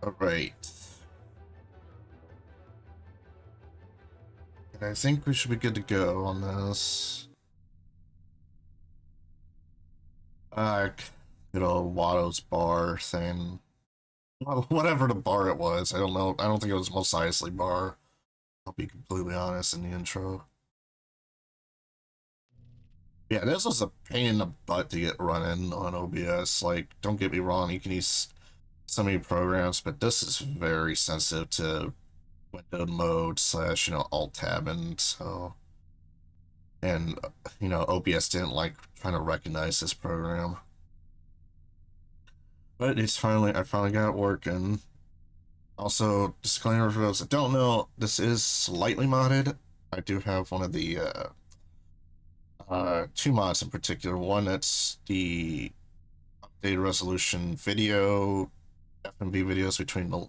All right. And I think we should be good to go on this. Good old Watto's bar thing. Well, whatever the bar it was. I don't know. I don't think it was Mos Eisley bar. I'll be completely honest in the intro. Yeah, this was a pain in the butt to get running on OBS. Like, don't get me wrong, you can use so many programs, but this is very sensitive to window mode slash, alt tab, and so, and, OBS didn't like trying to recognize this program. But I finally got it working. Also, disclaimer for those that don't know, this is slightly modded. I do have one of the, two mods in particular. One that's the updated resolution video, FMV videos between the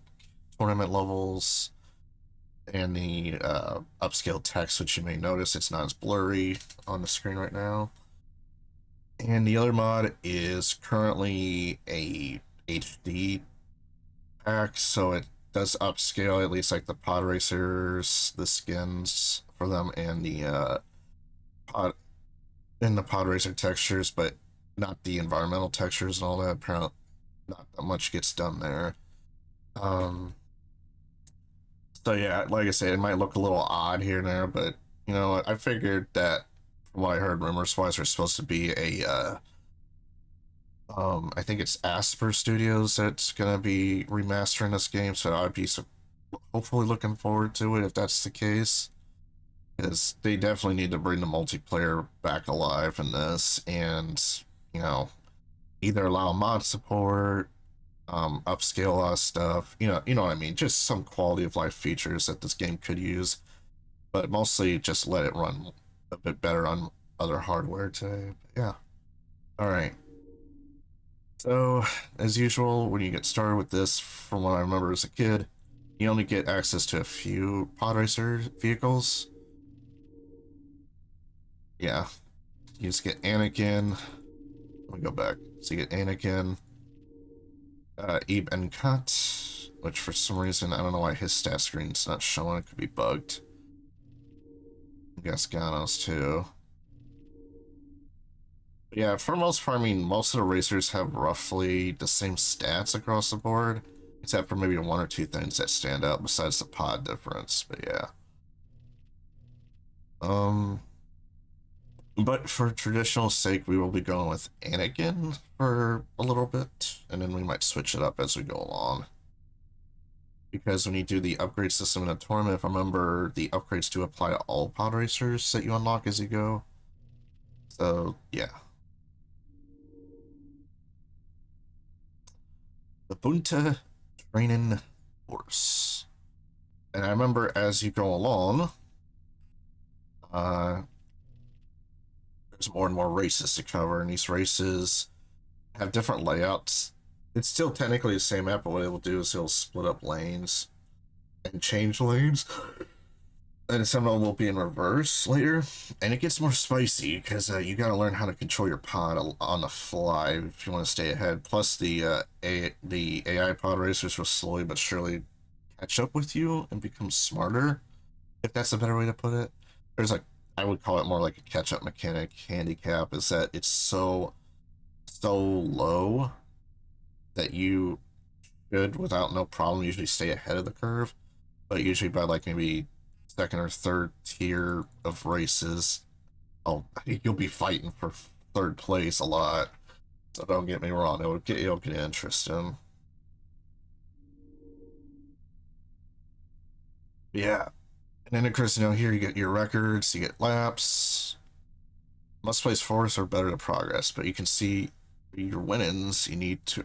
tournament levels, and the upscale text, which you may notice it's not as blurry on the screen right now. And the other mod is currently a HD pack, so it does upscale at least like the pod racers, the skins for them, and the pod racer textures, but not the environmental textures and all that. Apparently, not that much gets done there. So yeah, like I said, it might look a little odd here and there, but I figured that from what I heard rumors wise, there's supposed to be a I think it's Asper Studios that's gonna be remastering this game, so I'd be hopefully looking forward to it if that's the case, because they definitely need to bring the multiplayer back alive in this, and either allow mod support, upscale a lot of stuff, you know what I mean, just some quality of life features that this game could use, but mostly just let it run a bit better on other hardware today. But yeah. All right. So, as usual, when you get started with this, from what I remember as a kid, you only get access to a few pod racer vehicles. Yeah, you just get Anakin. Let me go back. So you get Anakin, Ebe and Cut, which for some reason, I don't know why his stat screen's not showing. It could be bugged. Gasganos too. But yeah, for most part, I mean, most of the racers have roughly the same stats across the board, except for maybe one or two things that stand out besides the pod difference. But yeah. But for traditional sake, we will be going with Anakin for a little bit, and then we might switch it up as we go along. Because when you do the upgrade system in a tournament, if I remember, the upgrades do apply to all pod racers that you unlock as you go. So, yeah. The Bunta Training Force. And I remember as you go along, there's more and more races to cover, and these races have different layouts. It's still technically the same map, but what it will do is it'll split up lanes and change lanes. And some of them will be in reverse later. And it gets more spicy because you got to learn how to control your pod on the fly if you want to stay ahead. Plus, the AI pod racers will slowly but surely catch up with you and become smarter, if that's a better way to put it. There's like, I would call it more like a catch up mechanic handicap, is that it's so low that you should, without no problem, usually stay ahead of the curve. But usually by like maybe second or third tier of races, you'll be fighting for third place a lot. So don't get me wrong, it'll get interesting. Yeah. And then of course, here you get your records, you get laps. Must place fourth or better to progress, but you can see your winnings. You need to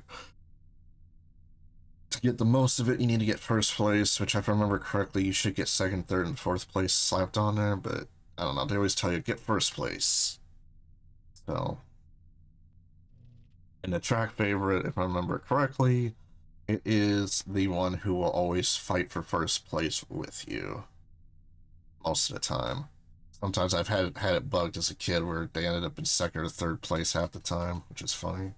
get the most of it, you need to get first place, which if I remember correctly, you should get second, third, and fourth place slapped on there, but I don't know, they always tell you get first place. So, and the track favorite, if I remember correctly, it is the one who will always fight for first place with you most of the time. Sometimes I've had it bugged as a kid where they ended up in second or third place half the time, which is funny.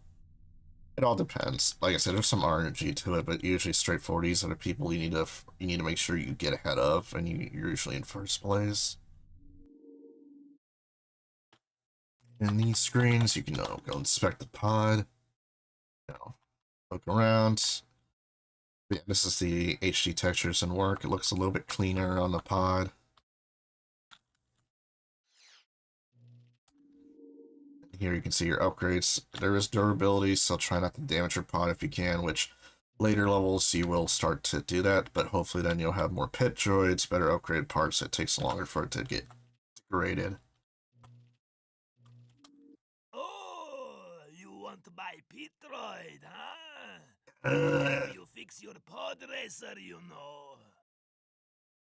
It all depends. Like I said, there's some RNG to it, but usually straightforward. These are the people you need to make sure you get ahead of, and you're usually in first place. In these screens, you can go inspect the pod. Look around. Yeah, this is the HD textures and work. It looks a little bit cleaner on the pod. Here you can see your upgrades. There is durability, so try not to damage your pod if you can, which later levels you will start to do that, but hopefully then you'll have more pit droids, better upgraded parts. It takes longer for it to get degraded. Oh, you want to buy pit droid, huh? You fix your Podracer, you know.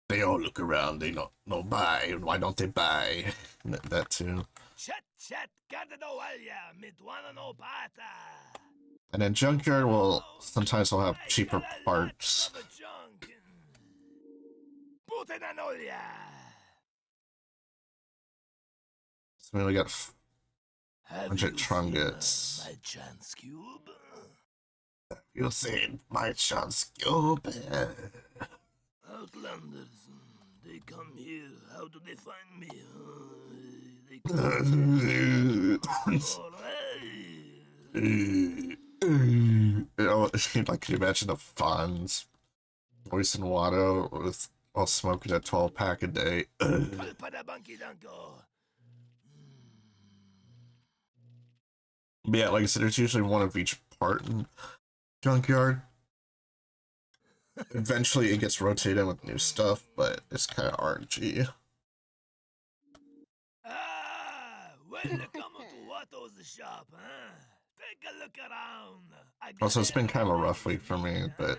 They all look around, they don't buy. Why don't they buy? That too. Chat, Gardanoalia, Midwana Pata. And then Junkyard will sometimes will have cheaper parts. So we only got 100 Trungets. My chance cube? You seen my chance cube? Outlanders, they come here. How do they find me? They come like, can you imagine the funds? Voice and water with while smoking a 12-pack a day. Yeah, like I said, there's usually one of each part in Junkyard. Eventually it gets rotated with new stuff, but it's kind of RNG. Welcome to Watto's shop, huh? Take a look around. Also, it's been kind of a rough week for me, but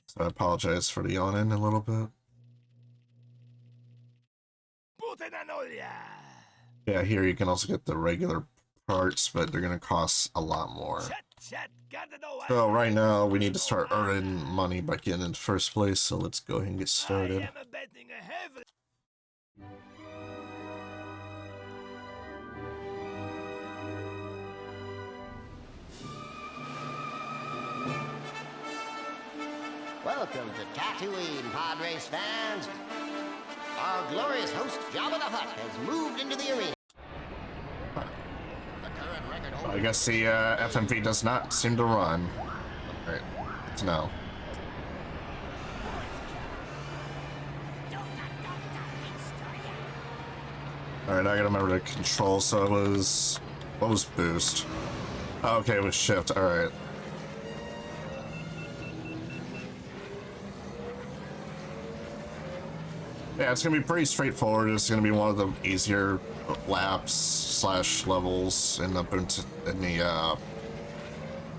so I apologize for the yawning a little bit. Yeah, here you can also get the regular parts, but they're going to cost a lot more. So right now, we need to start earning money by getting in first place, so let's go ahead and get started. Welcome to Tatooine, Podrace fans. Our glorious host, Jabba the Hutt, has moved into the arena. The current record holder... I guess the FMV does not seem to run. Alright, let's know. Alright, I gotta remember the control, so it was... What was boost? Oh, okay, it was shift, alright. Yeah, it's gonna be pretty straightforward. It's gonna be one of the easier laps / levels in the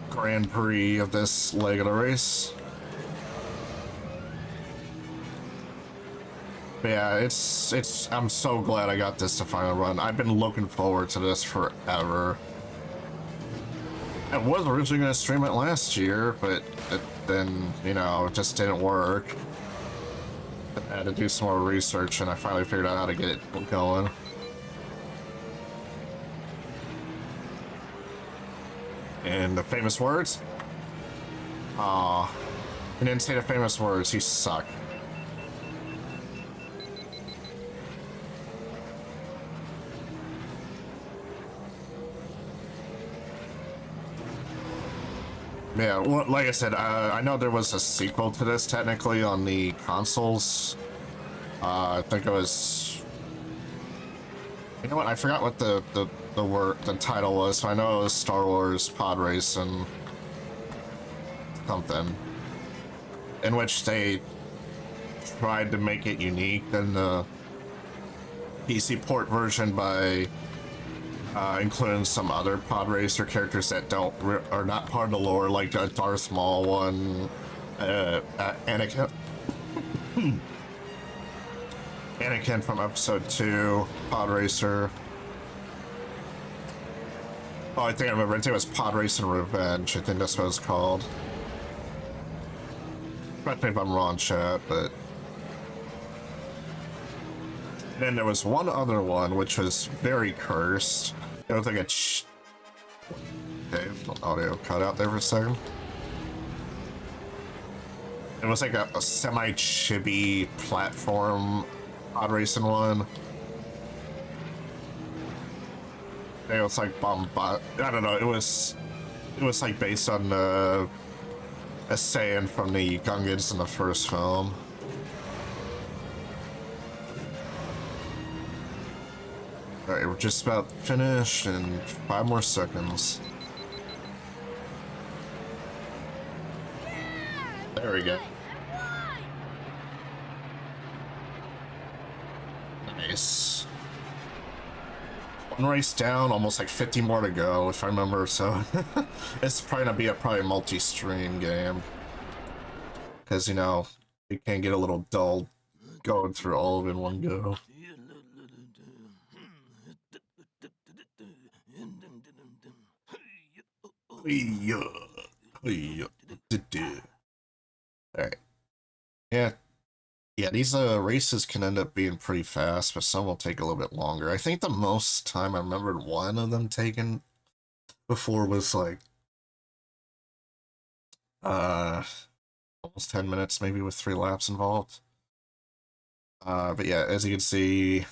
Grand Prix of this leg of the race. But yeah, it's. I'm so glad I got this to finally run. I've been looking forward to this forever. I was originally gonna stream it last year, but then it just didn't work. I had to do some more research, and I finally figured out how to get it going. And the famous words? Aw. He didn't say the famous words, you suck. Yeah, well, like I said, I know there was a sequel to this technically on the consoles. I think it was... You know what? I forgot what the title was. So I know it was Star Wars Podracing something, in which they tried to make it unique than the PC port version by including some other pod racer characters that are not part of the lore, like the Darth Maul one, Anakin. Anakin from episode 2, pod racer. Oh, I think I remember. I think it was Podracing Revenge. I think that's what it's called. Correct me if I'm wrong, chat, but... And then there was one other one, which was very cursed. It was like Okay, audio cut out there for a second. It was like a semi-chibi platform pod racing one. It was like I don't know. It was like based on a saying from the Gungans in the first film. All right, we're just about finished in 5 more seconds. There we go. Nice. One race down, almost like 50 more to go, if I remember, so it's probably gonna be a multi-stream game. Because, you know, it can get a little dull going through all of it in one go. Alright. Yeah, these races can end up being pretty fast, but some will take a little bit longer. I think the most time I remembered one of them taking before was like almost 10 minutes, maybe with 3 laps involved. But yeah, as you can see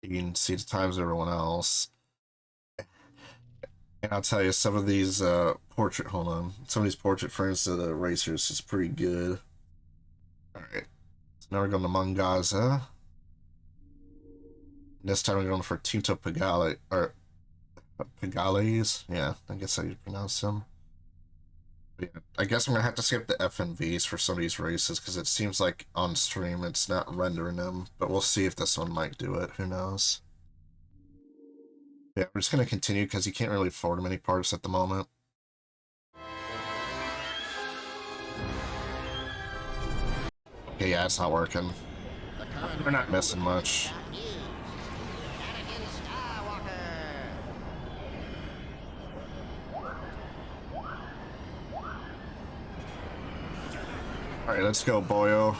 the times of everyone else. And I'll tell you, some of these portrait frames of the racers is pretty good. Alright. So now we're going to Mangaza. This time we're going for Tinto Pagale, or Pagales. Yeah, I guess how you pronounce them. But yeah, I guess I'm gonna have to skip the FNVs for some of these races because it seems like on stream it's not rendering them. But we'll see if this one might do it. Who knows? Yeah, we're just gonna continue because you can't really afford many parts at the moment. Okay, yeah, it's not working. We're not missing much. Alright, let's go, boyo.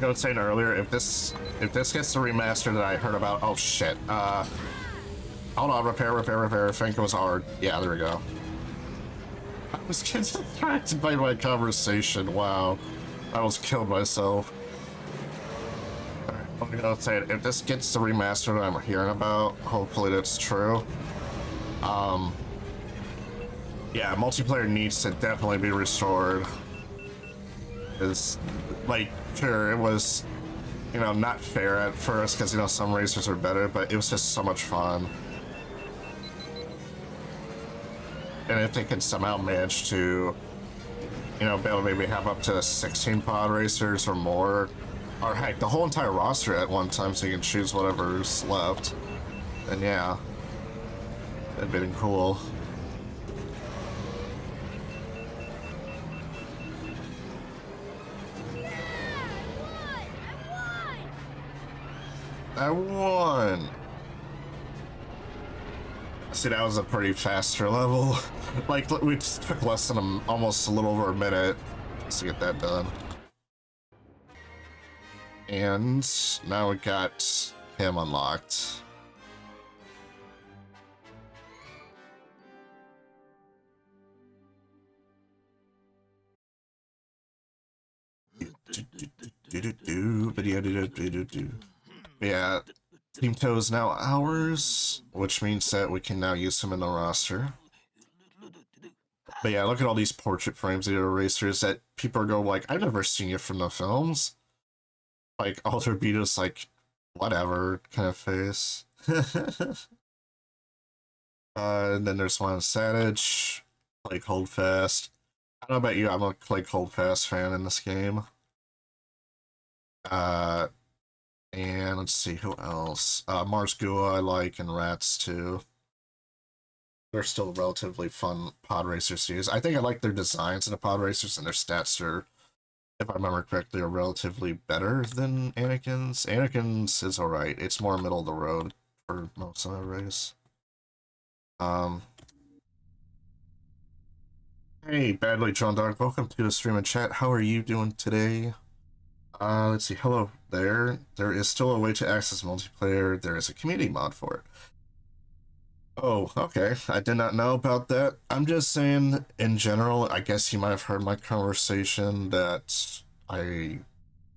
I was saying earlier, if this gets the remaster that I heard about, oh shit. Hold on, repair. I think it was hard. Yeah, there we go. I was getting distracted by my conversation. Wow. I almost killed myself. Alright, I'm gonna say it. If this gets the remaster that I'm hearing about, hopefully that's true. Yeah, multiplayer needs to definitely be restored. It's like, sure, it was, you know, not fair at first because, you know, some racers are better, but it was just so much fun. And if they can somehow manage to, you know, be able to maybe have up to 16 pod racers or more, or heck, the whole entire roster at one time so you can choose whatever's left, then yeah, that'd be cool. I won! See, that was a pretty faster level. Like, we just took less than almost a little over a minute just to get that done. And now we got him unlocked. Yeah, Team Toe is now ours, which means that we can now use him in the roster. But yeah, look at all these portrait frames of the erasers that people go like, I've never seen you from the films. Like, Alter Beato's like, whatever kind of face. And then there's one Savage, Clay Holdfast. I don't know about you, I'm a Clay Holdfast fan in this game. And let's see, who else? Mars Gua I like, and Rats too. They're still relatively fun pod racers to use. I think I like their designs in the pod racers, and their stats are, if I remember correctly, are relatively better than Anakin's. Anakin's is alright. It's more middle of the road for most of the race. Hey, Badly Drawn Dog, welcome to the stream and chat. How are you doing today? Let's see. Hello there. There is still a way to access multiplayer. There is a community mod for it. Oh, okay. I did not know about that. I'm just saying, in general, I guess you might have heard my conversation that I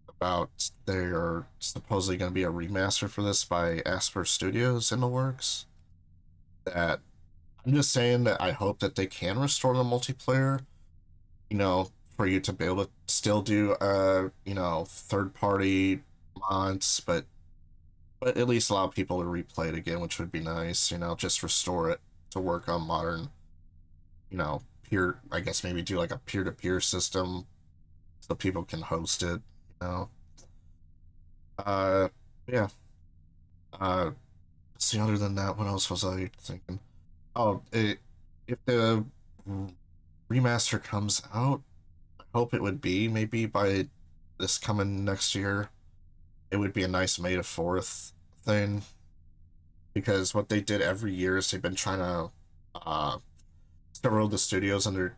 about they are supposedly going to be a remaster for this by Asper Studios in the works. That I'm just saying that I hope that they can restore the multiplayer, for you to be able to still do third party mods, but at least allow people to replay it again, which would be nice. Just restore it to work on modern, peer. I guess maybe do like a peer to peer system so people can host it. You know. Uh, yeah. See, other than that, what else was I thinking? Oh, if the remaster comes out, I hope it would be maybe by this coming next year. It would be a nice May the 4th thing, because what they did every year is they've been trying to several of the studios under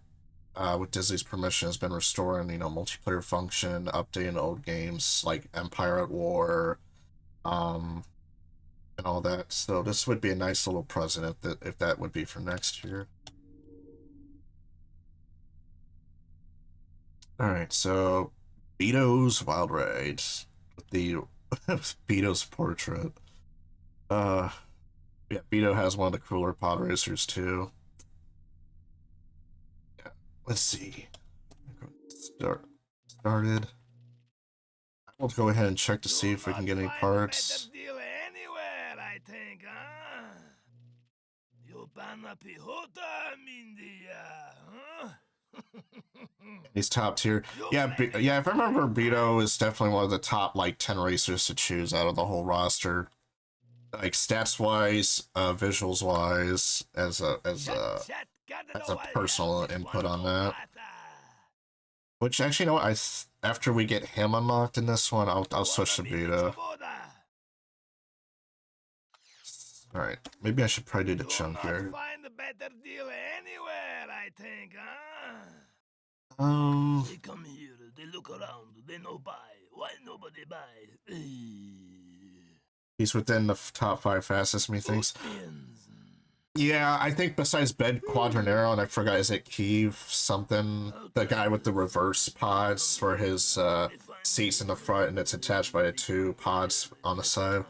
with Disney's permission has been restoring multiplayer function, updating old games like Empire at War, and all that. So this would be a nice little present if that would be for next year. All right, so Beto's Wild Ride with the Beto's portrait. Yeah, Beto has one of the cooler pod racers too. Yeah, let's see. Started. We'll go ahead and check to see if we can get any parts. Deal anywhere, I think, huh? You banna pihota, Mindia, huh? He's top tier. Yeah, yeah. If I remember, Beto is definitely one of the top 10 racers to choose out of the whole roster, like stats wise, visuals wise, as a personal input on that. Which actually, after we get him unlocked in this one, I'll switch to Beto. All right, maybe I should probably do the chunkier. Find a better deal anywhere, I think, huh? They come here, they look around, they no buy. Why nobody buy? He's within the top 5 fastest, methinks. Yeah, I think besides Ben Quadranero, and I forgot, is it Keeve something? The guy with the reverse pods for his seats in the front, and it's attached by the 2 pods on the side.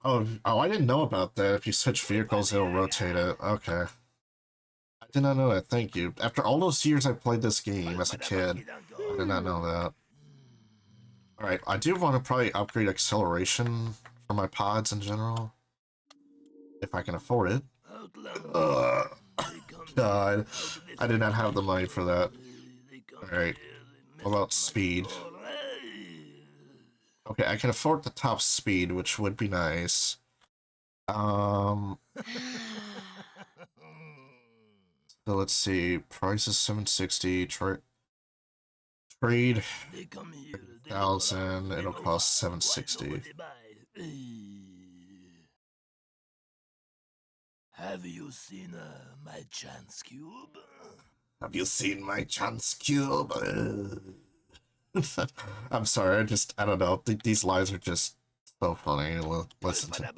Oh, I didn't know about that. If you switch vehicles, it'll rotate it. Okay. I did not know that. Thank you. After all those years I played this game as a kid, I did not know that. Alright, I do want to probably upgrade acceleration for my pods in general. If I can afford it. God. I did not have the money for that. Alright. What about speed? Okay, I can afford the top speed, which would be nice. So let's see. Price is 760. Trade 1,000. It'll cost 760. Have you seen my chance cube? Have you seen my chance cube? I'm sorry, I don't know. These lies are just so funny. Listen to.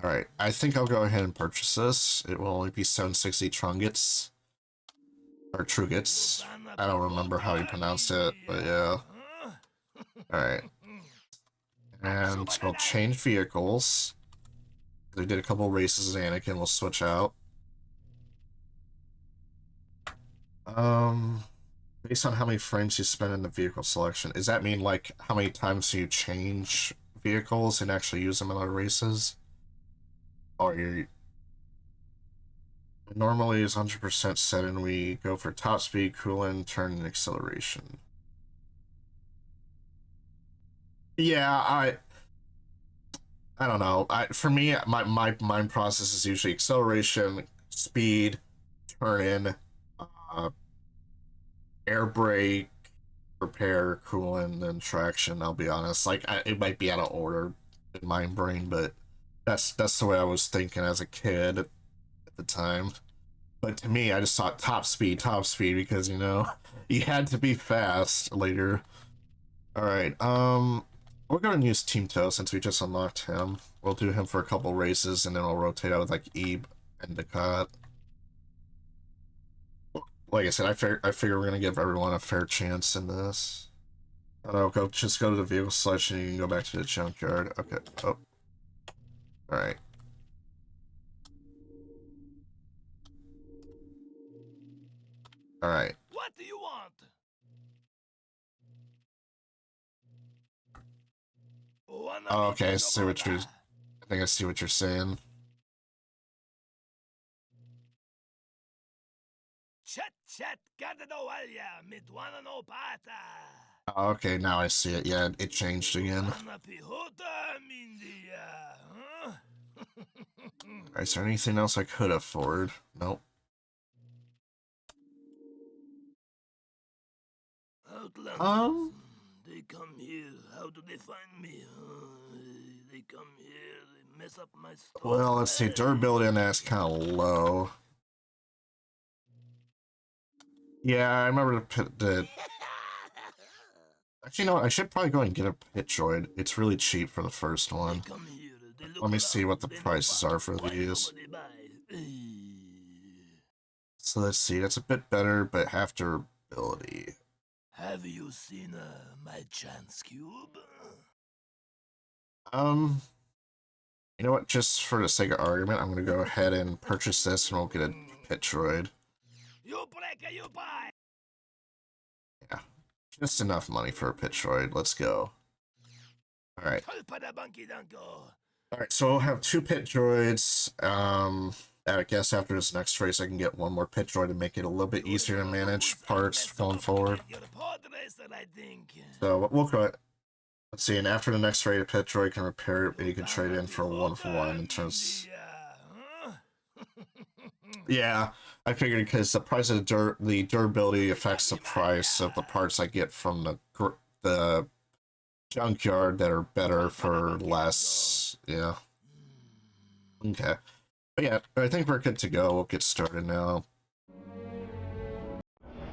Alright, I think I'll go ahead and purchase this. It will only be 760 trungets. Or trugets. I don't remember how you pronounced it, but yeah. Alright. And we'll change vehicles. We did a couple races as Anakin, we'll switch out. Based on how many frames you spend in the vehicle selection, does that mean how many times you change vehicles and actually use them in other races? Or normally is 100% set and we go for top speed, coolant, turn, and acceleration. Yeah, I don't know. For me, my mind process is usually acceleration, speed, turn in, air brake, repair, coolant, and traction. I'll be honest. It might be out of order in my brain, but that's the way I was thinking as a kid at the time. But to me, I just thought top speed, because, you know, you had to be fast later. Alright, we're gonna use Team Toe since we just unlocked him. We'll do him for a couple races, and then we'll rotate out with, like, Ebe and Ducat. Like I said, I figure we're gonna give everyone a fair chance in this. Just go to the vehicle selection, and you can go back to the junkyard. Okay, oh. Alright. Alright. What do you want? Oh, okay, I see what you're... I think I see what you're saying. Oh, okay, now I see it. Yeah, it changed again. Alright, is there anything else I could afford? Nope. They come here. How do they find me? They come here. They mess up my stuff. Well, let's see. Durability on that's kind of low. Yeah, I remember the Actually, no, I should probably go and get a pit droid. It's really cheap for the first one. Let me see what the prices are for these. So let's see. That's a bit better, but half durability. Have you seen my chance cube? You know what? Just for the sake of argument, I'm gonna go ahead and purchase this, and we'll get a pit droid. You break, you buy. Yeah, just enough money for a pit droid. Let's go. All right. All right. So we'll have 2 pit droids. I guess after this next race, I can get 1 more pit droid to make it a little bit easier to manage parts going forward. So we'll go. Let's see, and after the next raid, a pit droid can repair it, and you can trade in for a 1-for-1 in terms. Yeah, I figured because the price of the durability affects the price of the parts I get from the junkyard that are better for less. Yeah. Okay. But yeah, I think we're good to go. We'll get started now.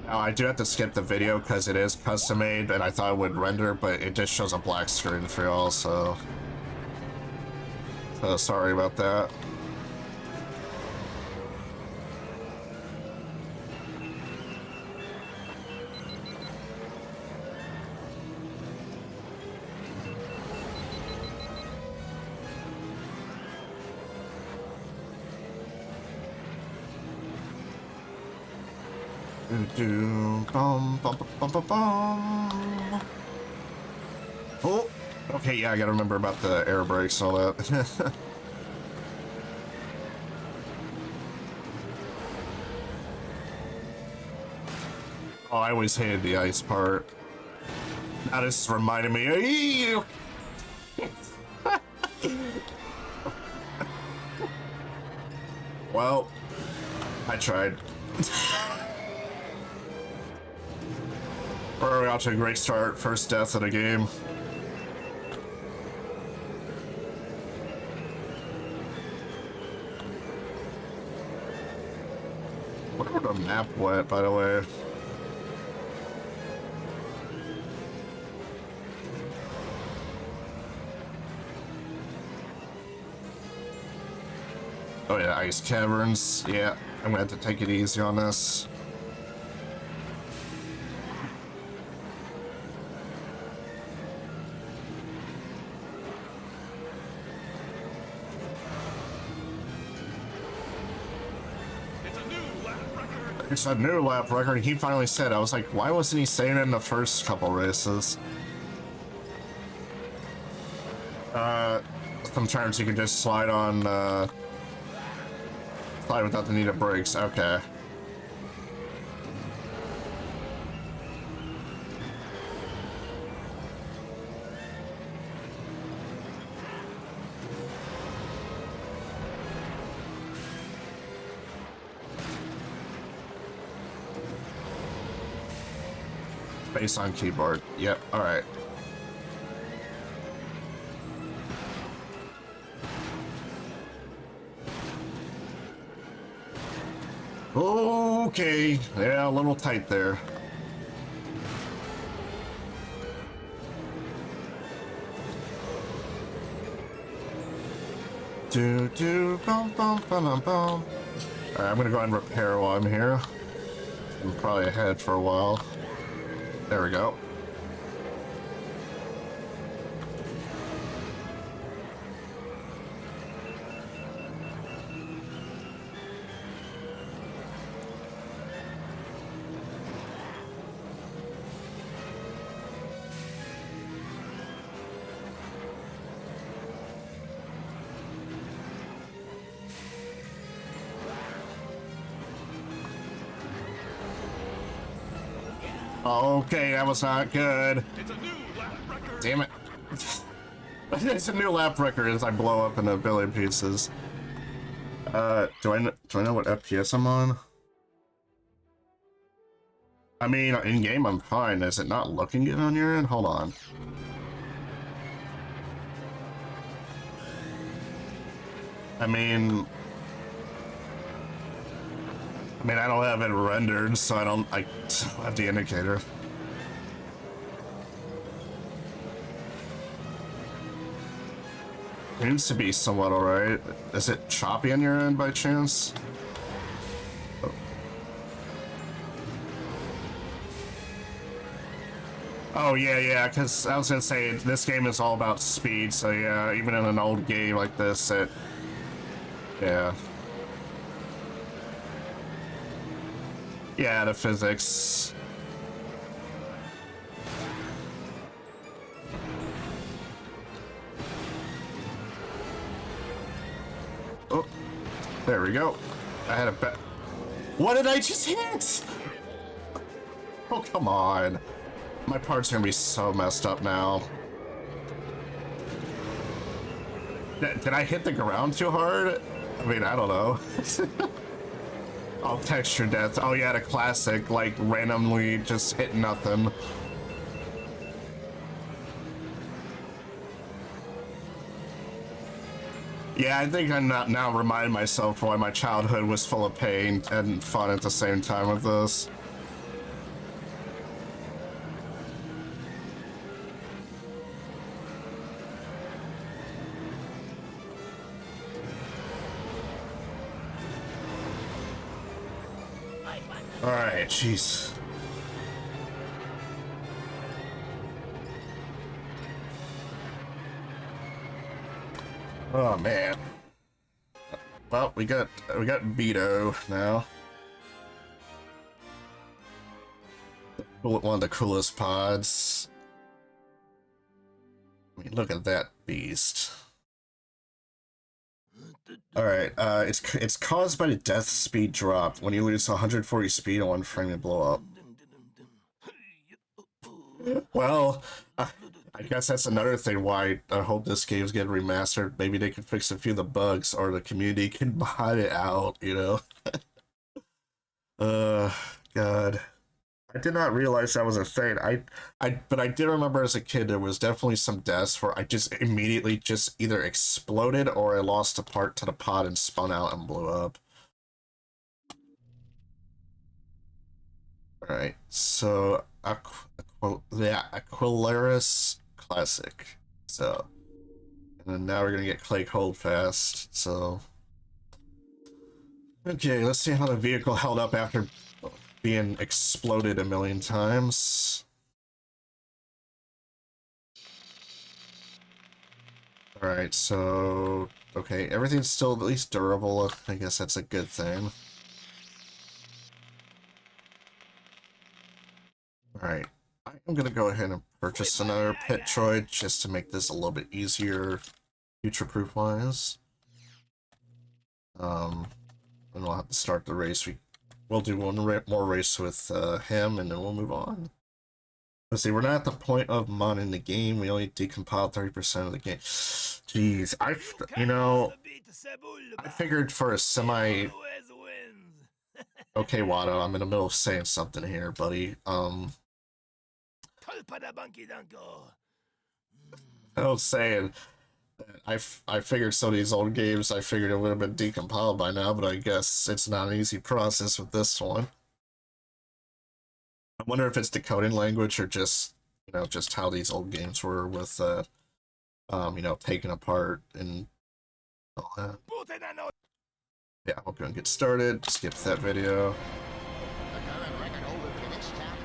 Now, I do have to skip the video because it is custom made, and I thought it would render, but it just shows a black screen for y'all, so sorry about that. Oh, okay, yeah, I gotta remember about the air brakes and all that. Oh, I always hated the ice part. Now this reminded me. Well, I tried. We're off to a great start. First death of the game. What about the map wet, by the way? Oh yeah, ice caverns. Yeah, I'm gonna have to take it easy on this. It's a new lap record. He finally said. I was like, why wasn't he saying it in the first couple races? Sometimes you can just slide on, slide without the need of brakes. Okay. Space on keyboard. Yep, alright. Okay, yeah, a little tight there. Bum bum bum bum bum. All right, I'm gonna go ahead and repair while I'm here. I'm probably ahead for a while. There we go. Okay, that was not good. Damn it. It's a new lap record as I blow up into a billion pieces. Do I know what FPS I'm on? I mean, in game I'm fine. Is it not looking good on your end? Hold on. I mean, I don't have it rendered, so I don't have the indicator. Seems to be somewhat alright. Is it choppy on your end by chance? Oh yeah, because I was gonna say, this game is all about speed, so yeah, even in an old game like this, yeah. Yeah, the physics. Oh, there we go. I had a bet. What did I just hit? Oh, come on. My parts are gonna be so messed up now. Did I hit the ground too hard? I mean, I don't know. Oh, texture death. Oh yeah, the classic, like randomly just hit nothing. Yeah, I think I'm not now reminding myself why my childhood was full of pain and fun at the same time with this. Alright, jeez. Oh man. Well, we got Beto now. One of the coolest pods. I mean, look at that beast. Alright, it's caused by the death speed drop. When you lose 140 speed on one frame, you blow up. Well, I guess that's another thing why I hope this game's getting remastered. Maybe they can fix a few of the bugs, or the community can mod it out, you know? God. I did not realize that was a thing. But I did remember as a kid there was definitely some deaths where I just immediately just either exploded or I lost a part to the pod and spun out and blew up. All right, so Aquilaris Classic. So, and then now we're gonna get Clay Holdfast. So, okay, let's see how the vehicle held up after being exploded a million times. All right, so okay, everything's still at least durable. I guess that's a good thing. All right, I'm gonna go ahead and purchase another pit droid just to make this a little bit easier, future-proof wise. And we'll have to start the race. We'll do one more race with him, and then we'll move on. Let's see, we're not at the point of modding the game. We only decompiled 30% of the game. Jeez, I figured for a semi. Okay, Watto, I'm in the middle of saying something here, buddy. I was saying, I figured some of these old games, I figured it would have been decompiled by now, but I guess it's not an easy process with this one. I wonder if it's decoding language or just, just how these old games were with, taken apart and all that. Yeah, we're gonna get started. Skip that video. The current record holder for this town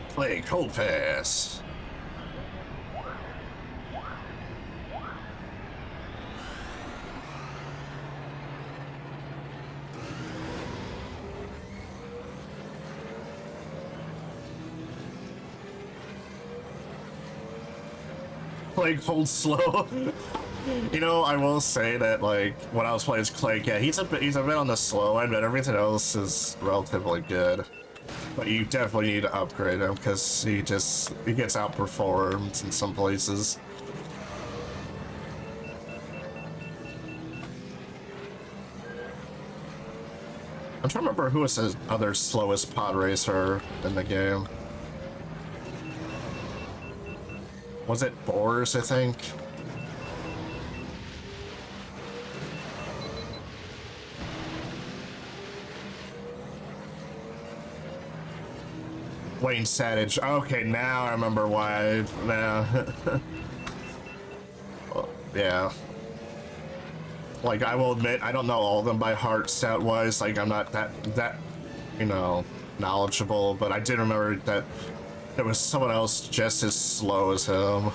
is Play Cold Pass. Plague holds slow. I will say that like when I was playing as Clay, yeah, he's a bit on the slow end, but everything else is relatively good. But you definitely need to upgrade him because he gets outperformed in some places. I'm trying to remember who was the other slowest pod racer in the game. Was it Boars, I think? Wayne Savage. Okay, now I remember why. Now. Well, yeah. Like, I will admit, I don't know all of them by heart stat-wise. Like, I'm not that knowledgeable, but I did remember that there was someone else just as slow as him.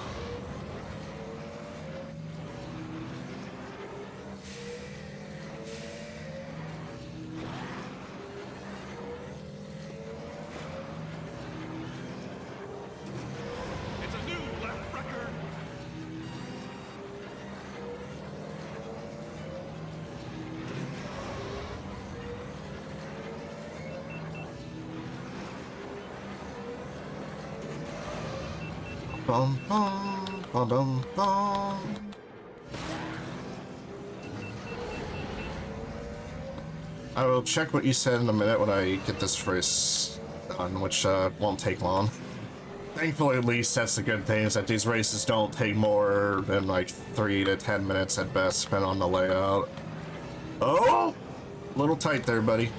It's a new lap record. Bum bum bum bum bum. I will check what you said in a minute when I get this race done, which won't take long. Thankfully, at least that's the good thing, is that these races don't take more than like 3 to 10 minutes at best, depending on the layout. Oh! A little tight there, buddy.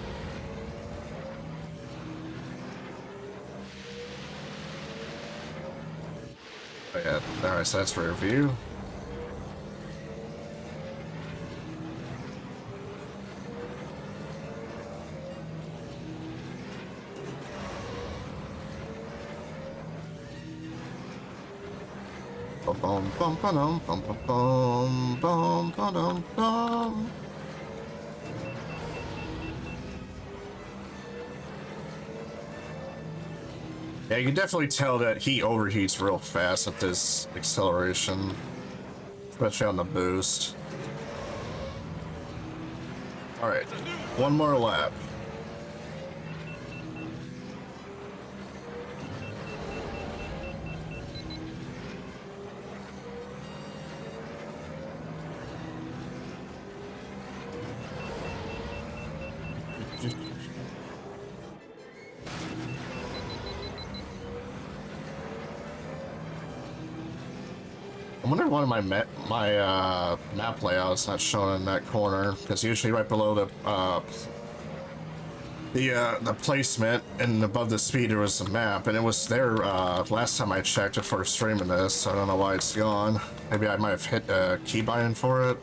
Oh, yeah. Alright, so that's rear view. Bum bum bum bum bum bum bum bum bum. Yeah, you can definitely tell that he overheats real fast at this acceleration, especially on the boost. All right, one more lap. I wonder why my map layout's not shown in that corner, because usually right below the placement and above the speeder was the map, and it was there last time I checked before streaming this, so I don't know why it's gone. Maybe I might have hit key bind for it.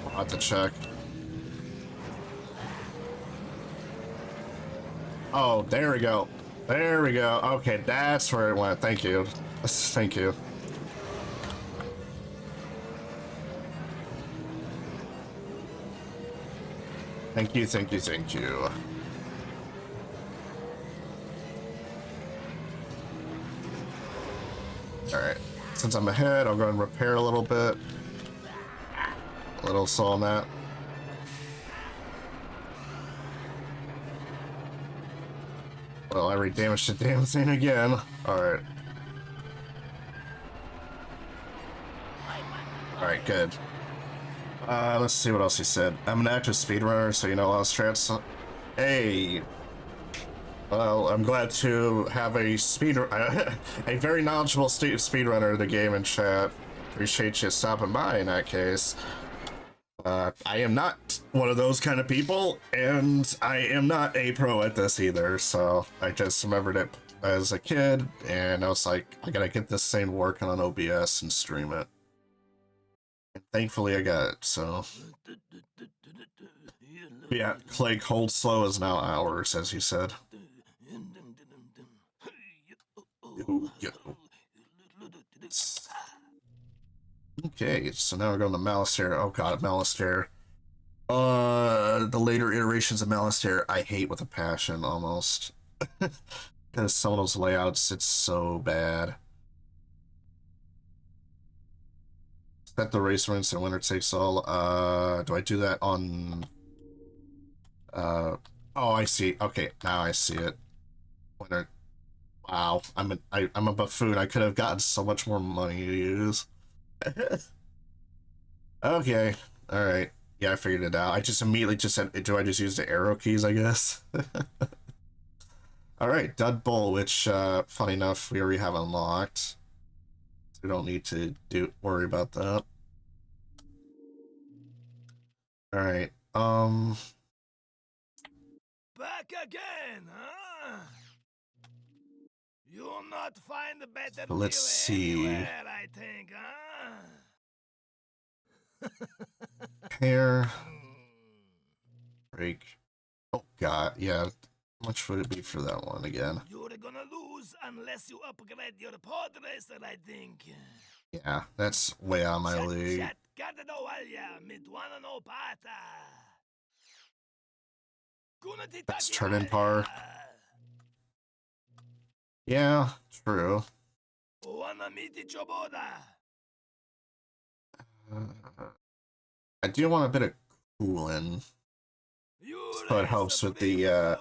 I'll have to check. Oh, there we go. There we go. Okay, that's where it went. Thank you. Thank you. Thank you, thank you, thank you. Alright. Since I'm ahead, I'll go and repair a little bit. A little saw on that. Well, I re-damaged the damn thing again. Alright. Alright, good. Let's see what else he said. I'm an active speedrunner, so you know a lot of strats. Hey! Well, I'm glad to have a a very knowledgeable speedrunner of the game in chat. Appreciate you stopping by in that case. I am not one of those kind of people, and I am not a pro at this either, so I just remembered it as a kid, and I was like, I gotta get this thing working on OBS and stream it. And thankfully I got it, so. Yeah, Clay Cold Slow is now ours, as you said. Okay, so now we're going to Malistaire. Oh god, Malistaire. The later iterations of Malistaire I hate with a passion, almost. Because some of those layouts, it's so bad. Set the race wins and winner takes all. Do I do that on... oh, I see. Okay, now I see it. Winner... Wow, I'm a buffoon. I could have gotten so much more money to use. Okay, all right. Yeah, I figured it out. I just immediately just said, do I just use the arrow keys, I guess? All right, Dud Bull, which, funny enough, we already have unlocked. So we don't need to worry about that. All right, Back again, huh? You'll not find a better let's see. anywhere, I think, huh? Hair. Break. Oh, God, yeah. How much would it be for that one again? You're gonna lose unless you upgrade your Podracer, I think. Yeah, that's way out of my league. That's turn-in par. Yeah, true. I do want a bit of cooling. So it helps with the,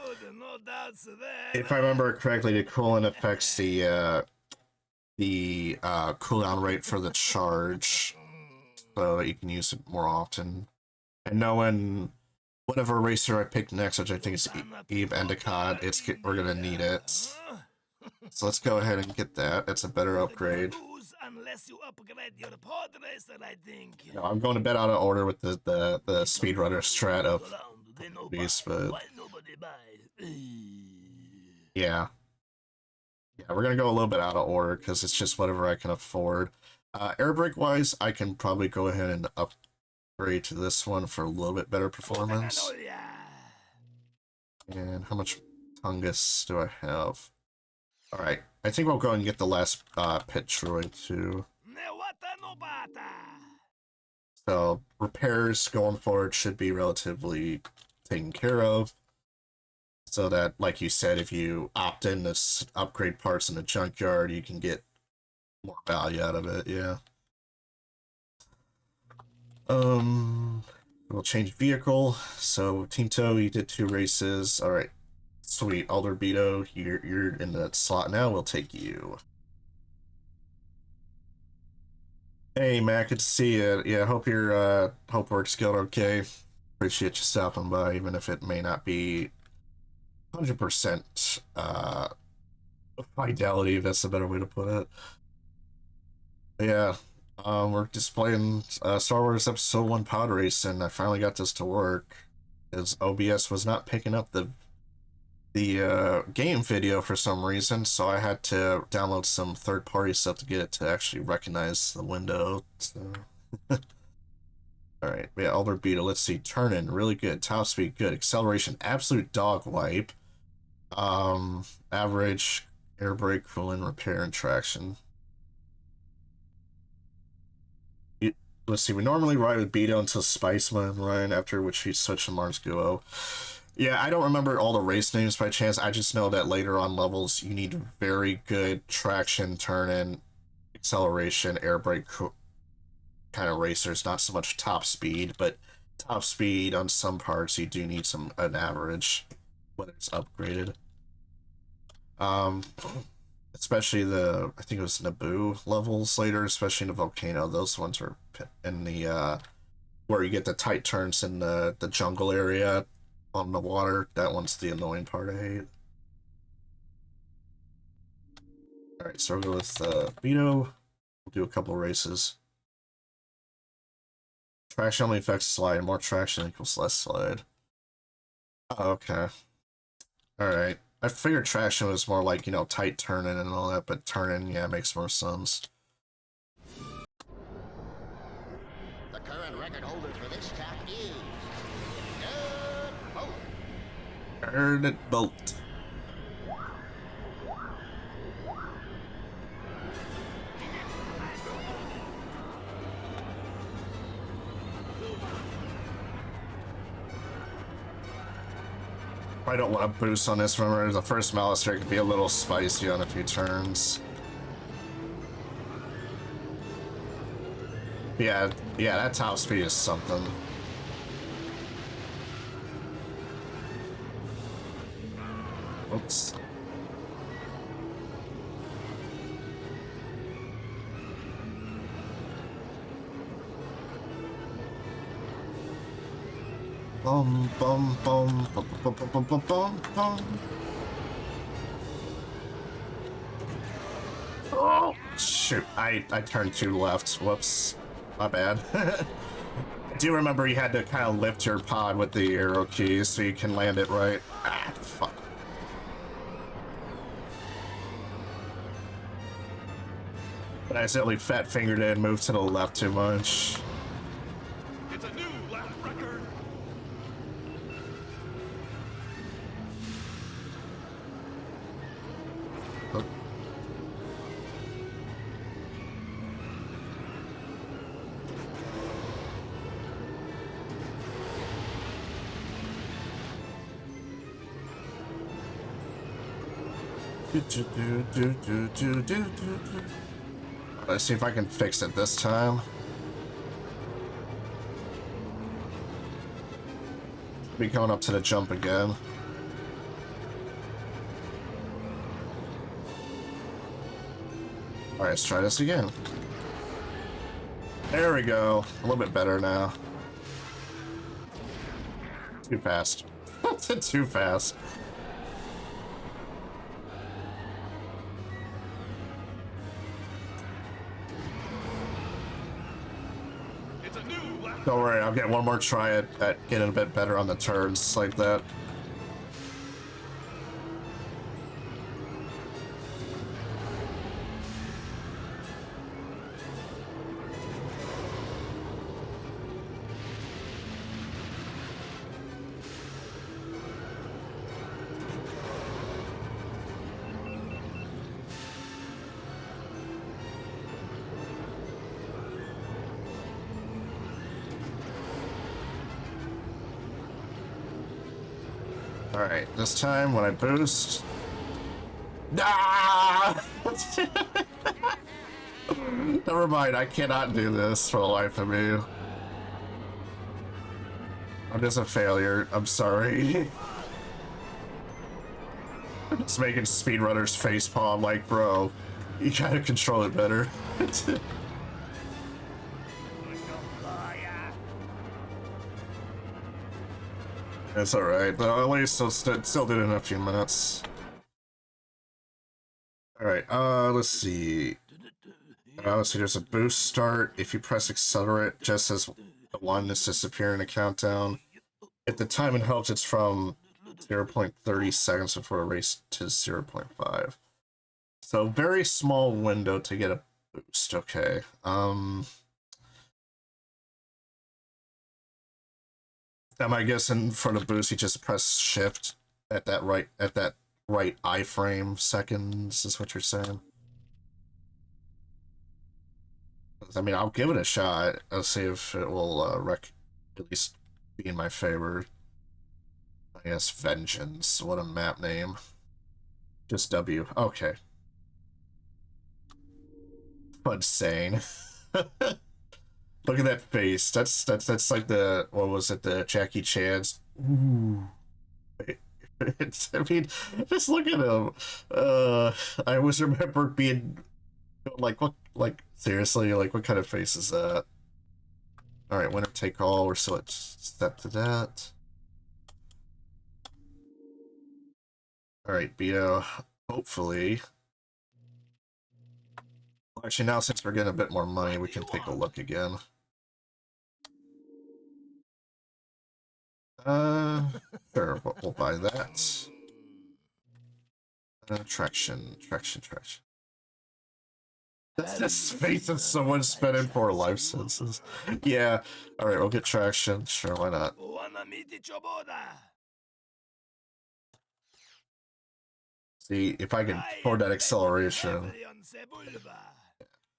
if I remember correctly, the coolant affects the cooldown rate for the charge, so you can use it more often. And knowing whatever racer I pick next, which I think is Eve Endicott, we're gonna need it. So let's go ahead and get that. That's a better upgrade. No, I'm going to bet out of order with the speedrunner strat of these, but yeah, we're gonna go a little bit out of order because it's just whatever I can afford. Air brake wise, I can probably go ahead and upgrade to this one for a little bit better performance. And how much Tungus do I have? All right, I think we'll go and get the last pit droid too. So repairs going forward should be relatively taken care of. So that, like you said, if you opt in to upgrade parts in the junkyard, you can get more value out of it, yeah. We'll change vehicle. So Tinto, you did 2 races. All right, sweet. Alderbedo, you're in that slot now. We'll take you. Hey, Matt, good to see you. Yeah, hope your hope work's going okay. Appreciate you stopping by, even if it may not be 100% fidelity, if that's a better way to put it. Yeah, we're just playing Star Wars Episode 1 Pod Race, and I finally got this to work, because OBS was not picking up the game video for some reason, so I had to download some third-party stuff to get it to actually recognize the window. So. All right, yeah, Elder Beta. Let's see, turn-in, really good. Top speed, good. Acceleration, absolute dog wipe. Average, air brake, coolant, repair, and traction. Let's see, we normally ride with Beto until Spiceman Ryan, after which we switch to Mars Duo. Yeah, I don't remember all the race names by chance. I just know that later on levels, you need very good traction, turn-in, acceleration, air brake kind of racers. Not so much top speed, but top speed on some parts, you do need an average, whether it's upgraded. Especially I think it was Naboo levels later, especially in the Volcano. Those ones are in the, where you get the tight turns in the jungle area on the water. That one's the annoying part I hate. Alright, so we'll go with Vito. We'll do a couple races. Traction only affects slide. More traction equals less slide. Oh, okay. Alright. I figured traction was more like, you know, tight turning and all that, but turning, yeah, makes more sense. The current record holder for this track is Nerd Bolt. I don't want to boost on this. Remember, the first Malister can be a little spicy on a few turns. Yeah, that top speed is something. Oops. Bum bum bum bum bum bum bum bum bum bum. Oh shoot! I turned too left. Whoops, my bad. I do remember you had to kind of lift your pod with the arrow keys so you can land it right. Ah, fuck. But I accidentally fat fingered it and moved to the left too much. It's a new lap record. Oh. Let's see if I can fix it this time. Be going up to the jump again. Alright, let's try this again. There we go. A little bit better now. Too fast. Too fast. Don't worry, I'll get one more try at getting a bit better on the turns like that. Alright, this time when I boost... Ah! Never mind, I cannot do this for the life of me. I'm just a failure, I'm sorry. I'm just making speedrunners facepalm like, bro, you gotta control it better. That's alright, but at least still did it in a few minutes. Alright, let's see. Let's see, there's a boost start. If you press accelerate, just as the one is disappearing in a countdown. If the time it helps, it's from 0.30 seconds before a race to 0.5. So very small window to get a boost, okay. Am I guessing for the boost you just press shift at that right iframe seconds is what you're saying? I mean, I'll give it a shot. I'll see if it will at least be in my favor. I guess Vengeance. What a map name. Just W. Okay. But sane. Look at that face. That's like the, what was it, the Jackie Chan's. Ooh. I mean, just look at him. I always remember being like, what, like, seriously, like, what kind of face is that? Alright, winner take all. We're still at step to that. Alright, Beto. Hopefully Actually, now since we're getting a bit more money, we can take a look again. Sure, we'll buy that. Traction. That's the space of someone spending 4 life senses. Yeah. Alright, we'll get traction. Sure, why not? See, if I can afford that acceleration.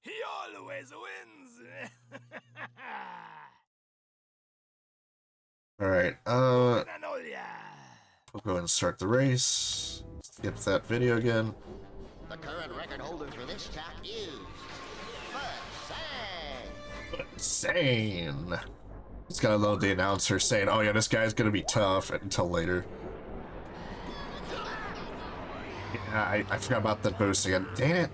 He always wins. Alright, we'll go ahead and start the race. Skip that video again. The current record holder for this track is Insane. Just gotta load the announcer saying, oh yeah, this guy's gonna be tough until later. Yeah, I forgot about the boost again. Dang it.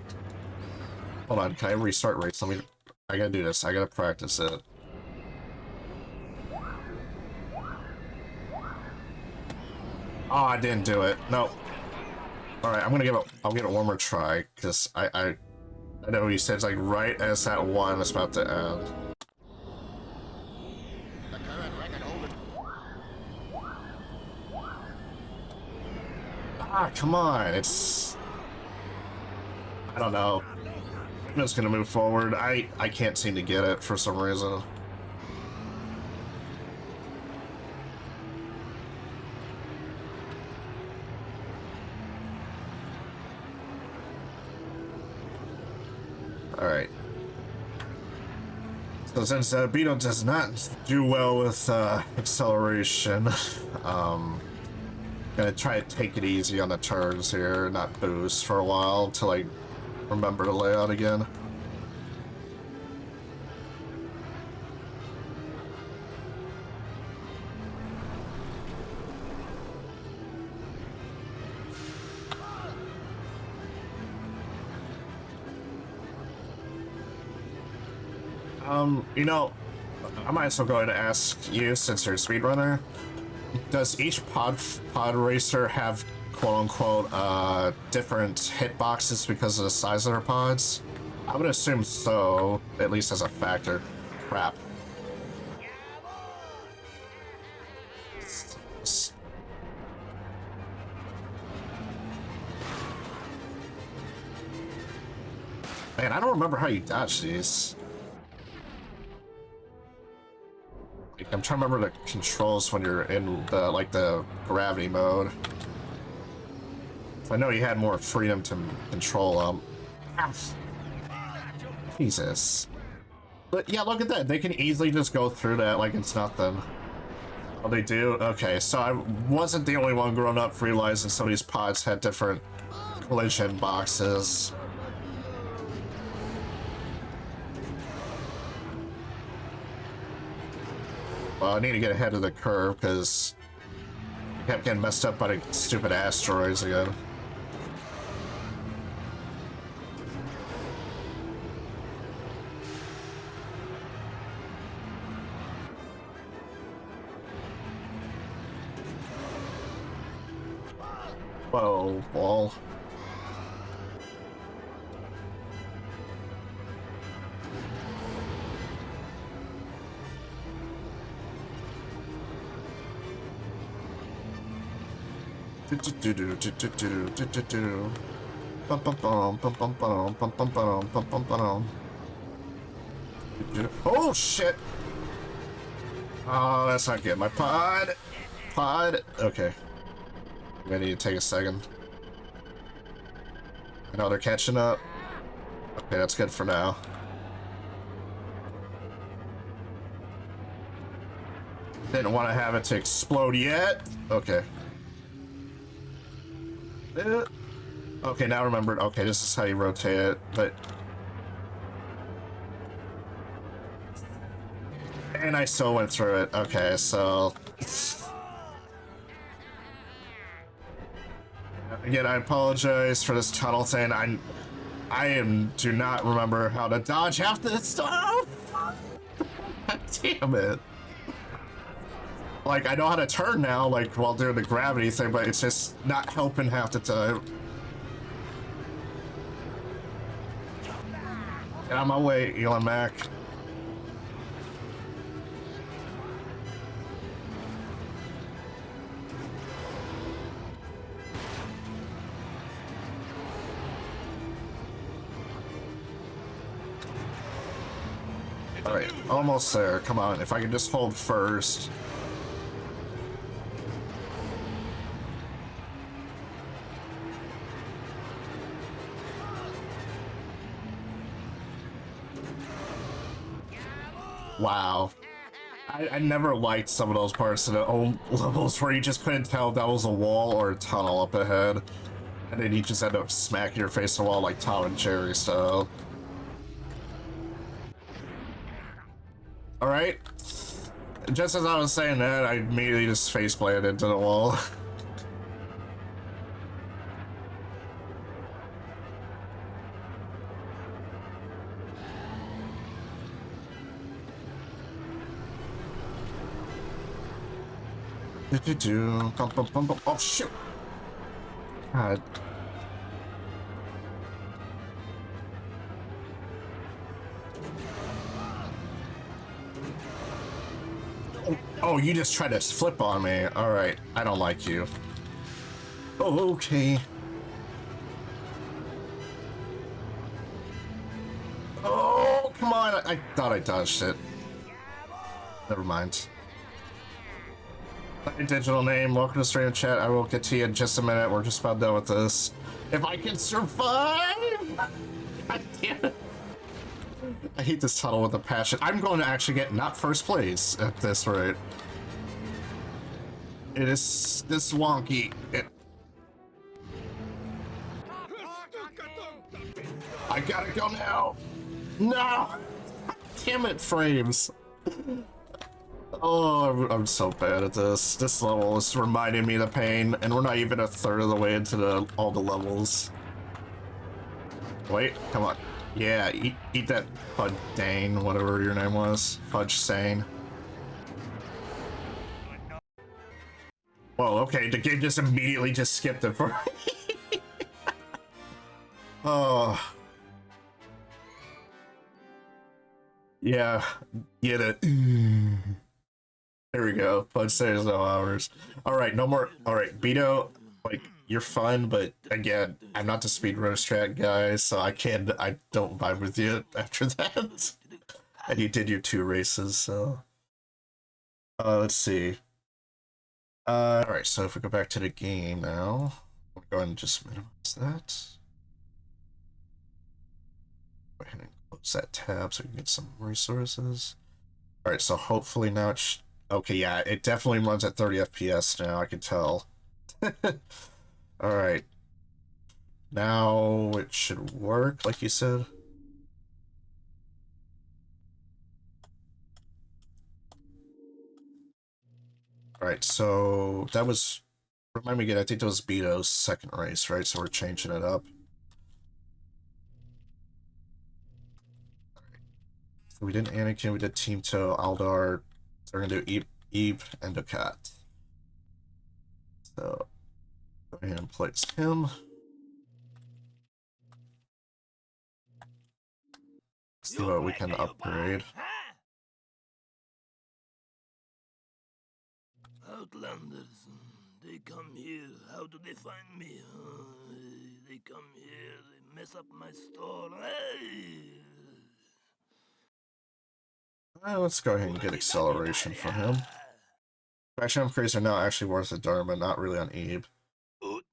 Hold on, can I restart race? I gotta do this. I gotta practice it. Oh, I didn't do it. No. Alright, I'll give it one more try, because I know you said it's like right as that one is about to end. the current record holder. Ah, come on, it's... I don't know. I'm just gonna move forward. I can't seem to get it for some reason. Alright. So since Beetle does not do well with acceleration, gonna try to take it easy on the turns here, not boost for a while until I remember the layout again. You know, I might as well go ahead and ask you, since you're a speedrunner, does each pod racer have quote-unquote different hitboxes because of the size of their pods? I would assume so, at least as a factor. Crap. Man, I don't remember how you dodge these. I'm trying to remember the controls when you're in the gravity mode. I know you had more freedom to control them. Jesus. But yeah, look at that. They can easily just go through that like it's nothing. Oh, they do? Okay, so I wasn't the only one growing up realizing some of these pods had different collision boxes. Well, I need to get ahead of the curve because I kept getting messed up by the stupid asteroids again. Whoa, wall. Oh shit! Oh, that's not good. My pod. Okay. I need to take a second. I know they're catching up. Okay, that's good for now. Didn't want to have it to explode yet. Okay. Okay, now I remembered. Okay, this is how you rotate it, but... And I still went through it. Okay, so... Again, I apologize for this tunnel thing. do not remember how to dodge half this stuff. God damn it. Like, I know how to turn now, like, while doing the gravity thing, but it's just not helping half the time. Get out of my way, Elon Mac. All right, almost there. Come on, if I can just hold first. Wow. I never liked some of those parts of the old levels where you just couldn't tell if that was a wall or a tunnel up ahead. And then you just end up smacking your face on the wall like Tom and Jerry style. Alright. Just as I was saying that, I immediately just face planted into the wall. Oh shoot! God. Oh, you just tried to flip on me. Alright, I don't like you. Oh, okay. Oh, come on. I thought I dodged it. Never mind. My digital name, welcome to stream chat. I will get to you in just a minute. We're just about done with this. If I can survive! God damn it. I hate this tunnel with a passion. I'm going to actually get not first place at this rate. It is this wonky. I gotta go now. No! Damn it, frames. Oh, I'm so bad at this. This level is reminding me of the pain, and we're not even a third of the way into all the levels. Wait, come on. Yeah, eat that Fudge Dane, whatever your name was. Fudge Sane. Whoa, okay, the game just immediately just skipped it for me. Oh. Yeah, get it. There we go. Fudge Sane's no hours. Alright, no more. Alright, Beto, like, you're fun, but again, I'm not the speedrunners track guy, so I don't vibe with you after that. And you did your 2 races, so. Let's see. Alright, so if we go back to the game now, we'll go ahead and just minimize that. Go ahead and close that tab so we can get some resources. Alright, so hopefully now it's. Okay, yeah, it definitely runs at 30 FPS now, I can tell. Alright. Now it should work, like you said. Alright, so that was... Remind me again, I think that was Beto's second race, right? So we're changing it up. So we did Anakin, we did Team Toe, Aldar. So we're gonna do Eve and Ducat. So go ahead and place him. See what we can upgrade. Outlanders, they come here. How do they find me? They come here, they mess up my store. Hey! Let's go ahead and get acceleration for him. Actually, I'm crazy. Now actually worth the Dharma, not really on Ebe.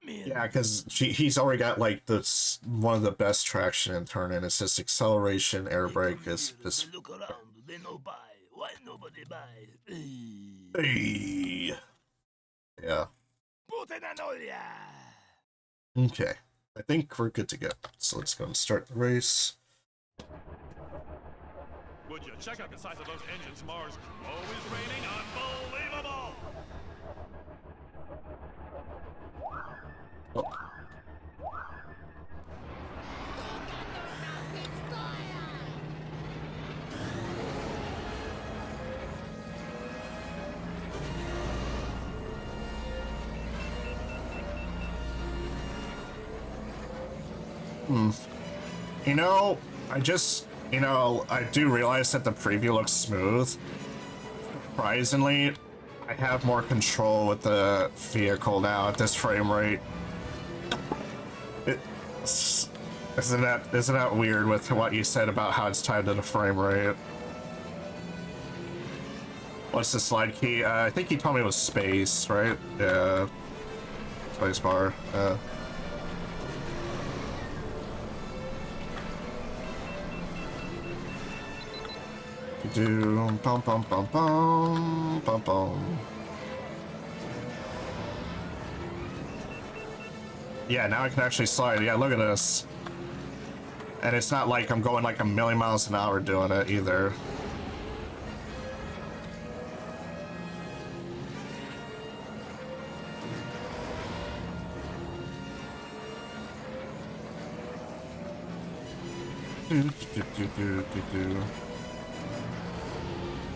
Yeah, because he's already got like this one of the best traction in turn-in. It's just acceleration, air brake is just. Look around, they no buy. Why nobody buy? Hey. Yeah. Okay. I think we're good to go. So let's go and start the race. Would you check out the size of those engines, Mars? Always raining, unbelievable! Oh. You know, I just You know, I do realize that the preview looks smooth. Surprisingly, I have more control with the vehicle now at this frame rate. Isn't that weird with what you said about how it's tied to the frame rate? What's the slide key? I think he told me it was space, right? Yeah. Space bar. Do bum bum bum bum bum bum. Yeah, now I can actually slide. Yeah, look at this. And it's not like I'm going like a million miles an hour doing it either.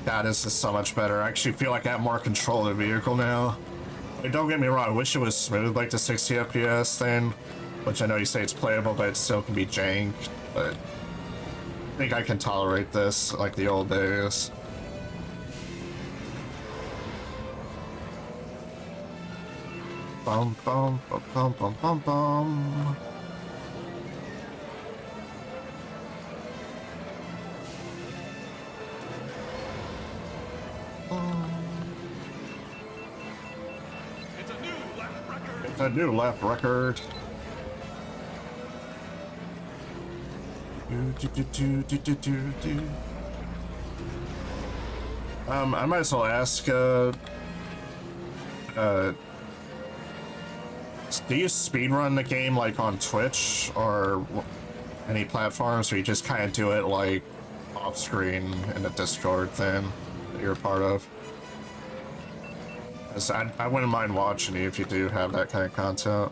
God, this is so much better. I actually feel like I have more control of the vehicle now. Like, don't get me wrong, I wish it was smooth like the 60 FPS thing, which I know you say it's playable, but it still can be jank. But I think I can tolerate this like the old days. Bum bum bum bum bum bum bum. It's a new lap record. It's a new lap record. I might as well ask, do you speedrun the game like on Twitch or any platforms, or you just kind of do it like off screen in the Discord thing that you're a part of? 'Cause I wouldn't mind watching you if you do have that kind of content.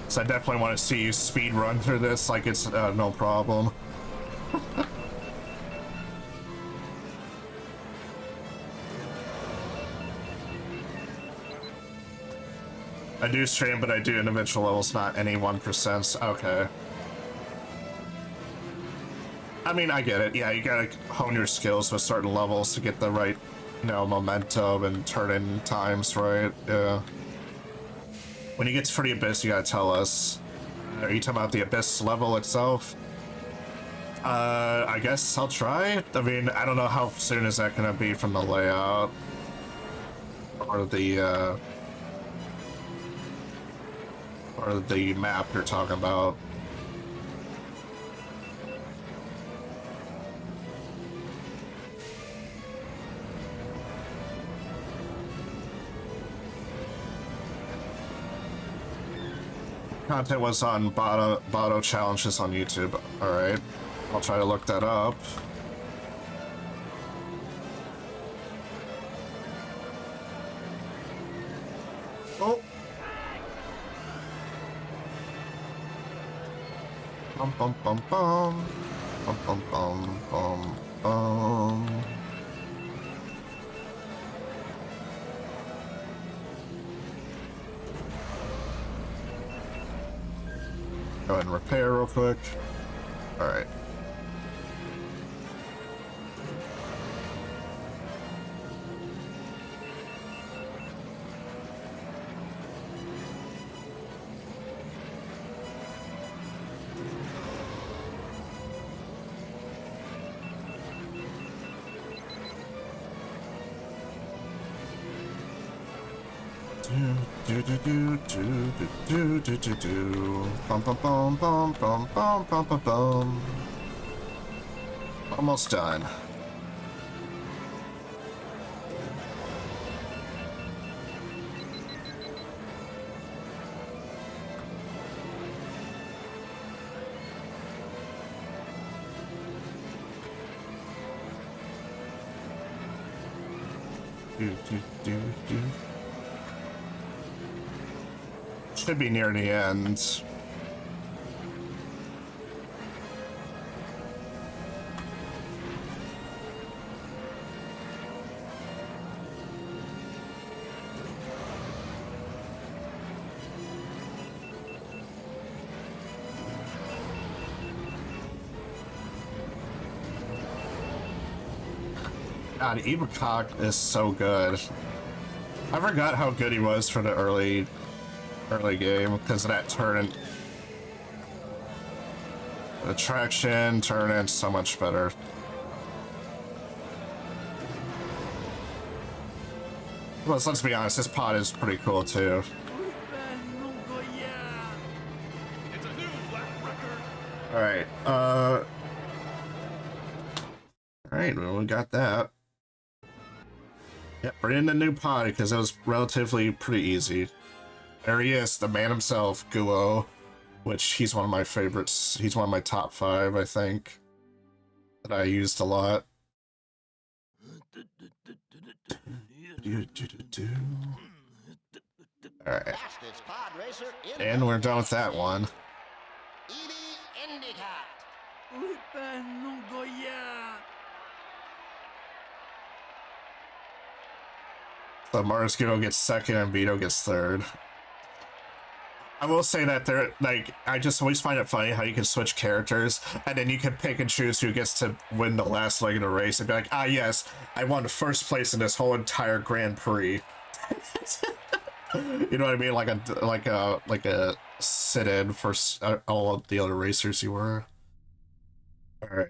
So I definitely want to see you speed run through this like it's no problem. I do stream, but I do individual levels, not any 1%. Okay. I mean, I get it. Yeah, you gotta hone your skills with certain levels to get the right, you know, momentum and turn-in times, right? Yeah. When you get to the Abyss, you gotta tell us. Are you talking about the Abyss level itself? I guess I'll try. I mean, I don't know how soon is that gonna be from the layout. Or the map you're talking about. Content was on Botto challenges on YouTube. Alright. I'll try to look that up. Oh! Bum bum bum bum. Bum bum bum bum bum. Go ahead and repair real quick. Alright. Bum bum bum bum bum bum bum bum bum. Almost done. Should be near the end. God, Ebcock is so good. I forgot how good he was for the early game because of that turn. The traction, turn in so much better. Well, let's be honest, this pod is pretty cool too. It's a new lap record. Alright, well, we got that. Yep, bring in the new pod because it was relatively pretty easy. There he is, the man himself, Guo, which he's one of my favorites. He's one of my top 5, I think, that I used a lot. Alright. And we're done with that one. So Marsgudo gets second and Vito gets third. I will say that they're like, I just always find it funny how you can switch characters and then you can pick and choose who gets to win the last leg of the race and be like, ah, yes, I won first place in this whole entire Grand Prix. You know what I mean? Like a sit-in for all of the other racers you were. All right.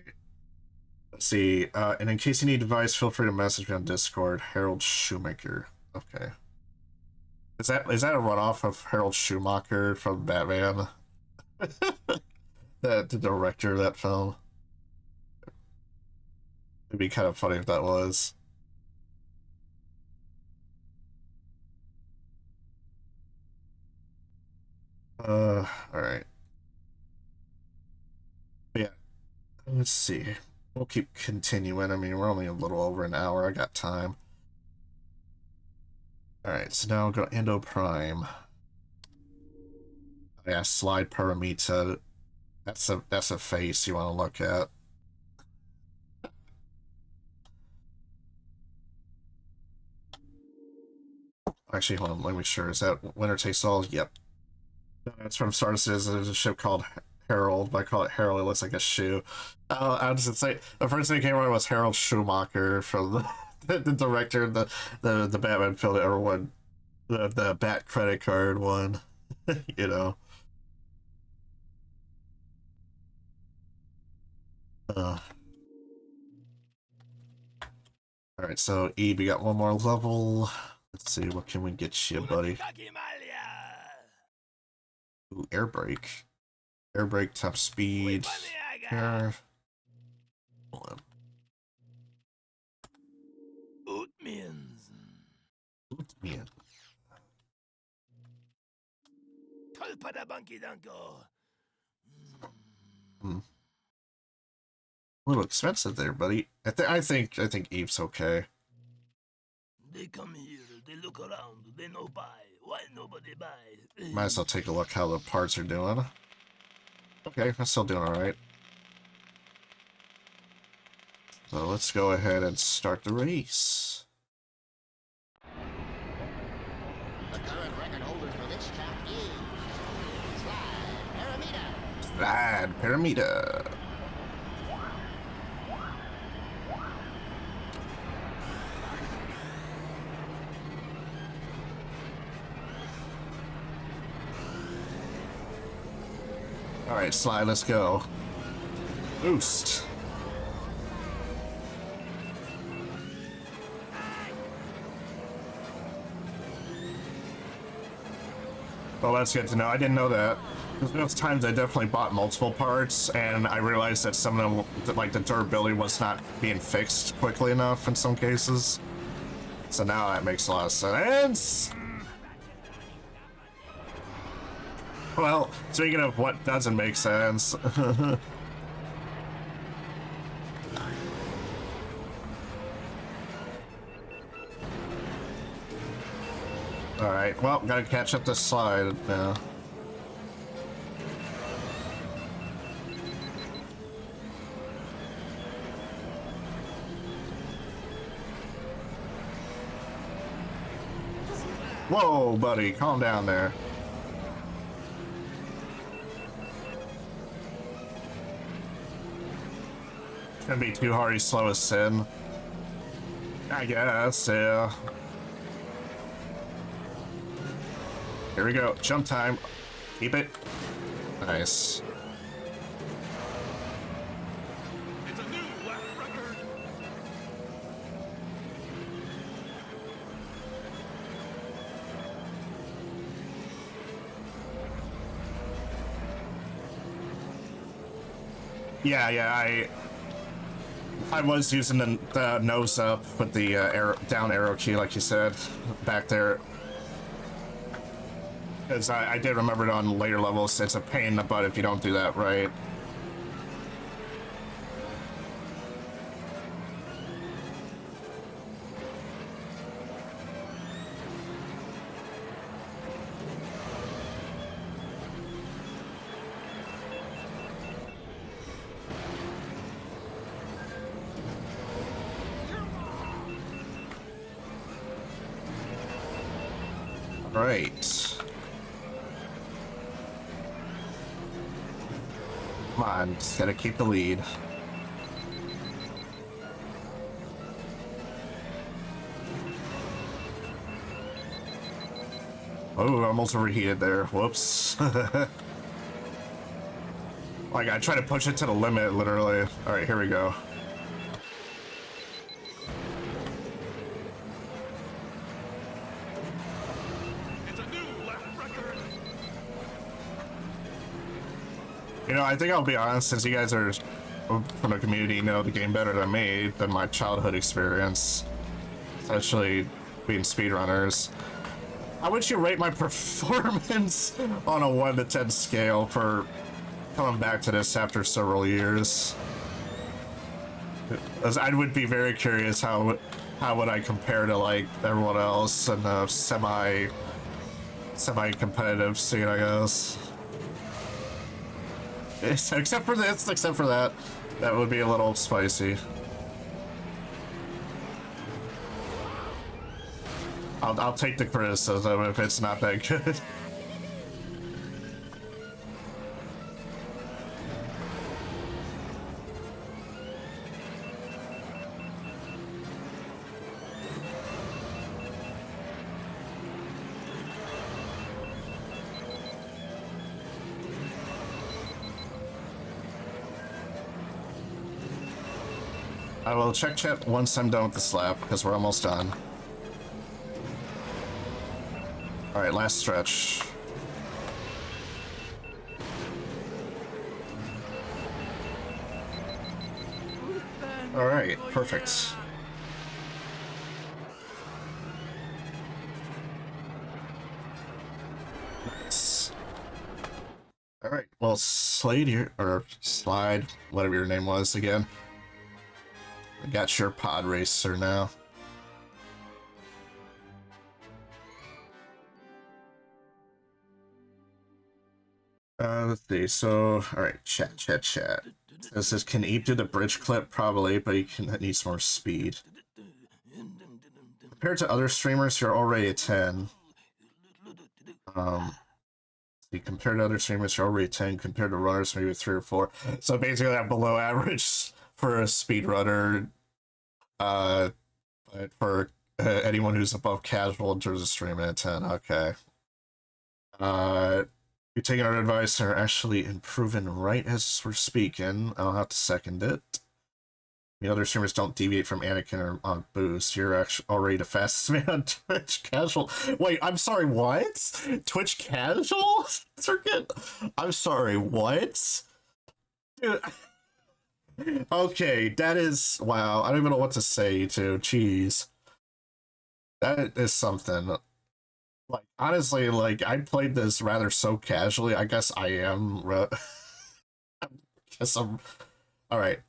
Let's see. And in case you need advice, feel free to message me on Discord. Harold Shoemaker. Okay. Is that a runoff of Harold Schumacher from Batman? The director of that film. It'd be kind of funny if that was. All right. Yeah. Let's see. We'll keep continuing. I mean, we're only a little over an hour. I got time. Alright, so now we'll go Endo Prime. Yeah, Slide Paramita. That's a face you want to look at. Actually, hold on, let me make sure. Is that Winner Takes All? Yep. No, that's from Star Citizen. There's a ship called Harold, but I call it Harold. It looks like a shoe. I was just say the first thing that came out was Harold Schumacher from the director of the Batman film that ever won the Bat credit card one. You know. Alright, so Eve, we got one more level. Let's see, what can we get you, buddy? Ooh, air brake. Air brake, top speed. Here. Hold on. Ootmian. A little expensive there, buddy. I think Eve's okay. They come here, they look around, they no buy. Why nobody buy? Might as well take a look how the parts are doing. Okay, I'm still doing alright. So let's go ahead and start the race. The current record holder for this track is Slide Paramita. Slide Paramita. Alright, Slide, let's go. Boost. Well, that's good to know. I didn't know that. Those times I definitely bought multiple parts, and I realized that some of them, like the durability was not being fixed quickly enough in some cases. So now that makes a lot of sense. Well, speaking of what doesn't make sense. Alright, well, gotta catch up this Slide now. Whoa, buddy, calm down there. It's gonna be too hard to slow as sin. I guess, yeah. Here we go. Jump time. Keep it. Nice. It's a new lap record. Yeah, I was using the nose up with the down arrow key, like you said, back there. Because I did remember it on later levels. It's a pain in the butt if you don't do that right. Right. Come on, just gotta keep the lead. Oh, almost overheated there. Whoops. Like, I try to push it to the limit, literally. Alright, here we go. It's a new lap record. You know, I think I'll be honest, since you guys are from the community, know the game better than me, than my childhood experience, especially being speedrunners. How would you rate my performance on a 1 to 10 scale for coming back to this after several years? As I would be very curious how would I compare to like everyone else in the semi competitive scene, I guess. Except for this, except for that. That would be a little spicy. I'll take the criticism if it's not that good. I will check chat once I'm done with this lap, because we're almost done. Alright, last stretch. Alright, perfect. Nice. Alright, well, Slade here, or Slide, whatever your name was again. I got your pod racer now. Let's see. So, all right, chat. This says, can Eve do the bridge clip? Probably, but he needs more speed. Compared to other streamers, you're already a 10. Compared to other streamers, you're already 10. Compared to runners, maybe 3 or 4. So basically, I'm below average for a speedrunner. But for anyone who's above casual in terms of streaming at 10, okay. You're taking our advice and are actually improving right as we're speaking. I'll have to second it. The other streamers don't deviate from Anakin or on Boost. You're actually already the fastest man on Twitch Casual. Wait, I'm sorry, what? Twitch Casual? Circuit? I'm sorry, what? Dude. Okay, that is... Wow, I don't even know what to say to. Jeez. That is something. Like, honestly, like, I played this rather so casually. I guess I am... I guess I'm... Alright.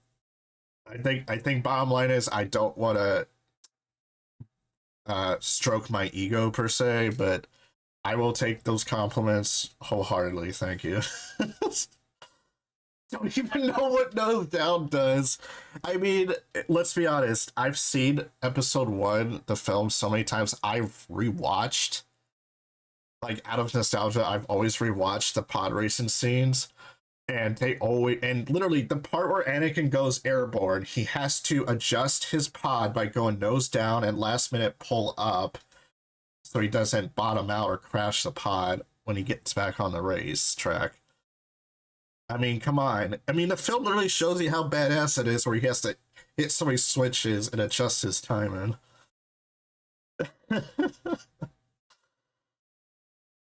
I think bottom line is I don't want to stroke my ego, per se, but I will take those compliments wholeheartedly, thank you. Don't even know what Nose Down does. I mean, let's be honest. I've seen episode 1, the film, so many times. I've rewatched, like, out of nostalgia, I've always rewatched the pod racing scenes. And they always, and literally the part where Anakin goes airborne, he has to adjust his pod by going nose down and last minute pull up so he doesn't bottom out or crash the pod when he gets back on the race track. I mean, come on. I mean, the film literally shows you how badass it is where he has to hit so many switches and adjust his timing.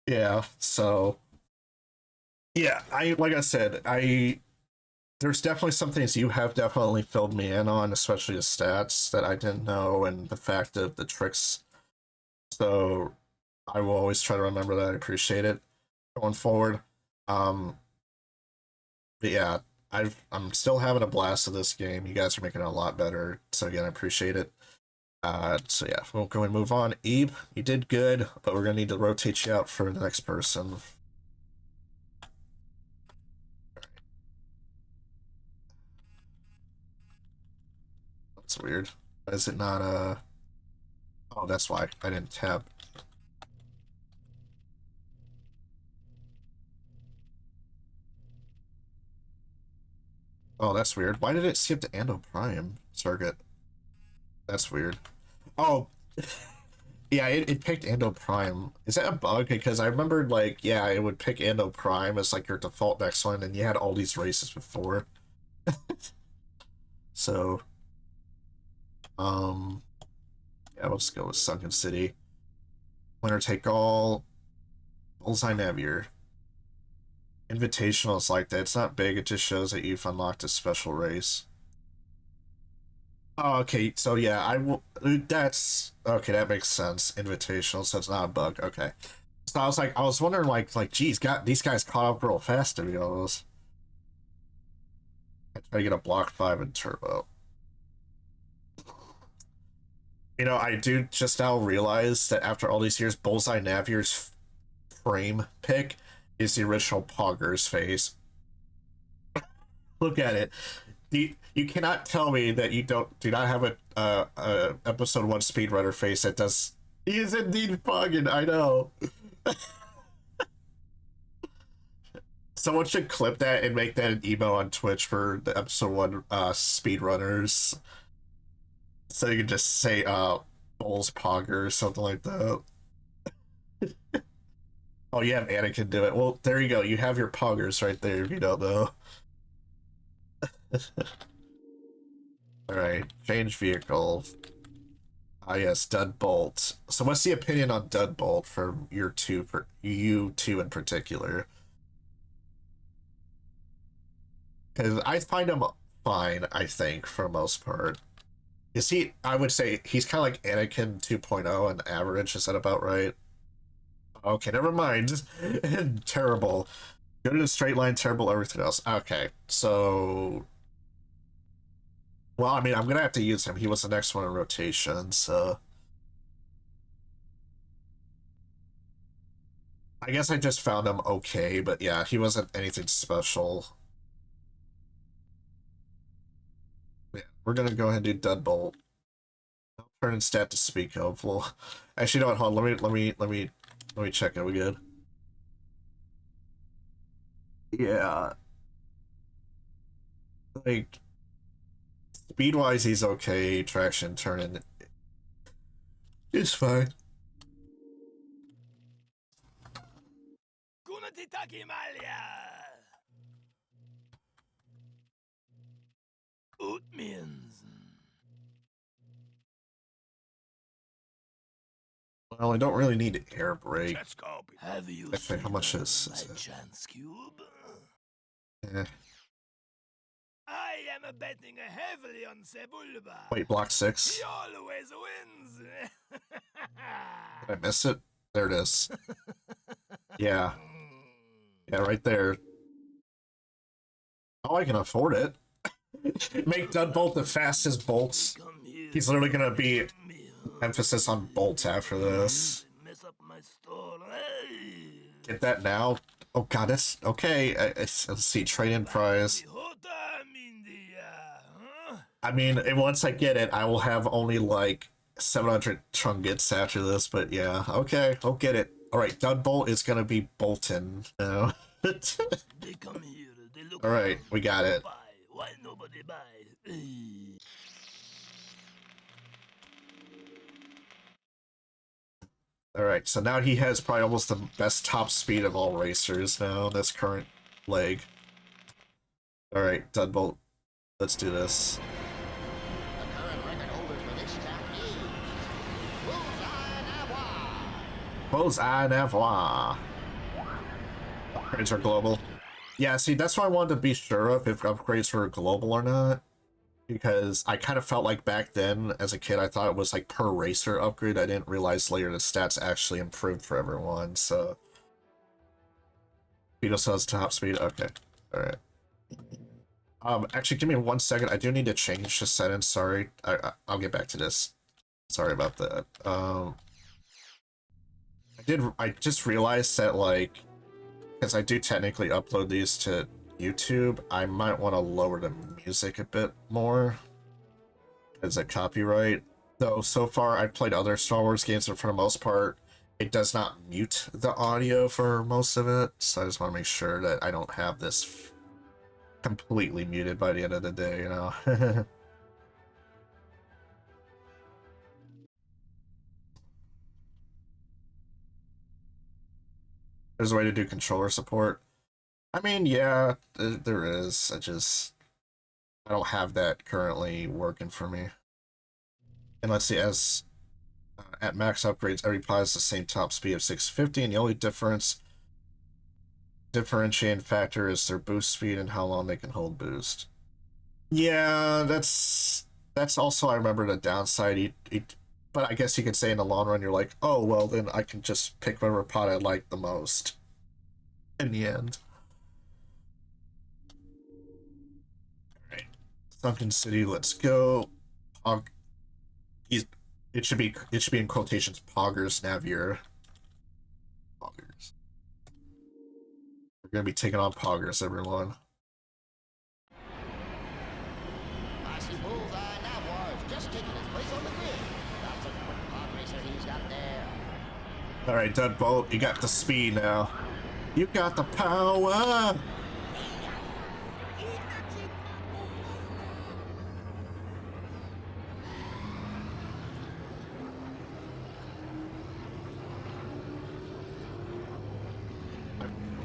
Yeah, so yeah, like I said, there's definitely some things you have definitely filled me in on, especially the stats that I didn't know and the fact of the tricks. So I will always try to remember that. I appreciate it going forward. But yeah, I'm still having a blast with this game. You guys are making it a lot better. So again, I appreciate it. So yeah, we'll go and move on. Ebe, you did good, but we're gonna need to rotate you out for the next person. That's weird. Is it not oh, that's why I didn't tab. Oh, that's weird. Why did it skip to Ando Prime circuit? That's weird. Oh, yeah, it picked Ando Prime. Is that a bug? Because I remembered, like, yeah, it would pick Ando Prime as, like, your default next one, and you had all these races before. So, yeah, let's go with Sunken City. Winner take all. Bullseye Navier. Invitational is like that. It's not big, it just shows that you've unlocked a special race. Oh, okay, so yeah, I will. That's okay. That makes sense. Invitational, so it's not a bug. Okay, so I was wondering, geez, got these guys caught up real fast to be honest. I try to get a block 5 in turbo. You know, I do just now realize that after all these years, Bullseye Navier's frame pick is the original Pogger's face. Look at it. You cannot tell me that you do not have a episode 1 speedrunner face that does. He is indeed Poggin, I know. Someone should clip that and make that an emo on Twitch for the episode 1 speedrunners. So you can just say Bulls Pogger or something like that. Oh, you have Anakin do it. Well, there you go. You have your Poggers right there if you don't know. Alright, change vehicle. Ah yes, Dudbolt. So what's the opinion on Dudbolt from you two in particular? Because I find him fine, I think, for the most part. Is he, I would say, he's kind of like Anakin 2.0 and average, is that about right? Okay, never mind. Terrible. Good in a straight line, terrible everything else. Okay, so... Well, I mean, I'm gonna have to use him. He was the next one in rotation, so... I guess I just found him okay, but yeah, he wasn't anything special. Yeah, we're gonna go ahead and do Dudbolt. No turn in stat to speak of. Well, actually, you know what? Hold on. Let me check. Are we good? Yeah. Like, speed-wise, he's okay. Traction, turning, it's fine. Well, I don't really need air brake. Have you Actually, how much is my it? chance cube? Eh. I am betting heavily on Sebulba. Wait, block 6? He always wins. Did I miss it? There it is. Yeah. Yeah, right there. Oh, I can afford it. Make Dudbolt the fastest bolts. He's literally gonna be emphasis on bolts after this. Mess up my store. Get that now. Oh god, that's okay. Let's see, trade-in prize. I mean, once I get it, I will have only like 700 trunkets after this, but yeah, okay, I'll get it. Alright, Dudbolt is gonna be Bolton now. They come here, they look All right, around. we got They it. no buy. Why nobody buy? All right, so now he has probably almost the best top speed of all racers now, this current leg. All right, Deadbolt, let's do this. The current record holders for this lap is Bullseye Navois. Upgrades are global. Yeah, see, that's why I wanted to be sure of if upgrades were global or not. Because I kind of felt like back then, as a kid, I thought it was like per racer upgrade. I didn't realize later the stats actually improved for everyone, so... Beetle says top speed, okay. Alright. Actually, give me 1 second. I do need to change the settings, sorry. I'll get back to this. Sorry about that. I just realized that, like, because I do technically upload these to YouTube, I might want to lower the music a bit more as a copyright. Though so far I've played other Star Wars games, but for the most part, it does not mute the audio for most of it. So I just want to make sure that I don't have this completely muted by the end of the day, you know? There's a way to do controller support. I mean, yeah, there is. I don't have that currently working for me. And let's see, as at max upgrades, every pod has the same top speed of 650, and the only differentiating factor is their boost speed and how long they can hold boost. Yeah, that's also, I remember, the downside. But I guess you could say in the long run, you're like, oh, well, then I can just pick whatever pod I like the most in the end. Alright. Sunken City, let's go. It should be in quotations, Poggers Navier. Poggers. We're gonna be taking on Poggers, everyone. I see Bullseye Navois just taking his place on the grid. That's a quick pod racer he's got there. Alright, Deadbolt, you got the speed now. You got the power!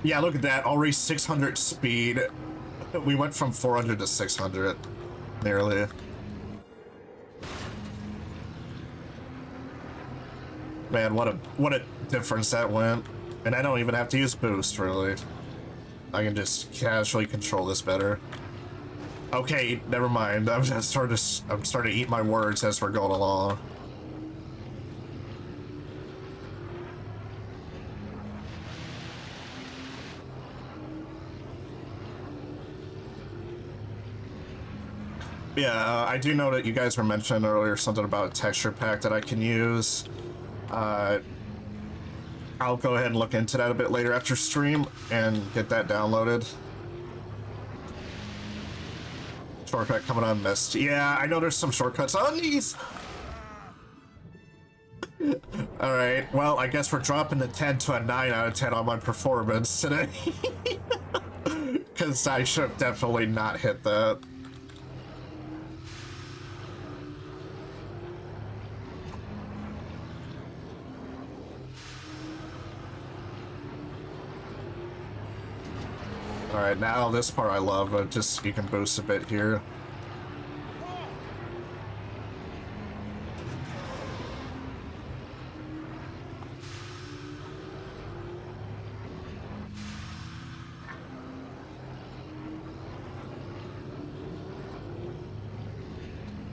Yeah, look at that. Already 600 speed. We went from 400 to 600. Nearly. Man, what a difference that went. And I don't even have to use boost, really. I can just casually control this better. Okay, never mind. I'm starting to eat my words as we're going along. Yeah, I do know that you guys were mentioning earlier something about a texture pack that I can use. I'll go ahead and look into that a bit later after stream and get that downloaded. Shortcut coming on Mist. Yeah, I know there's some shortcuts on these. Alright, well, I guess we're dropping the 10 to a 9 out of 10 on my performance today. Because I should have definitely not hit that. Alright, now this part I love, but just you can boost a bit here.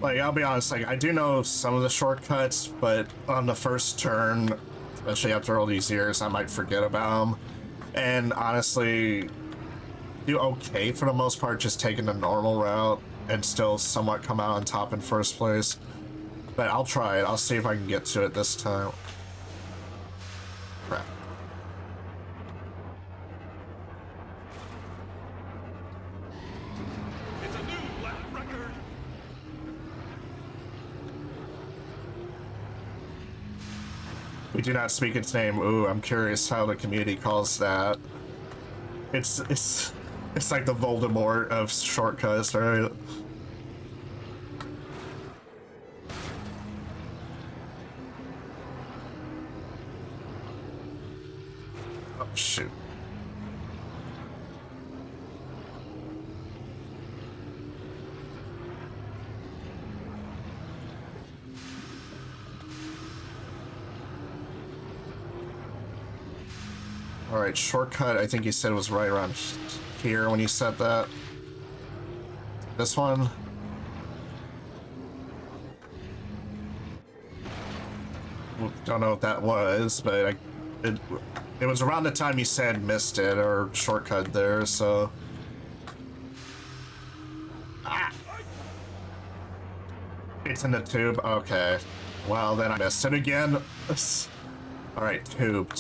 Like, I'll be honest, like, I do know some of the shortcuts, but on the first turn, especially after all these years, I might forget about them. And honestly, do okay for the most part, just taking the normal route and still somewhat come out on top in first place. But I'll try it. I'll see if I can get to it this time. Crap. It's a new lap record. We do not speak its name. Ooh, I'm curious how the community calls that. It's It's like the Voldemort of shortcuts, right? Oh, shoot. Alright, shortcut, I think you said was right around here when you said that. This one? Don't know what that was, but it was around the time you said missed it or shortcut there, so... Ah! It's in the tube? Okay. Well, then I missed it again. Alright, tube.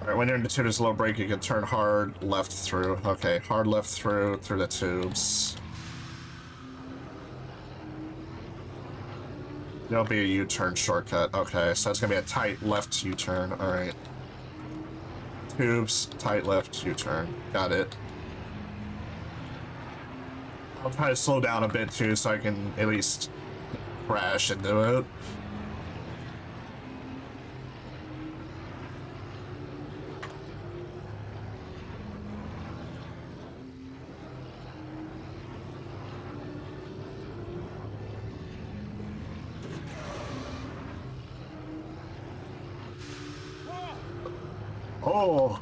Alright, when you're in the tube, there's a low brake, you can turn hard left through. Okay, hard left through the tubes. There'll be a U-turn shortcut. Okay, so it's gonna be a tight left U-turn. Alright. Tubes, tight left U-turn. Got it. I'll try to slow down a bit too so I can at least crash into it. Oh,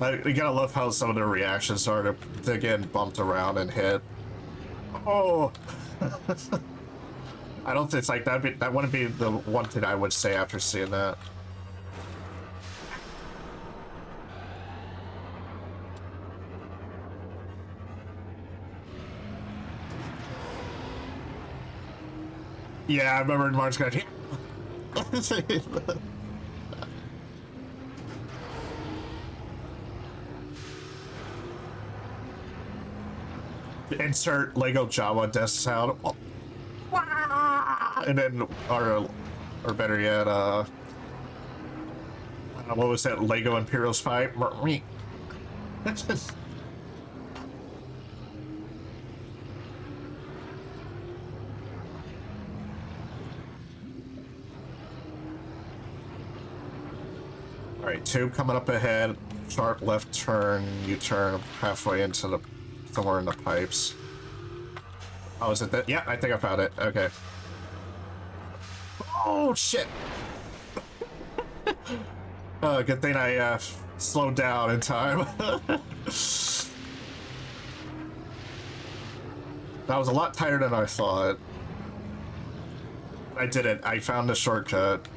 you gotta love how some of their reactions are to getting bumped around and hit. Oh, I don't think it's like that. That wouldn't be the one thing I would say after seeing that. Yeah, I remember Mark's going. Insert Lego Java desk sound, and then, or better yet, what was that? Lego Imperial Spy. All right, tube coming up ahead. Sharp left turn. U-turn halfway into the. Somewhere in the pipes. Oh, is it that? Yeah, I think I found it. Okay. Oh, shit. Good thing I slowed down in time. That was a lot tighter than I thought. I did it. I found the shortcut.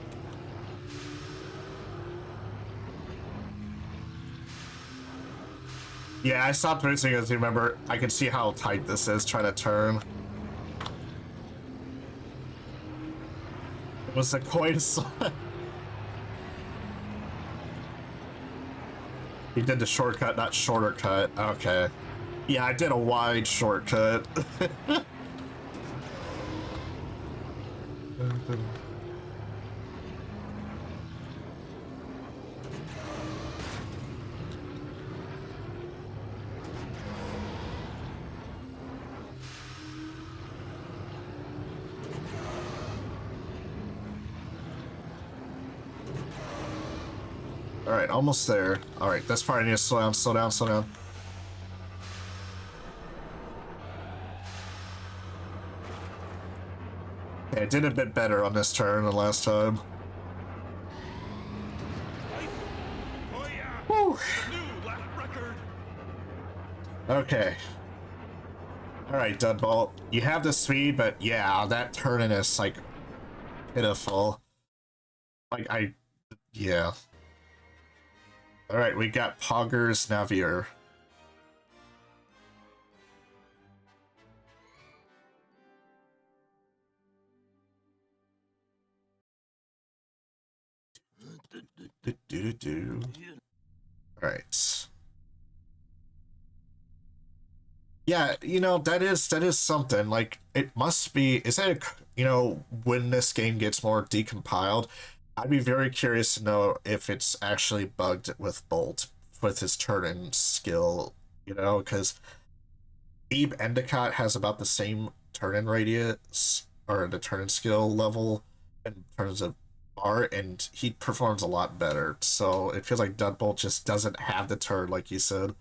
Yeah, I stopped racing as you remember. I can see how tight this is trying to turn. It was a coin slot. You did the shortcut, not shorter cut. Okay. Yeah, I did a wide shortcut. Alright, almost there. Alright, this part I need to slow down. Okay, I did a bit better on this turn than last time. Whew. Okay. Alright, Dudball. You have the speed, but yeah, that turning is, like, pitiful. Like, yeah. Alright, we got Poggers Navier. Alright. Yeah, you know, that is something. Like, it must be, is that, when this game gets more decompiled, I'd be very curious to know if it's actually bugged with Bolt with his turn-in skill, you know, because Beeb Endicott has about the same turn-in radius or the turn-in skill level in terms of bar, and he performs a lot better. So it feels like Deadbolt just doesn't have the turn, like you said.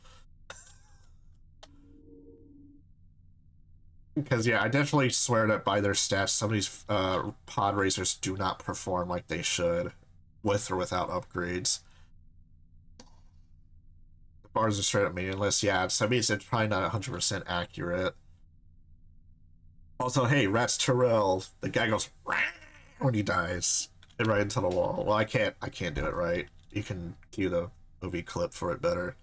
Because yeah, I definitely swear that by their stats, some of these pod racers do not perform like they should, with or without upgrades. The bars are straight up meaningless. Yeah, so that means it's probably not 100% accurate. Also, hey, Rats Terrell, the guy goes when he dies, and right into the wall. Well, I can't do it right. You can cue the movie clip for it better.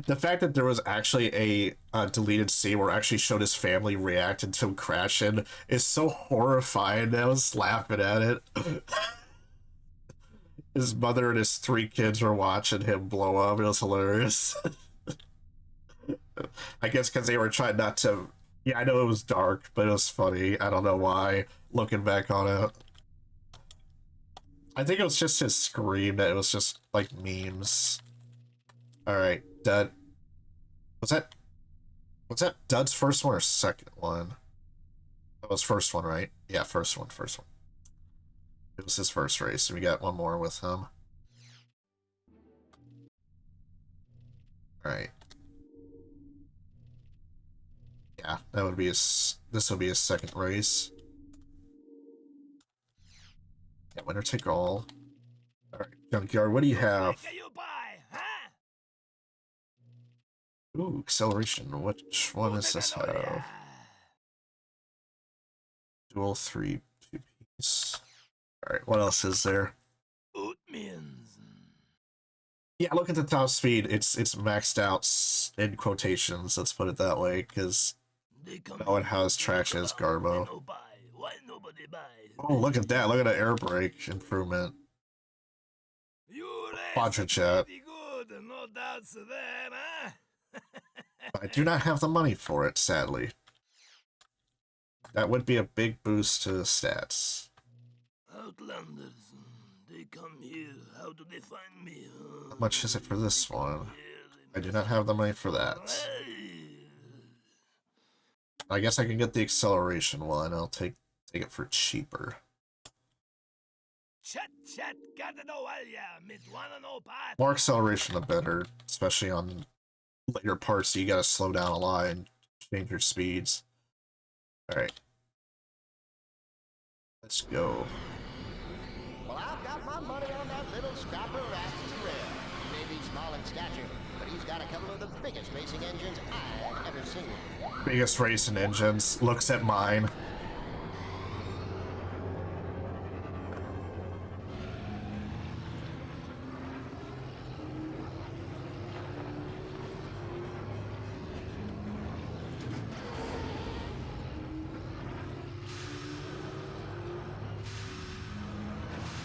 The fact that there was actually a deleted scene where it actually showed his family reacting to him crashing is so horrifying. I was laughing at it. His mother and his 3 kids were watching him blow up. It was hilarious. I guess because they were trying not to. Yeah, I know it was dark, but it was funny. I don't know why. Looking back on it, I think it was just his scream that it was just like memes. All right, Dud. Was that Dud's first one or second one? That was first one, right? Yeah, first one. It was his first race, and we got one more with him. All right. Yeah, that would be his. This would be his second race. Yeah, winner take all. All right, Junkyard. What do you have? Ooh, acceleration. Which one does this have? Dual 3 2-piece. Alright, what else is there? Yeah, look at the top speed. It's maxed out in quotations, let's put it that way, because no one has traction as Garbo. Oh, look at that. Look at the air brake improvement. Quadra-jet. I do not have the money for it, sadly. That would be a big boost to the stats. Outlanders, they come here. How do they find me? How much is it for this one? I do not have the money for that. I guess I can get the acceleration one. I'll take it for cheaper. More acceleration the better, especially on later parts. So you gotta slow down a lot and change your speeds. Alright. Let's go. Well, I've got my money on that little scrapper Rat Terrell. He may be small in stature, but he's got a couple of the biggest racing engines I've ever seen. Biggest racing engines. Looks at mine.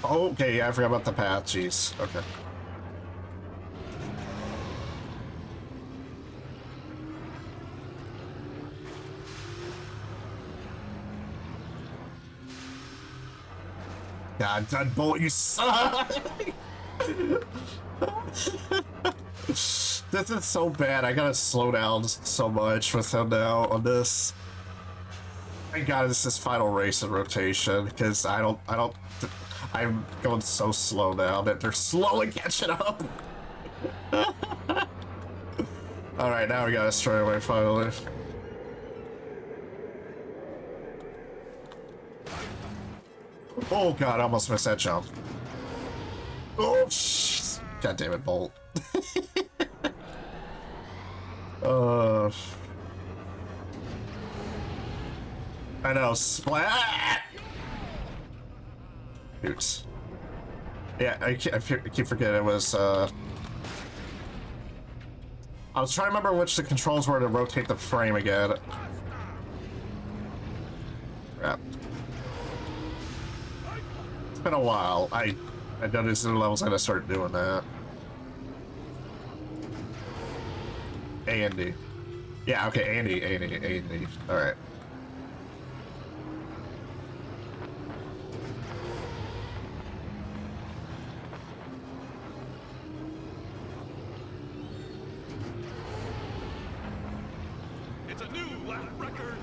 Okay, yeah, I forgot about the path. Jeez. Okay. God, Deadbolt, you suck! This is so bad. I gotta slow down so much with him now on this. Thank God this is final race in rotation, because I'm going so slow now that they're slowly catching up. Alright, now we got a straightaway finally. Oh god, I almost missed that jump. Oh, god damn it, Bolt. I know, splat! Oops. Yeah, I keep forgetting it was, I was trying to remember which the controls were to rotate the frame again. Crap. It's been a while. I noticed in the levels I gotta start doing that. A and D. Yeah, okay, A and D. Alright. It's a new lap record.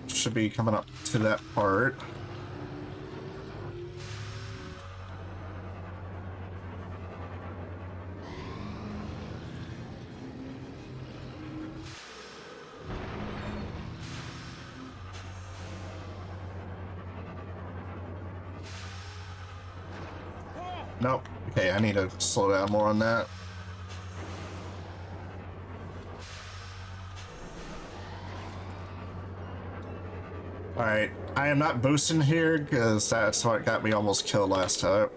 Should be coming up to that part. Nope. Okay, I need to slow down more on that. Alright, I am not boosting here because that's what got me almost killed last time.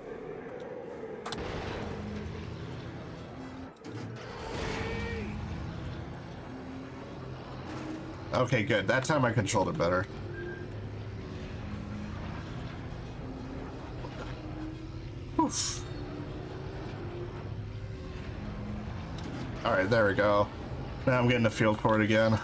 Okay, good. That time I controlled it better. Oof. Alright, there we go. Now I'm getting the field for it again.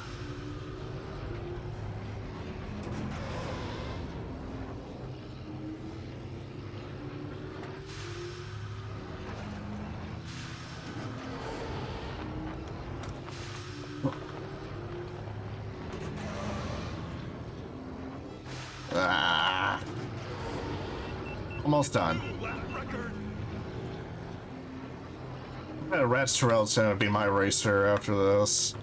Ah. Almost done. Rats Terrell's gonna be my racer after this.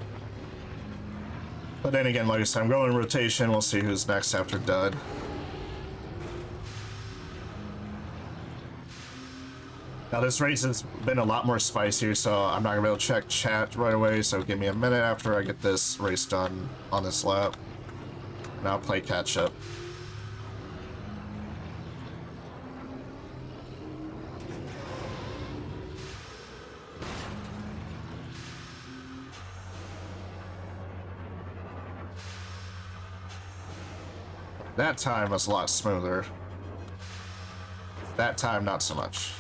But then again, like I said, I'm going in rotation. We'll see who's next after Dud. Now this race has been a lot more spicier, so I'm not gonna be able to check chat right away, so give me a minute after I get this race done on this lap. And I'll play catch up. That time was a lot smoother. That time, not so much.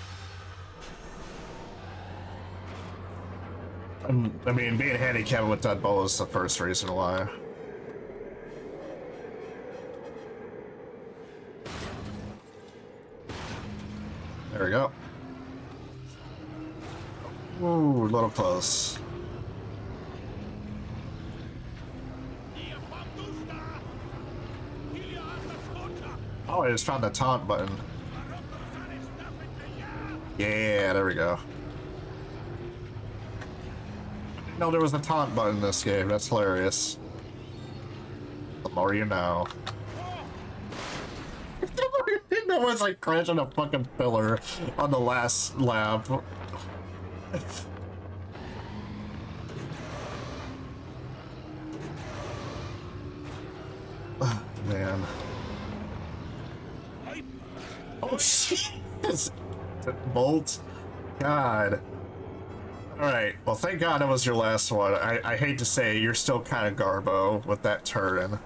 I mean, being handicapped with that ball is the first reason why. There we go. Ooh, a little close. Oh, I just found the taunt button. Yeah, there we go. No, there was a taunt button in this game. That's hilarious. The more you know. That was like crashing a fucking pillar on the last lap. Man. Oh shit! Bolt. God. Alright, well thank God that was your last one. I hate to say, you're still kind of garbo with that turn.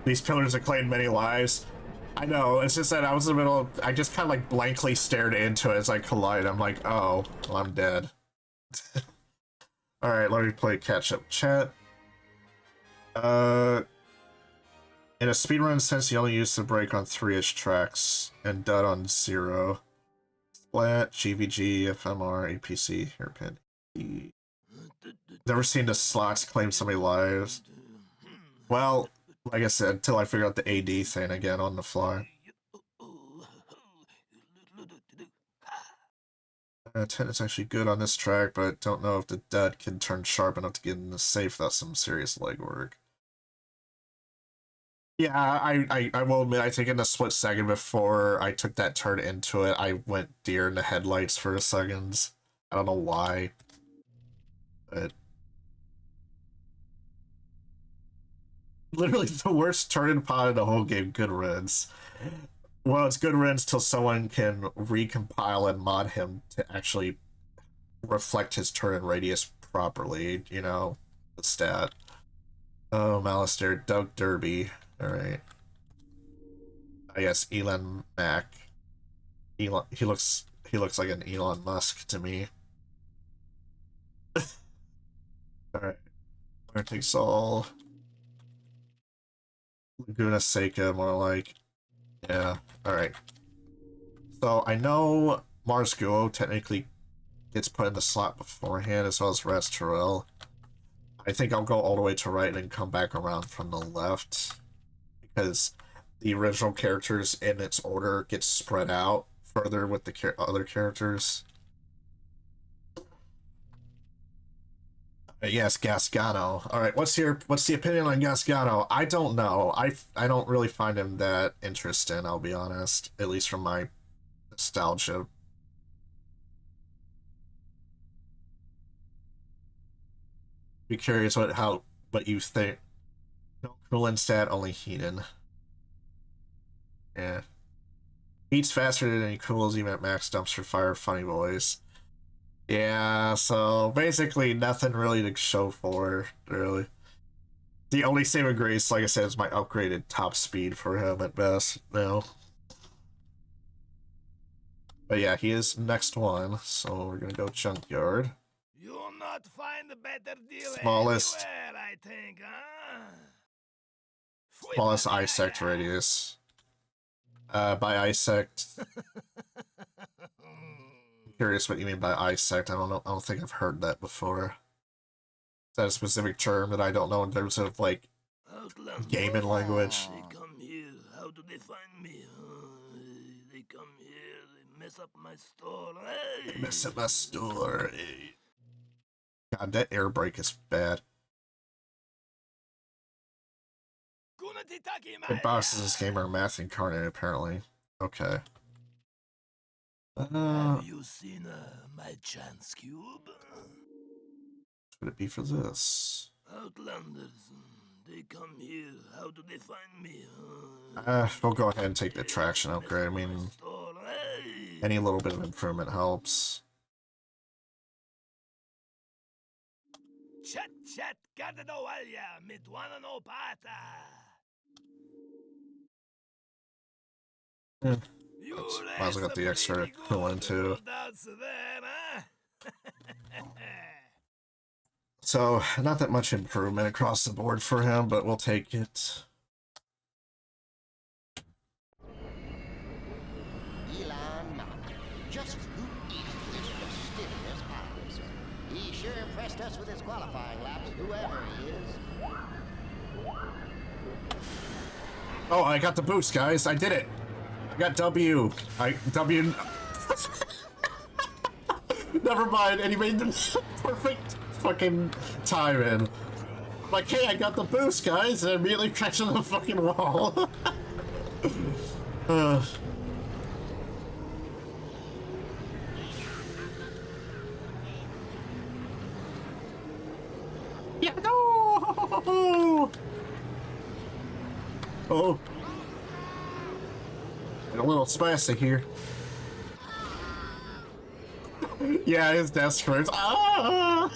These pillars have claimed many lives. I know, it's just that I was in the middle of, I just kind of like blankly stared into it as I collide. I'm like, oh, well, I'm dead. Alright, let me play catch up chat. In a speedrun sense, you only use the brake on 3-ish tracks and dud on 0. Splat, GVG, FMR, APC, hairpin. Never seen the slots claim so many lives. Well, like I said, until I figure out the AD thing again on the fly. 10 is actually good on this track, but don't know if the dud can turn sharp enough to get in the safe without some serious legwork. Yeah, I will admit, I think in the split second before I took that turn into it, I went deer in the headlights for a second. I don't know why. But literally the worst turn-in pod in the whole game, good riddance. Well, it's good riddance till someone can recompile and mod him to actually reflect his turn-in radius properly, you know, the stat. Oh, Malister, Doug Derby. Alright. I guess Elon Mack. Elon, he looks like an Elon Musk to me. Alright. Winner takes all. Laguna Seca, more like. Yeah, alright. So I know Mars Guo technically gets put in the slot beforehand, as well as Rasturel. I think I'll go all the way to right and then come back around from the left, because the original characters in its order get spread out further with the other characters. Yes, Gasgano. All right, what's the opinion on Gasgano? I don't know. I don't really find him that interesting. I'll be honest, at least from my nostalgia. Be curious what you think. No coolant stat, only heating. Yeah. Heats faster than he cools, even at max dumpster fire. Funny voice. Yeah, so basically nothing really to show for, really. The only saving grace, like I said, is my upgraded top speed for him at best now. But yeah, he is next one, so we're gonna go Junkyard. You'll not find a better deal Smallest. anywhere, I think, huh? Smallest Isect radius. By Isect. Curious what you mean by Isect. I don't know. I don't think I've heard that before. Is that a specific term that I don't know in terms of like gaming language? They come here. How do they find me? They come here. They mess up my store. Hey! They mess up my store. Hey. God, that air brake is bad. The bosses in this game are math incarnate, apparently. Okay. Have you seen my chance cube? What would it be for this? Outlanders, they come here. How do they find me? We'll go ahead and take the traction upgrade. I mean, any little bit of improvement helps. Chat, Cardanoalia, Midwana Pata. Might as well get the extra coolant too. So, not that much improvement across the board for him, but we'll take it. Elon Musk. Just who is this mysterious podracer? He sure impressed us with his qualifying laps, whoever he is. Oh, I got the boost, guys. I did it. I got W. W. Never mind. And he made the perfect fucking time in. Like, hey, I got the boost, guys, and I immediately crashed into the fucking wall. Yeah, no! Oh. A little spicy here. Yeah, his death screams. Ah!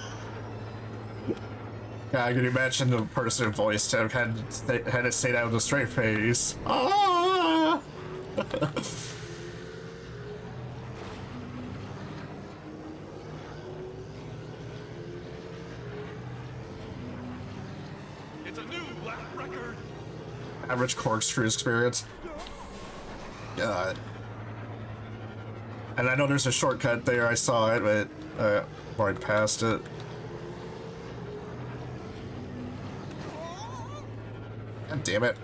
Yeah, I can imagine the person who voiced him had to say that with a straight face. Ah! It's a new lap record. Average corkscrew experience. God. And I know there's a shortcut there. I saw it, but right past it. God damn it.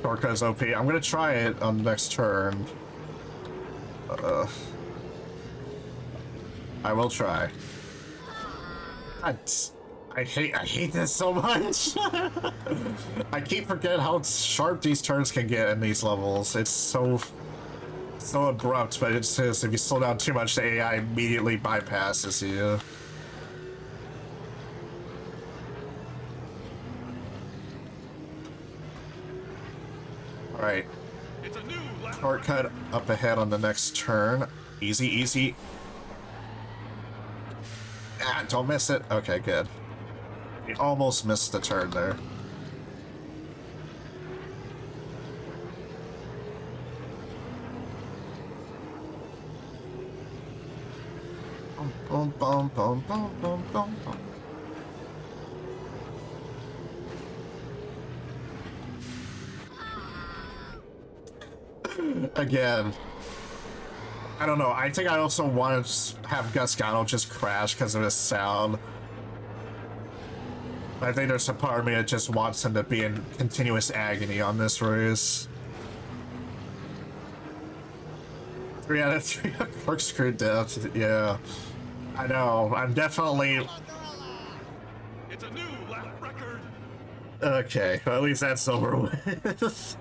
Shortcut's OP. I'm gonna try it on the next turn. I will try. God, I hate this so much. I keep forgetting how sharp these turns can get in these levels. It's so abrupt, but it says if you slow down too much, the AI immediately bypasses you. Alright. Shortcut up ahead on the next turn. Easy, easy. Ah, don't miss it. Okay, good. We almost missed the turn there. Boom, boom, boom, boom, boom, boom, boom. Again, I don't know. I think I also want to have Gasgano just crash because of his sound. I think there's a part of me that just wants him to be in continuous agony on this race. 3 out of 3 corkscrew death. Yeah, I know. I'm definitely. It's a new lap record. Okay, well, at least that's over with.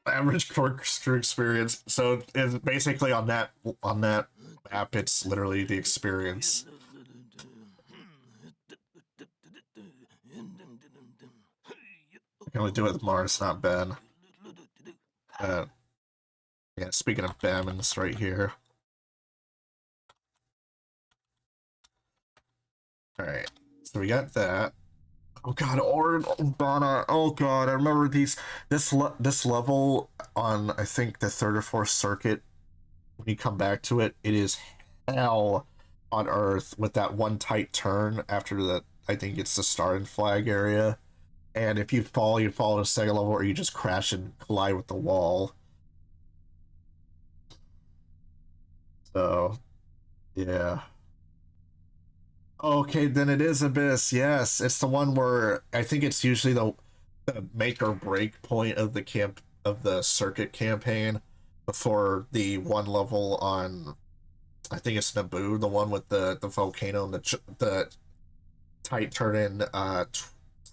Average corkscrew experience. So it's basically on that map. It's literally the experience. I can only do it with Mars, not Ben. Yeah. Speaking of Ben, it's right here. All right. So we got that. Oh god, Urbana. Oh god, I remember this level on I think the third or fourth circuit. When you come back to it, it is hell on Earth with that one tight turn after the I think it's the star and flag area. And if you fall in a second level, or you just crash and collide with the wall. So, yeah. Okay, then it is Abyss. Yes, it's the one where I think it's usually the make or break point of the circuit campaign before the one level on. I think it's Naboo, the one with the volcano and the tight turn in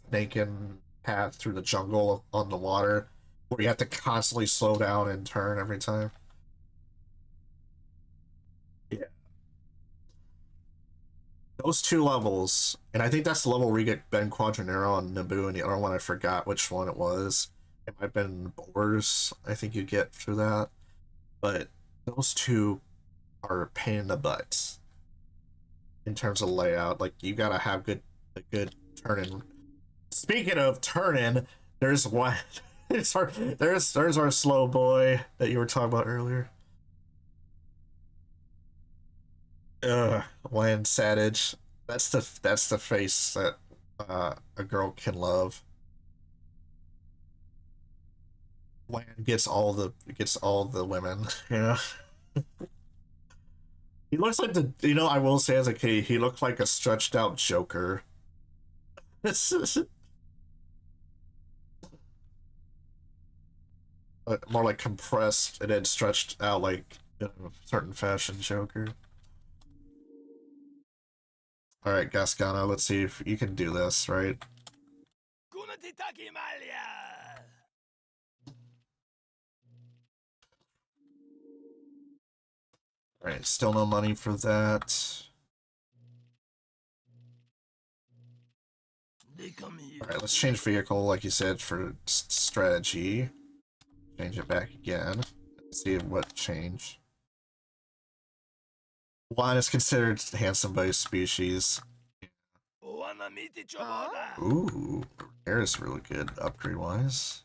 snake and path through the jungle on the water, where you have to constantly slow down and turn every time. Yeah. Those 2 levels, and I think that's the level where you get Ben Quadranero on Naboo, and the other one I forgot which one it was. It might have been Boars, I think you get through that. But those two are a pain in the butt in terms of layout. Like you gotta have a good turn-in. Speaking of turn-in, there's one there's our slow boy that you were talking about earlier. Land Savage. That's the face that a girl can love. Land gets all the women. Yeah. He looks like I will say as a kid, he looked like a stretched out Joker. More like compressed and then stretched out like in a certain fashion Joker. All right, Gasgano, let's see if you can do this, right? All right, still no money for that. All right, let's change vehicle, like you said, for strategy. Change it back again. See what changed. One is considered handsome by species. Ooh, air is really good upgrade wise.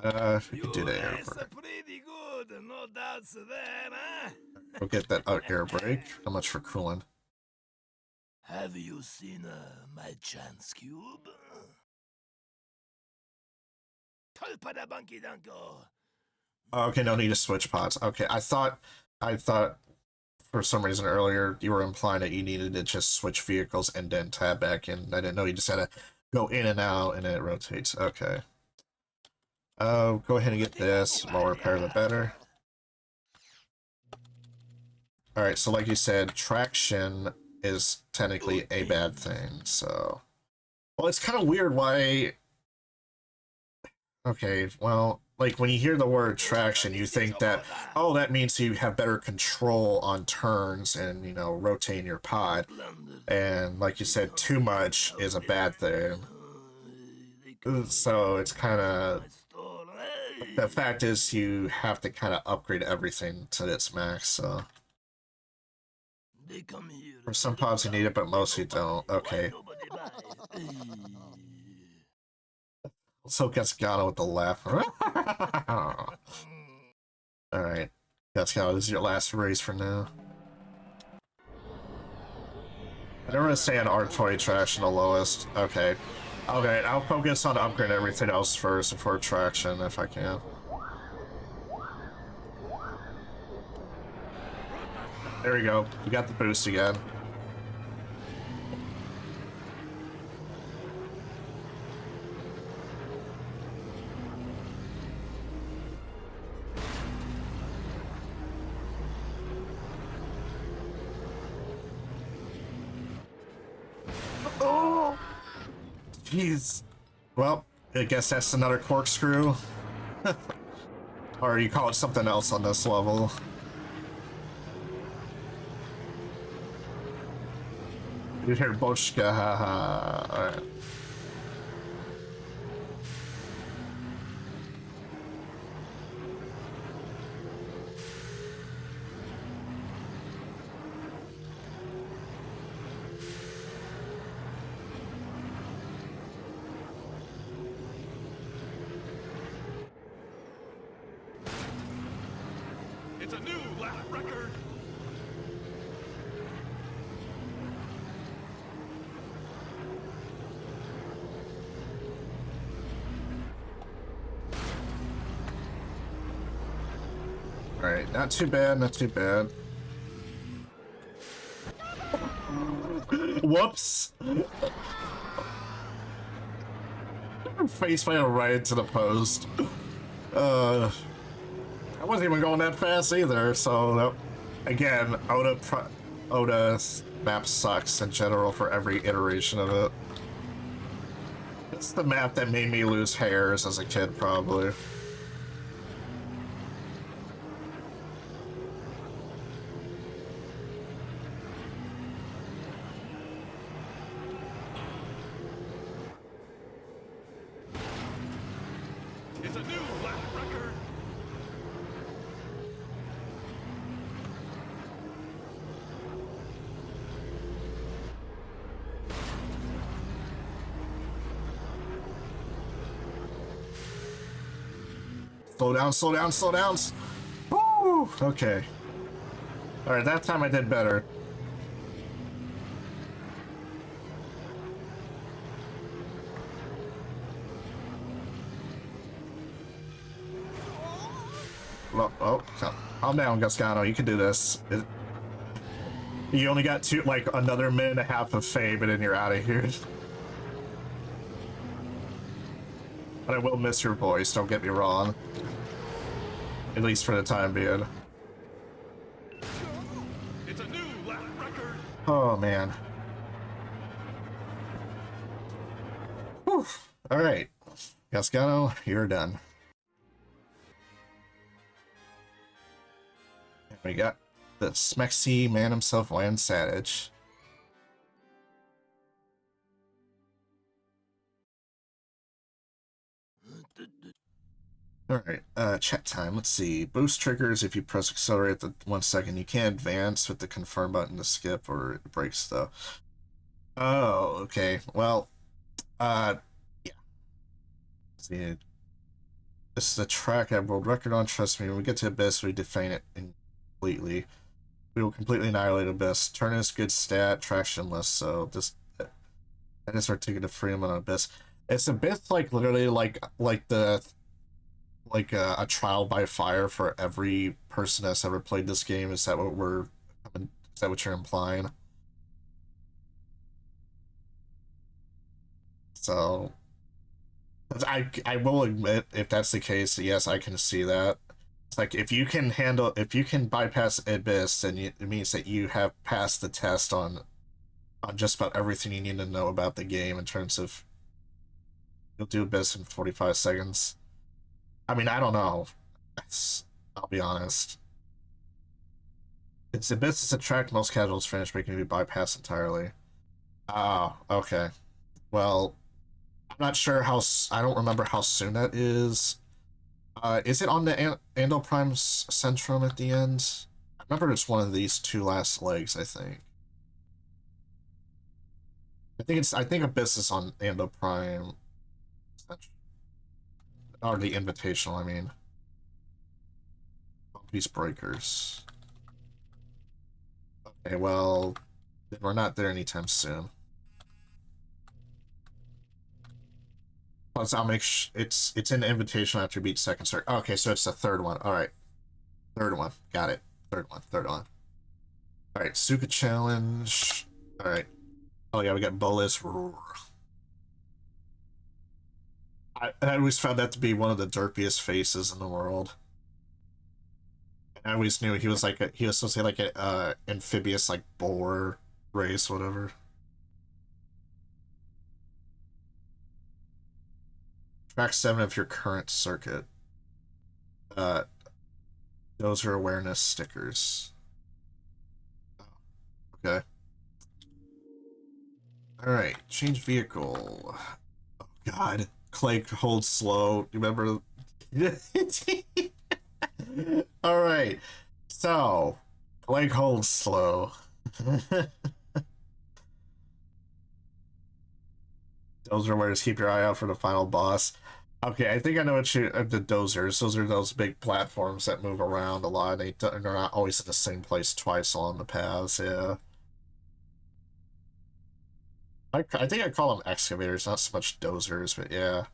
We could do the air break. Pretty good, no doubts there, huh? We'll get that air break. How much for coolant? Have you seen my chance cube? Okay, no need to switch pods. Okay, I thought for some reason earlier you were implying that you needed to just switch vehicles and then tab back in. I didn't know you just had to go in and out and then it rotates. Okay. Go ahead and get this. More repair, the better. Alright, so like you said, traction is technically a bad thing, so... Well, it's kind of weird why... Okay, well, like, when you hear the word traction, you think that, oh, that means you have better control on turns and, rotating your pod. And, like you said, too much is a bad thing. So, it's kind of... The fact is, you have to kind of upgrade everything to its max, so... For some pods you need it, but most you don't. Okay. So Cascano with the laugh. Alright. Cascano, this is your last race for now. I don't want to say an R20 traction the lowest. Okay. Okay, I'll focus on upgrading everything else first before traction if I can. There we go. We got the boost again. Oh! Jeez. Well, I guess that's another corkscrew. Or you call it something else on this level. You hear Boshka, haha. Alright. It's a new lap record. Alright, not too bad, not too bad. Whoops! Face planted right into the post. I wasn't even going that fast either, so again, Oda map sucks in general for every iteration of it. It's the map that made me lose hairs as a kid, probably. It's a new lap record. Slow down, slow down, slow down! Woo! Okay. Alright, that time I did better. Oh, calm down, Gascano. You can do this. You only got another minute and a half of fame, and then you're out of here. But I will miss your voice, don't get me wrong. At least for the time being. It's a new lap record. Oh, man. Whew. Alright. Gascano, you're done. And we got the Smexy man himself, Land Savage. Alright, chat time. Let's see. Boost triggers if you press accelerate at the 1 second. You can't advance with the confirm button to skip or it breaks though. Oh, okay. Well, yeah. See, this is a track I have world record on. Trust me, when we get to Abyss, we define it completely. We will completely annihilate Abyss. Turn is good stat, tractionless, so just that is our ticket to freedom on Abyss. It's Abyss literally like a trial by fire for every person that's ever played this game. Is that what you're implying? So I will admit, if that's the case, yes, I can see that. It's like if you can bypass Abyss, then it means that you have passed the test on just about everything you need to know about the game in terms of you'll do Abyss in 45 seconds. I mean, I don't know. I'll be honest. It's Abyss is a track most casuals finish, but it can be bypassed entirely. Oh, okay. Well, I'm not sure I don't remember how soon that is. Is it on the Andal Prime's Centrum at the end? I remember it's one of these two last legs, I think. I think Abyss is on Andal Prime. Or the invitational, I mean. These breakers. Okay, well, we're not there anytime soon. Plus, I'll make it's in the invitation after beat second start. Okay, so it's the third one. All right, third one. Got it. Third one. Third one. All right, Suka challenge. All right. Oh yeah, we got Bolus. I always found that to be one of the derpiest faces in the world. I always knew he was like he was supposed to be like a amphibious like boar race, whatever. Track 7 of your current circuit. Those are awareness stickers. Okay. Alright, change vehicle. Oh god. Clay holds slow. You remember? Alright. So, Clay holds slow. Dozer awareness, keep your eye out for the final boss. Okay, I think I know what you the dozers. Those are those big platforms that move around a lot. They're not always in the same place twice along the paths. Yeah, I think I call them excavators, not so much dozers, but yeah.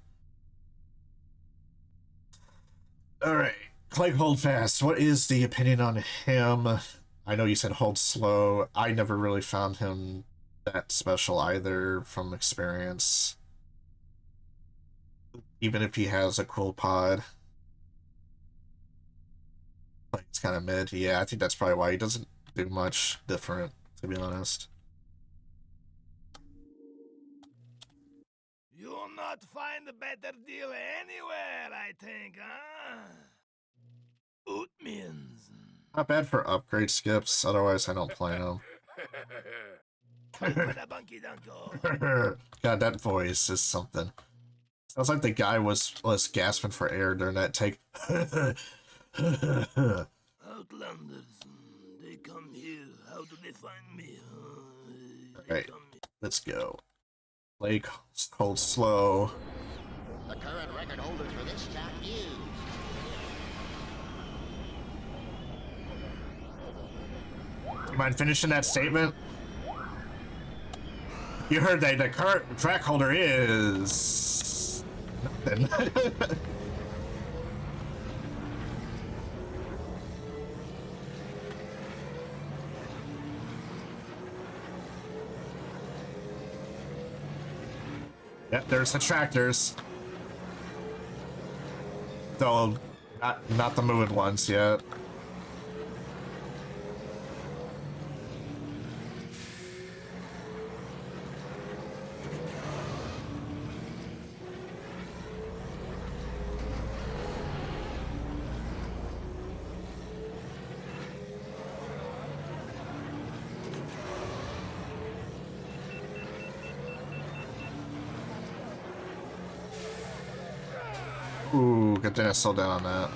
All right, Clegg Holdfast. What is the opinion on him? I know you said hold slow. I never really found him that special either from experience. Even if he has a cool pod. Like, it's kind of mid. Yeah, I think that's probably why he doesn't do much different, to be honest. You'll not find a better deal anywhere, I think, huh? Ootmans. Not bad for upgrade skips, otherwise I don't play them. God, that voice is something. Sounds like the guy was gasping for air during that take. Outlanders, they come here. How do they find me? Alright, let's go. Lake, hold slow. The current record holders for this track is... You mind finishing that statement? You heard that the current track holder is... nothing. Yep, there's the tractors. Though, not the moving ones yet. Ooh, good thing I slowed down on that.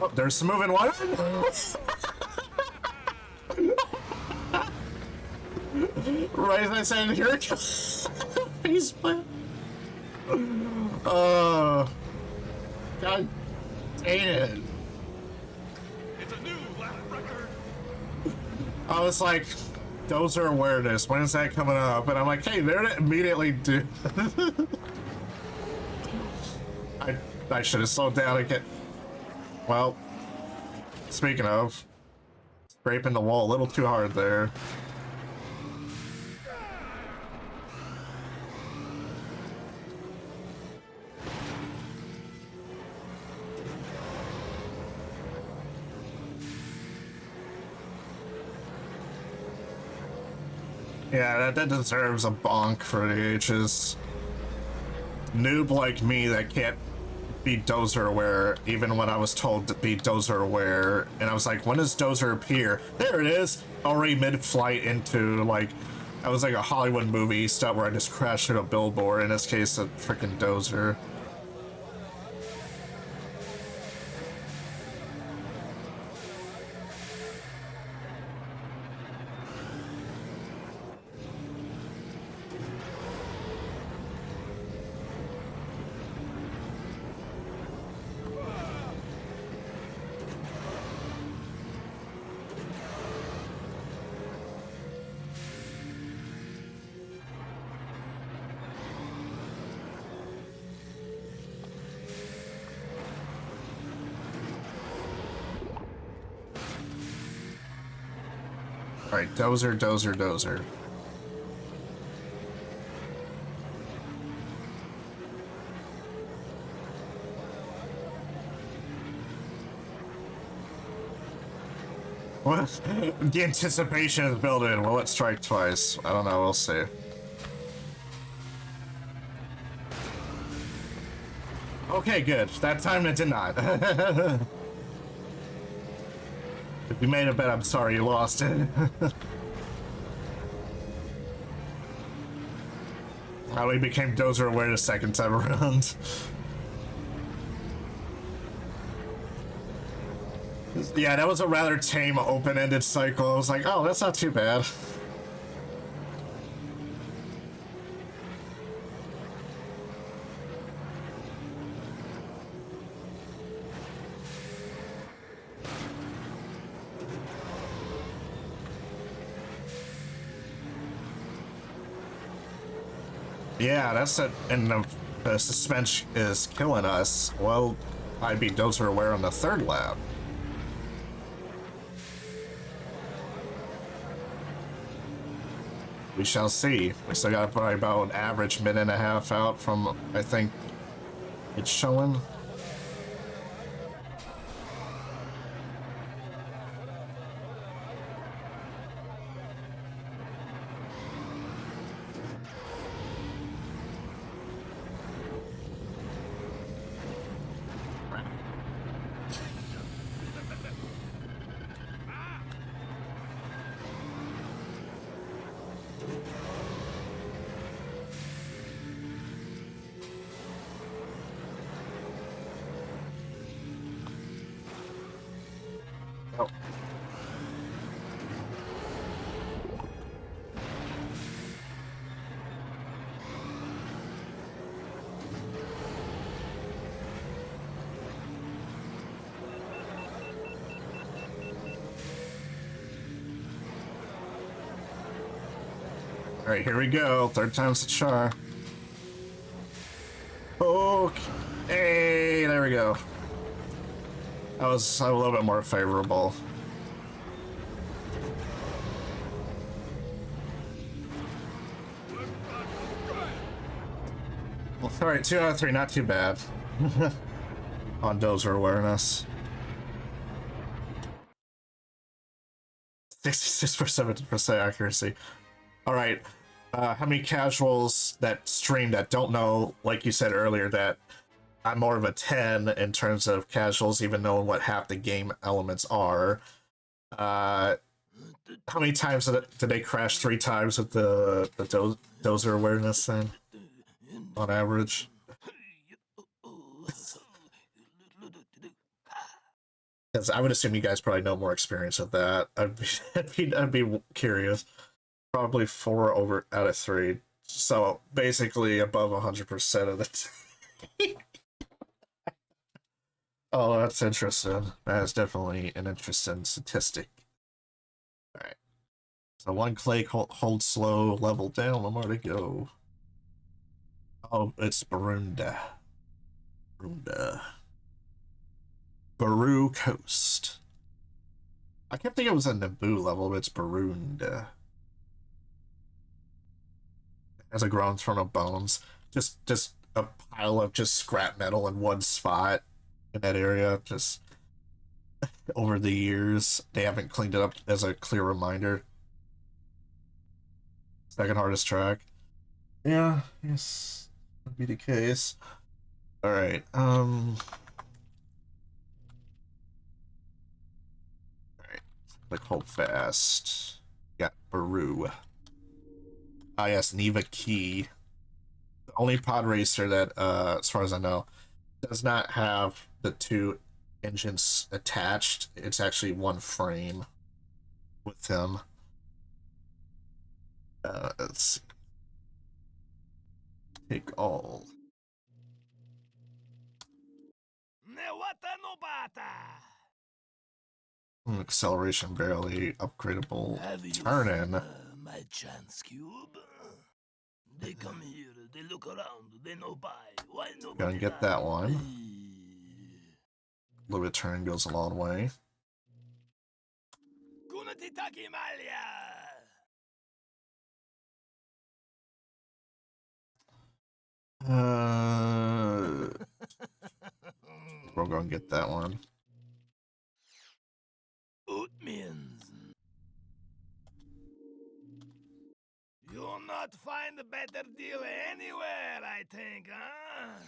Oh, there's some moving one. Right as I said, here it goes. Face plant. God dang it. It's a new lap record. I was like, those are awareness. When is that coming up? And I'm like, hey, there it immediately do. I should have slowed down again. Well, speaking of, scraping the wall a little too hard there. Yeah, that deserves a bonk for the ages. Noob like me that can't be Dozer aware, even when I was told to be Dozer aware, and I was like, when does Dozer appear? There it is! Already mid-flight into, like, I was like a Hollywood movie stuff where I just crashed through a billboard, in this case, a freaking Dozer. Alright, Dozer, Dozer, Dozer. What? The anticipation is built in. Will it strike twice? I don't know, we'll see. Okay, good. That time it did not. If you made a bet, I'm sorry you lost it. How he became Dozer aware the second time around. Yeah, that was a rather tame open-ended cycle. I was like, oh, that's not too bad. Yeah, that's it. And the suspense is killing us. Well, I'd be Dozer aware on the third lap. We shall see. We still got probably about an average minute and a half out from, I think, it's showing. Oh. All right, here we go. Third time's the charm. Okay, hey, there we go. That was a little bit more favorable. Well, all right, 2 out of 3, not too bad. On Dozer awareness. 66% accuracy. All right. How many casuals that stream that don't know, like you said earlier, that I'm more of a 10 in terms of casuals, even knowing what half the game elements are. How many times did they crash? 3 times with the Dozer awareness thing? On average? Because I would assume you guys probably know more experience with that. I'd be curious. Probably 4 over out of 3. So basically above 100% of the time. Oh, that's interesting. That is definitely an interesting statistic. Alright. So 1 click, hold slow, level down, 1 more to go. Oh, it's Barunda. Baru Coast. I kept thinking it was a Naboo level, but it's Barunda. As it grows from the bones. Just a pile of just scrap metal in one spot in that area. Just over the years, they haven't cleaned it up as a clear reminder. Second hardest track. Yeah, yes, would be the case. All right. All right. Click hold fast. Got Baru. Ah, yes, Neva Key. The only pod racer that, as far as I know, does not have the two engines attached. It's actually one frame with him. Let's see. Take all. Acceleration barely upgradable. Have you Turn in. my chance cube? They come here, they look around, they no buy. Why nobody Gonna get buy? that one. A little bit of turn goes a long way. We're gonna get that one. Means you'll not find a better deal anywhere, I think, huh?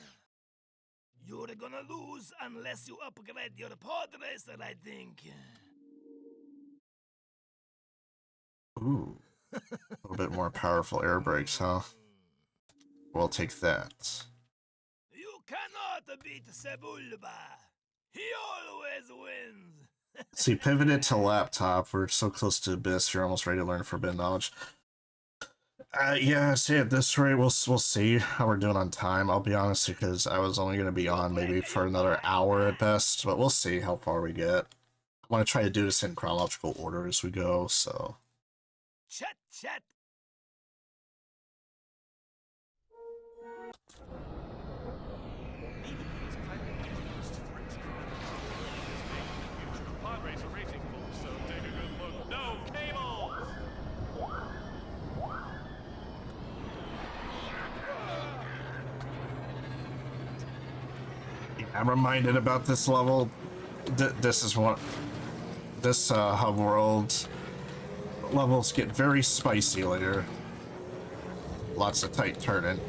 You're gonna lose unless you upgrade your Podracer, I think. Ooh. A little bit more powerful air brakes, huh? We'll take that. You cannot beat Sebulba. He always wins. See, pivoted to laptop. We're so close to Abyss. You're almost ready to learn Forbidden Knowledge. Yeah, see, at this rate, we'll see how we're doing on time. I'll be honest, because I was only going to be on maybe for another hour at best, but we'll see how far we get. I want to try to do this in chronological order as we go, so... Chat, chat. Podracer racing fools, so take a good look. No cables! I'm reminded about this level. This is what... This hub world levels get very spicy later. Lots of tight turning.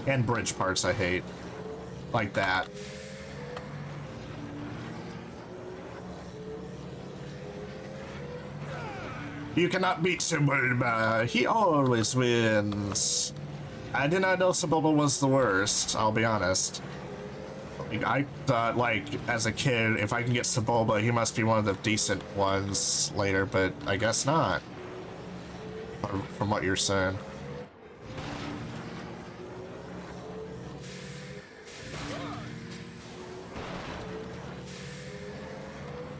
And bridge parts I hate. Like that. You cannot beat Sebulba. He always wins. I did not know Sebulba was the worst, I'll be honest. Like, I thought, like, as a kid, if I can get Sebulba, he must be one of the decent ones later, but I guess not. From what you're saying.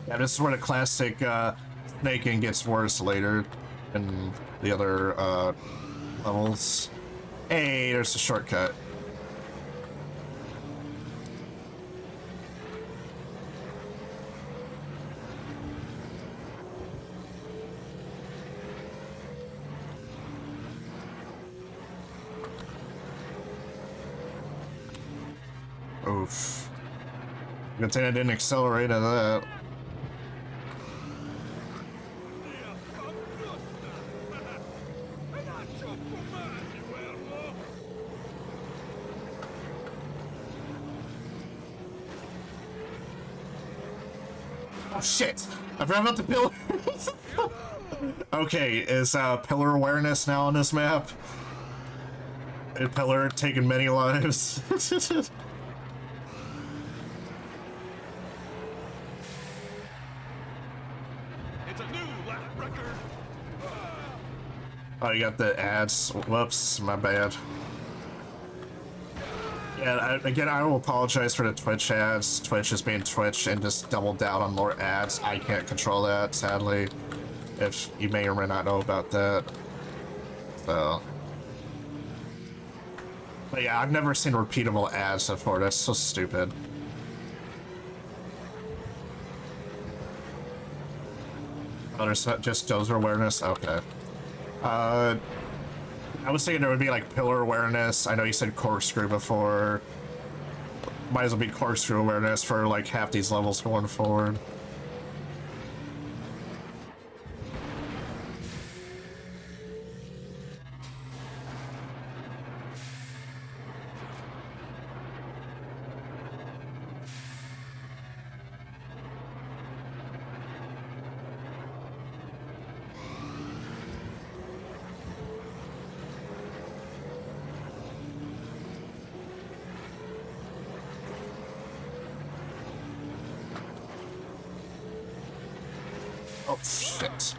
Yeah, this is where the classic snaking gets worse later in the other levels. Hey, there's a shortcut. Oof. Good thing I didn't accelerate at that. Oh shit! I forgot about the pillar. Okay, is pillar awareness now on this map? A pillar taking many lives. It's a new lap record. Oh, you got the ads. Whoops, my bad. Yeah, again, I will apologize for the Twitch ads. Twitch is being Twitch and just double down on more ads. I can't control that, sadly. If you may or may not know about that. So. But yeah, I've never seen repeatable ads before. That's so stupid. Oh, there's not just dozer awareness? Okay. I was thinking there would be like pillar awareness. I know you said corkscrew before. Might as well be corkscrew awareness for like half these levels going forward. Oh, shit.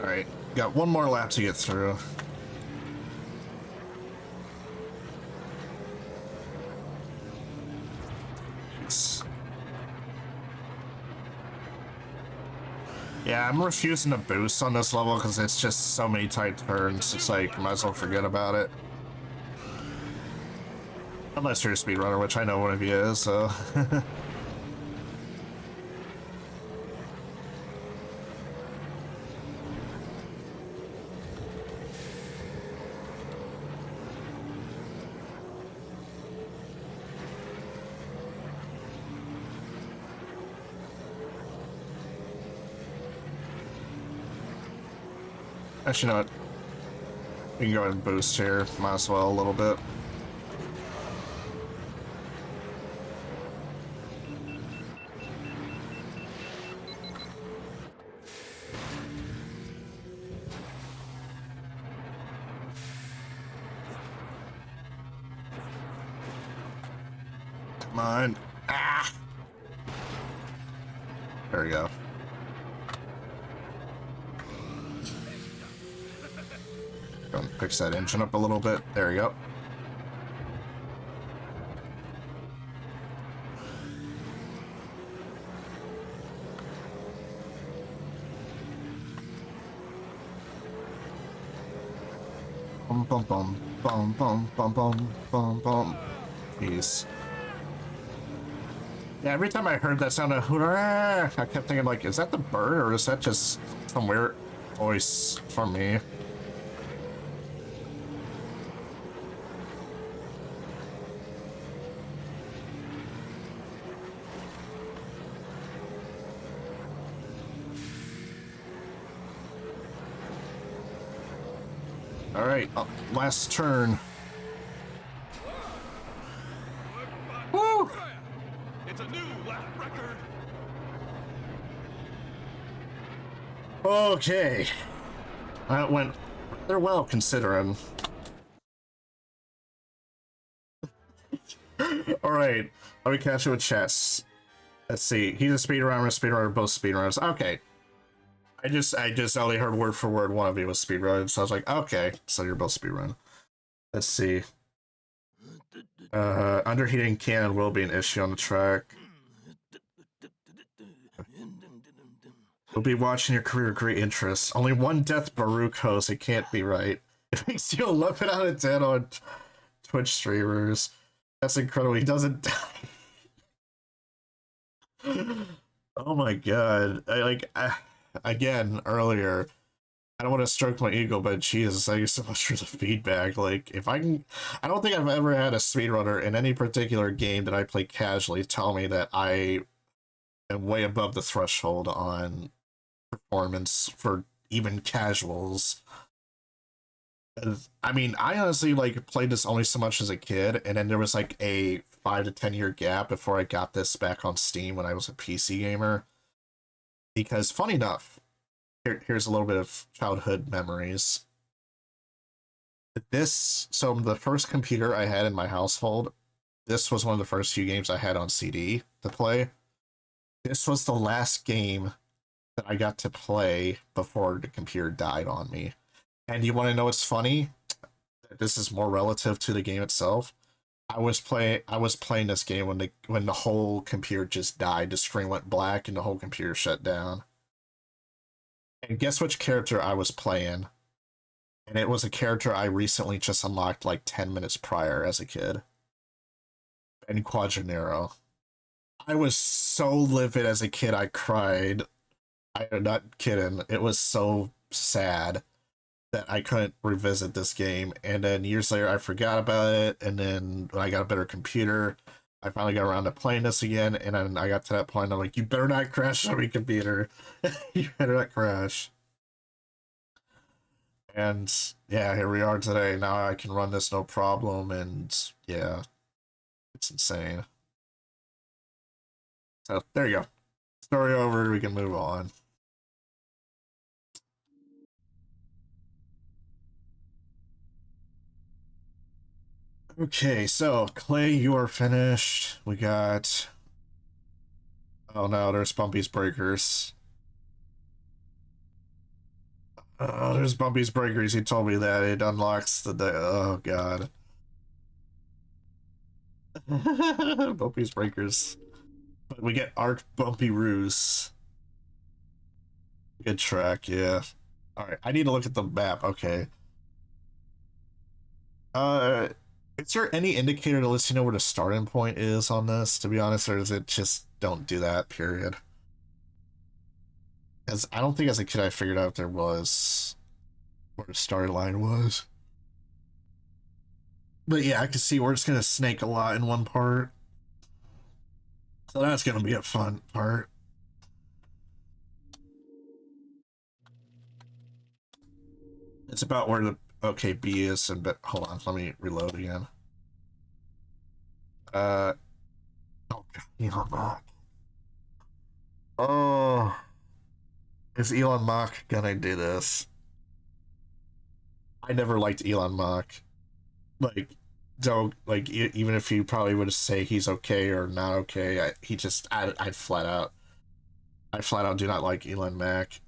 Alright, got one more lap to get through. Jeez. Yeah, I'm refusing to boost on this level because it's just so many tight turns. It's like, might as well forget about it. Unless you're a speedrunner, which I know one of you is, so... Actually, you know what? We can go ahead and boost here. Might as well a little bit. Come on. Ah! There we go. Go and fix that engine up a little bit. There we go. Bum bum bum bum bum bum bum bum bum. Jeez. Yeah, every time I heard that sound of hurrah, I kept thinking like, is that the bird or is that just some weird voice from me? All right, last turn. Woo! It's a new lap record. Okay. That went rather well considering. All right, let me catch you with chess. Let's see. He's a speedrunner, both speedrunners. Okay. I just only heard word for word one of you was speedrunning, so I was like, okay, so you're both speedrun. Let's see. Underheating can will be an issue on the track. We'll be watching your career with great interest. Only one death Baruch host, it can't be right. It makes you 11 out of 10 on Twitch streamers. That's incredible. He doesn't die. Oh my god. Again, earlier, I don't want to stroke my ego, but Jesus, thank you so much for the feedback. Like, if I can... I don't think I've ever had a speedrunner in any particular game that I play casually tell me that I am way above the threshold on performance for even casuals. I mean, I honestly like played this only so much as a kid, and then there was like a 5 to 10 year gap before I got this back on Steam when I was a PC gamer. Because funny enough, here's a little bit of childhood memories. So the first computer I had in my household, this was one of the first few games I had on CD to play. This was the last game that I got to play before the computer died on me. And you want to know what's funny? This is more relative to the game itself. I was playing this game when the whole computer just died. The screen went black and the whole computer shut down. And guess which character I was playing? And it was a character I recently just unlocked like 10 minutes prior as a kid. Ben Quadranero. I was so livid as a kid, I cried. I'm not kidding. It was so sad that I couldn't revisit this game. And then years later, I forgot about it. And then when I got a better computer, I finally got around to playing this again. And then I got to that point, I'm like, you better not crash on me, computer. You better not crash. And yeah, here we are today. Now I can run this no problem. And yeah, it's insane. So there you go. Story over. We can move on. Okay, so Clay, you are finished. We got. Oh no, there's Bumpy's Breakers. Oh, there's Bumpy's Breakers. He told me that it unlocks the day. Oh god. Bumpy's Breakers. But we get Arc Bumpy Ruse. Good track, yeah. Alright, I need to look at the map. Okay. Uh, is there any indicator to let you know where the starting point is on this, to be honest, or is it just don't do that, period? As I don't think as a kid I figured out there was where the start line was. But yeah, I can see we're just gonna snake a lot in one part. So that's gonna be a fun part. It's about where the okay B is, and but hold on, let me reload again. Oh god, Elon Musk. Oh, is Elon Musk gonna do this? I never liked Elon Musk. Like, don't like even if you probably would say he's okay or not okay. I flat out do not like Elon Musk.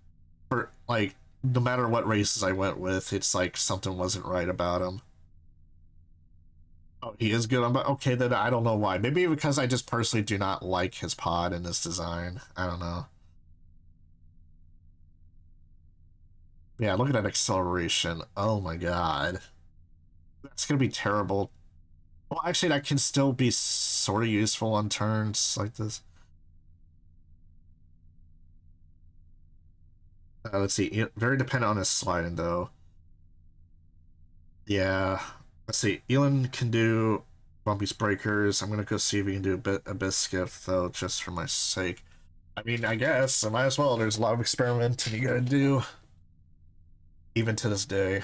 For like, no matter what races I went with, it's like something wasn't right about him. Oh, he is good. Okay, then I don't know why. Maybe because I just personally do not like his pod and his design. I don't know. Yeah, look at that acceleration. Oh my god. That's gonna be terrible. Well, actually, that can still be sort of useful on turns like this. Let's see. Very dependent on his sliding, though. Yeah. Let's see. Elon can do Bumpy's Breakers. I'm gonna go see if he can do a Biscuit, though, just for my sake. I mean, I guess I might as well. There's a lot of experimenting you gotta do, even to this day.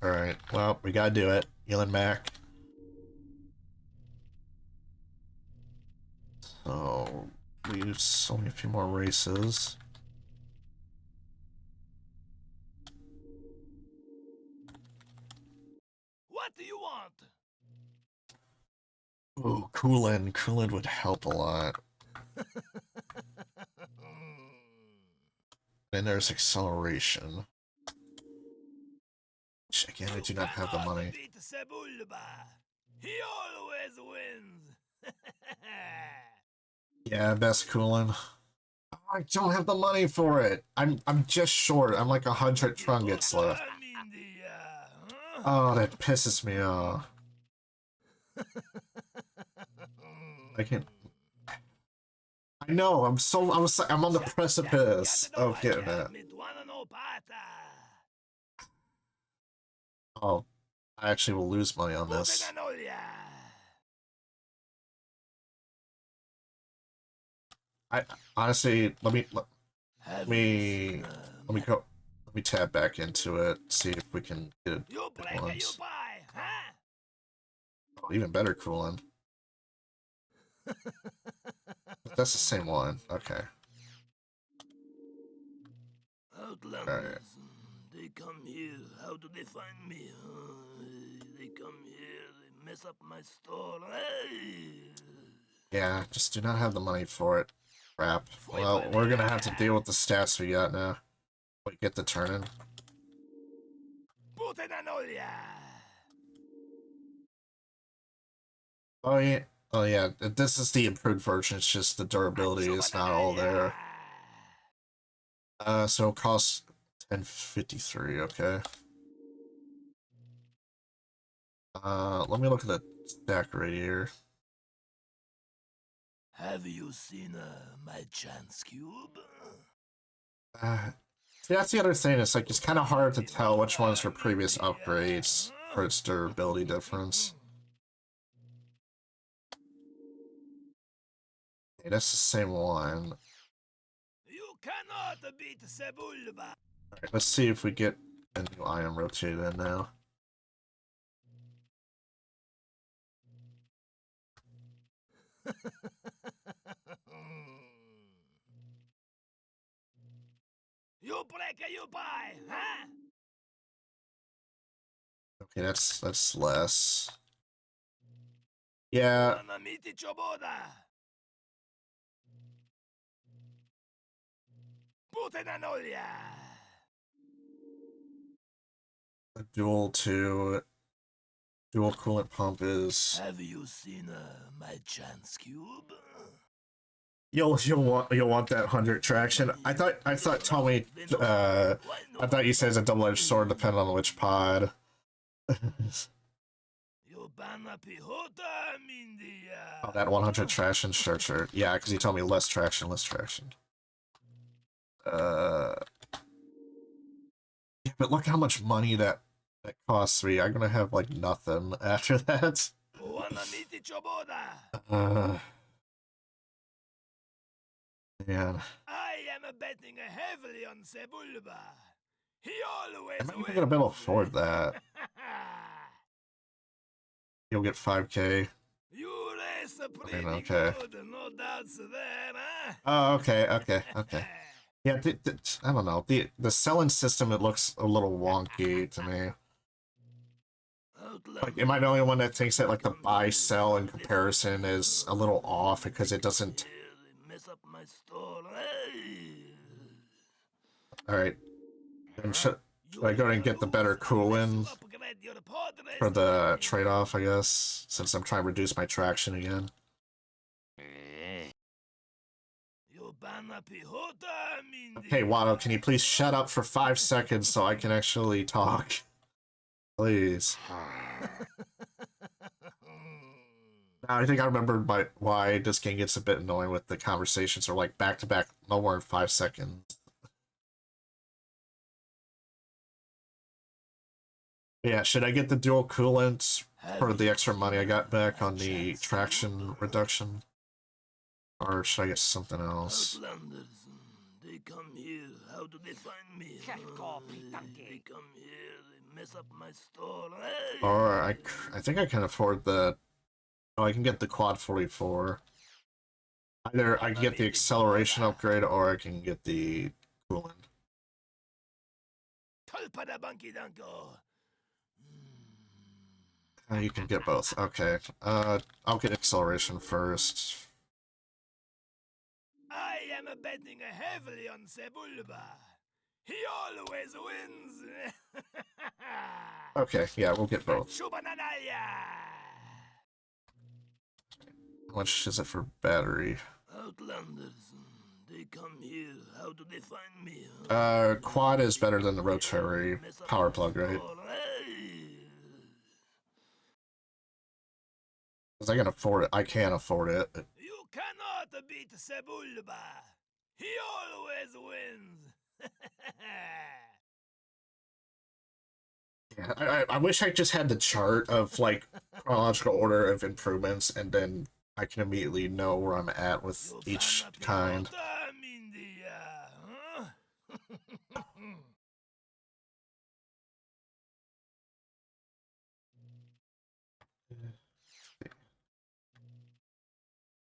All right. Well, we gotta do it. Elon Mac. So leaves only a few more races. What do you want? Oh, Coolin. Coolin would help a lot. And there's acceleration. Which, again, I do not have the money. Beat Sebulba. He always wins. Yeah, best Coolin. Oh, I don't have the money for it. I'm just short. I'm like 100 trunkets left. Oh, that pisses me off. I can't. I know. I'm on the precipice of getting it. Oh, I actually will lose money on this. I honestly let me go. Let me tab back into it. See if we can get it once. Oh, even better, Coolin. That's the same one. Okay. Outlanders, Alright. they come here. How do they find me? They come here, they mess up my store. Yeah, just do not have the money for it. Crap. Well, we're gonna have to deal with the stats we got now. Wait, get the turn-in. Oh yeah. Oh yeah. This is the improved version. It's just the durability is not all there. So it costs 1053. Okay. Let me look at the stack right here. Have you seen my chance cube? See, that's the other thing. It's like it's kind of hard to tell which ones for previous upgrades for its durability difference. Okay, that's the same one. You cannot beat Sebulba. Alright, let's see if we get a new item rotated in now. break you buy, huh? Okay, that's less. Yeah. Wanna meet each other? Put in an olya. A dual coolant pump is. Have you seen my chance cube? You'll want that 100 traction. I thought Tommy I thought you said it's a double-edged sword depending on which pod. Oh, that 100 traction, sure. Yeah, because you told me less traction. Yeah, but look how much money that costs me. I'm gonna have like nothing after that. Man. I am betting heavily on Sebulba. He always I'm not even gonna be able to afford that. You'll get 5K. You race pretty okay. good, no doubts there, huh? Oh, okay. Yeah, I don't know. The selling system, it looks a little wonky to me. Like, am I the only one that thinks that like the buy-sell in comparison is a little off because it doesn't... Alright. Should I go and get the better cooling for the trade-off, I guess, since I'm trying to reduce my traction again? Okay, Watto, can you please shut up for 5 seconds so I can actually talk? Please. Now, I think I remembered why this game gets a bit annoying with the conversations are like back-to-back, no more than 5 seconds. Yeah, should I get the dual coolant for the extra money I got back on the traction reduction? Or should I get something else? They come here, how do they find me? They come here, they mess up my store. Or I think I can afford the... Oh, I can get the quad 44. Either I can get the acceleration upgrade or I can get the coolant. You can get both. Okay. I'll get acceleration first. I am betting heavily on Sebulba. He always wins. Okay, yeah, we'll get both. How much is it for battery? Outlanders, they come here. How do they find me? Quad is better than the rotary power plug, right? Because I can afford it. I can afford it. You cannot beat Sebulba. He always wins. Yeah, I wish I just had the chart of like chronological order of improvements, and then I can immediately know where I'm at with each kind.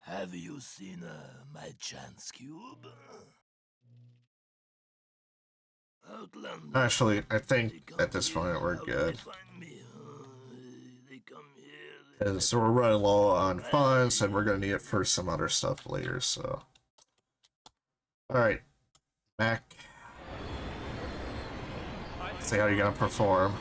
Have you seen my chance cube? Outlander. Actually, I think at this point we're good. Because we're running low on funds, and we're going to need it for some other stuff later, so... Alright. Mac. See how you're going to perform.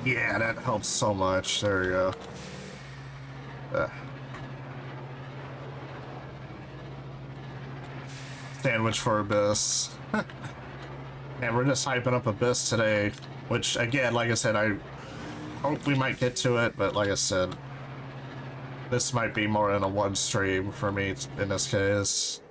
Yeah, that helps so much. There we go. Sandwich for Abyss. Man, we're just hyping up Abyss today, which, again, like I said, I hope we might get to it, but like I said, This might be more in a one stream for me in this case.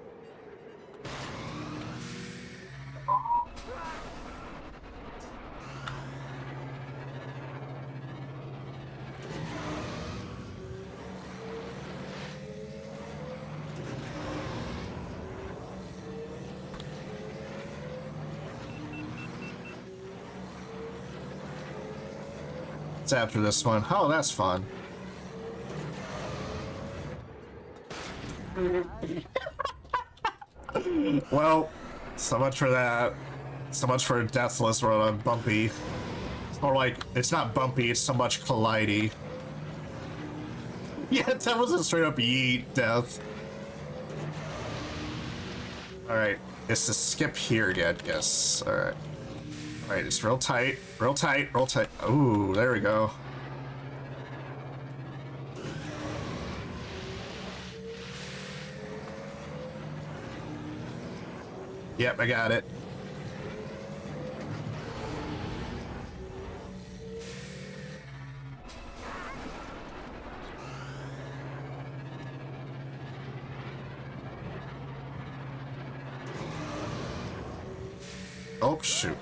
It's after this one. Oh, that's fun. Well, so much for that. So much for Deathless Road on Bumpy. It's more like, it's not bumpy, it's so much collidey. Yeah, that was a straight up yeet death. Alright, it's to skip here again, yes. Alright. Alright, it's real tight, real tight, real tight. Ooh, there we go. Yep, I got it. Oh, shoot.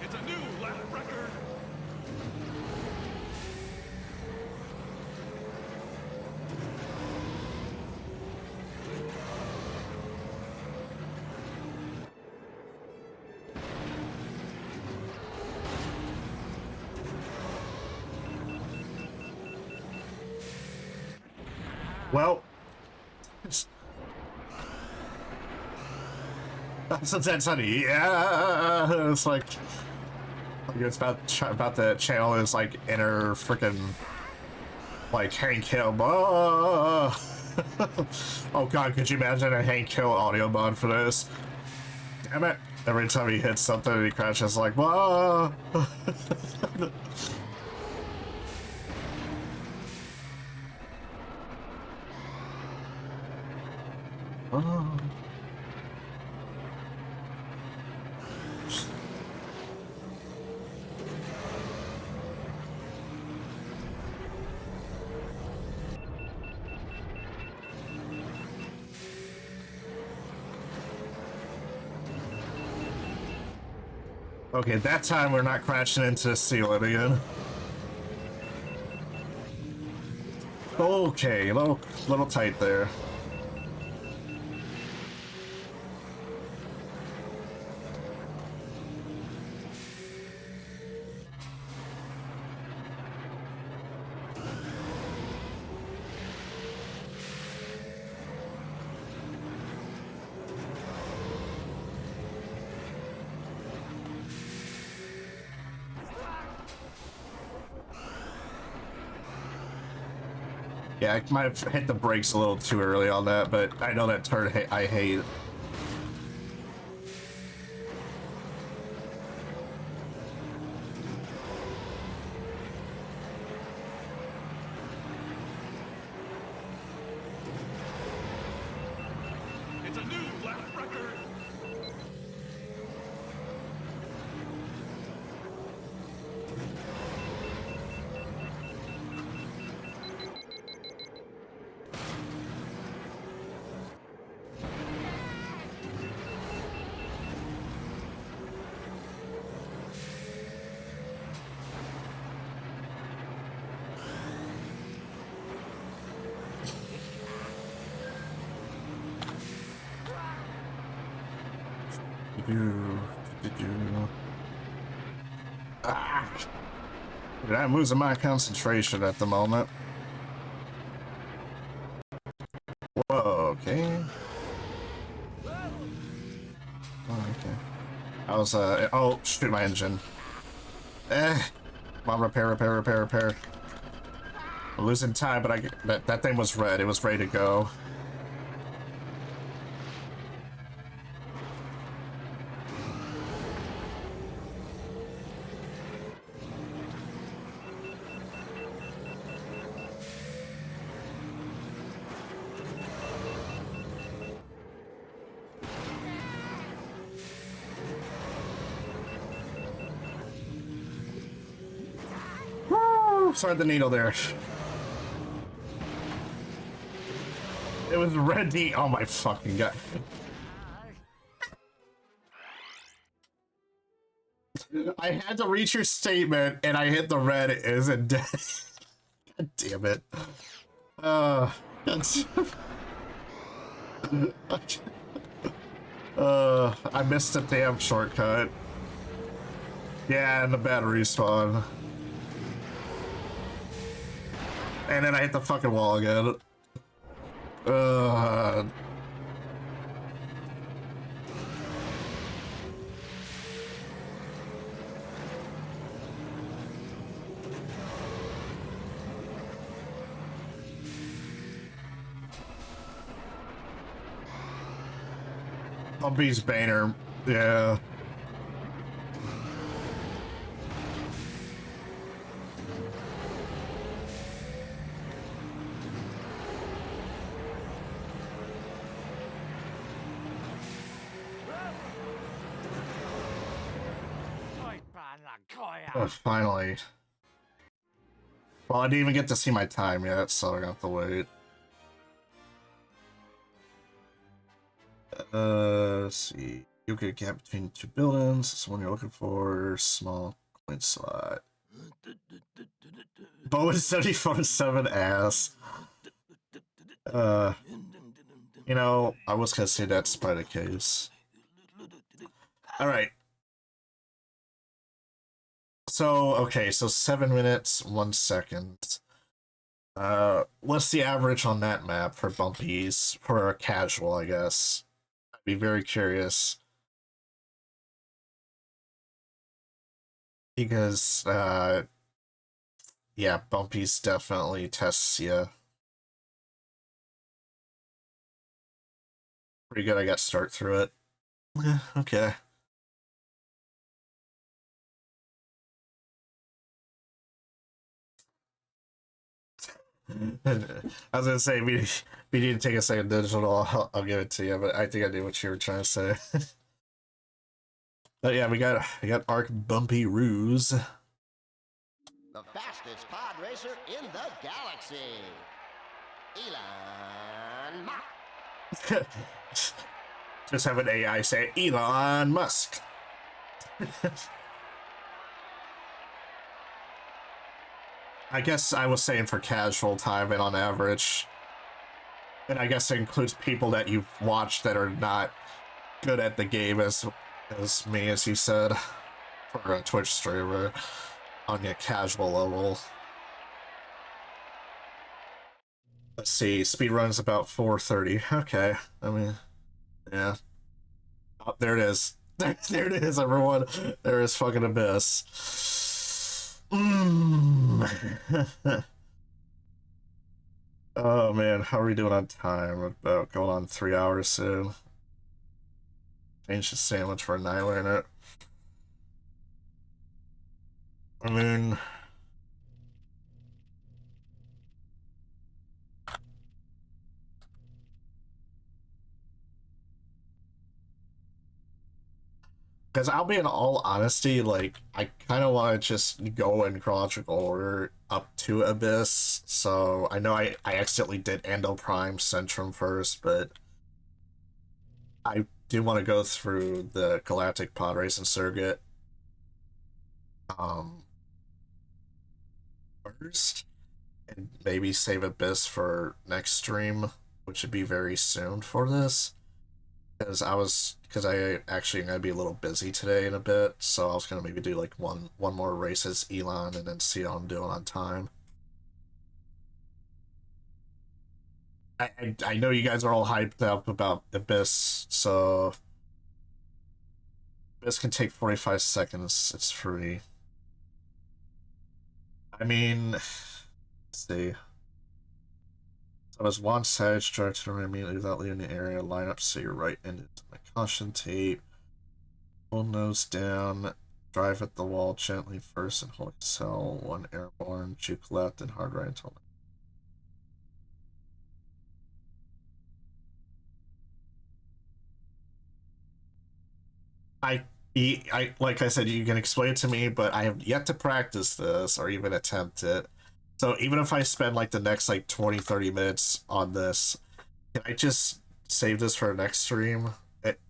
It's a new lap record. Well, since that's honey, yeah, it's like it's about the channel is like inner freaking like Hank Hill. Oh. Oh god, could you imagine a Hank Hill audio mod for this? Damn it! Every time he hits something, he crashes like whoa. Oh. Okay, that time we're not crashing into the ceiling again. Okay, little tight there. Yeah, I might have hit the brakes a little too early on that, but I know that turn I hate. It's a new lap record. Ah! Dude, I'm losing my concentration at the moment. Whoa, okay. Oh, okay. I was, oh, shoot, my engine. Come on, repair. I'm losing time, but that thing was red. It was ready to go. Woo! Sorry, the needle there. It was red D. Oh my fucking god. I had to reach your statement and I hit the red isn't dead. God damn it. That's... I missed a damn shortcut. Yeah, and the bad respawn. And then I hit the fucking wall again. Bumpy's Banner, yeah. Oh, finally. Well, I didn't even get to see my time yet, so I got to wait. Let's see. You get a gap between two buildings. That's the one you're looking for. Small coin slot. Bowen 74-7 ass. You know, I was gonna say that's by the case. Alright. So, okay, so 7 minutes, 1 second. What's the average on that map for bumpies? For a casual, I guess. I'd be very curious. Because, yeah, bumpies definitely tests you. Pretty good, I got start through it. Yeah, okay. I was gonna say, we need to take a second digital, I'll give it to you, but I think I knew what you were trying to say. But yeah, we got Arc Bumpy Ruse. The fastest pod racer in the galaxy, Elon Musk. Just have an AI say Elon Musk. I guess I was saying for casual time and on average. And I guess it includes people that you've watched that are not good at the game as me, as you said, for a Twitch streamer on a casual level. Let's see, speedrun's about 4:30. Okay, I mean, yeah. Oh, there it is. There it is, everyone. There is fucking Abyss. Oh man, how are we doing on time? About going on 3 hours soon. Change the sandwich for Annihilator. I mean, because I'll be in all honesty, like, I kind of want to just go in chronological order up to Abyss. So I know I accidentally did Ando Prime Centrum first, but I do want to go through the Galactic Pod Racing Circuit first, and maybe save Abyss for next stream, which would be very soon for this. Because I actually gonna be a little busy today in a bit, so I was gonna maybe do like one more race as Elon and then see how I'm doing on time. I know you guys are all hyped up about Abyss, so Abyss can take 45 seconds. It's free. I mean, let's see. So as one side, start to turn immediately without leaving the area. Line up so you're right into my caution tape. Pull nose down. Drive at the wall gently first and hold cell. One airborne. Juke left and hard right until. I like I said, you can explain it to me, but I have yet to practice this or even attempt it. So even if I spend like the next like 20, 30 minutes on this, can I just save this for the next stream?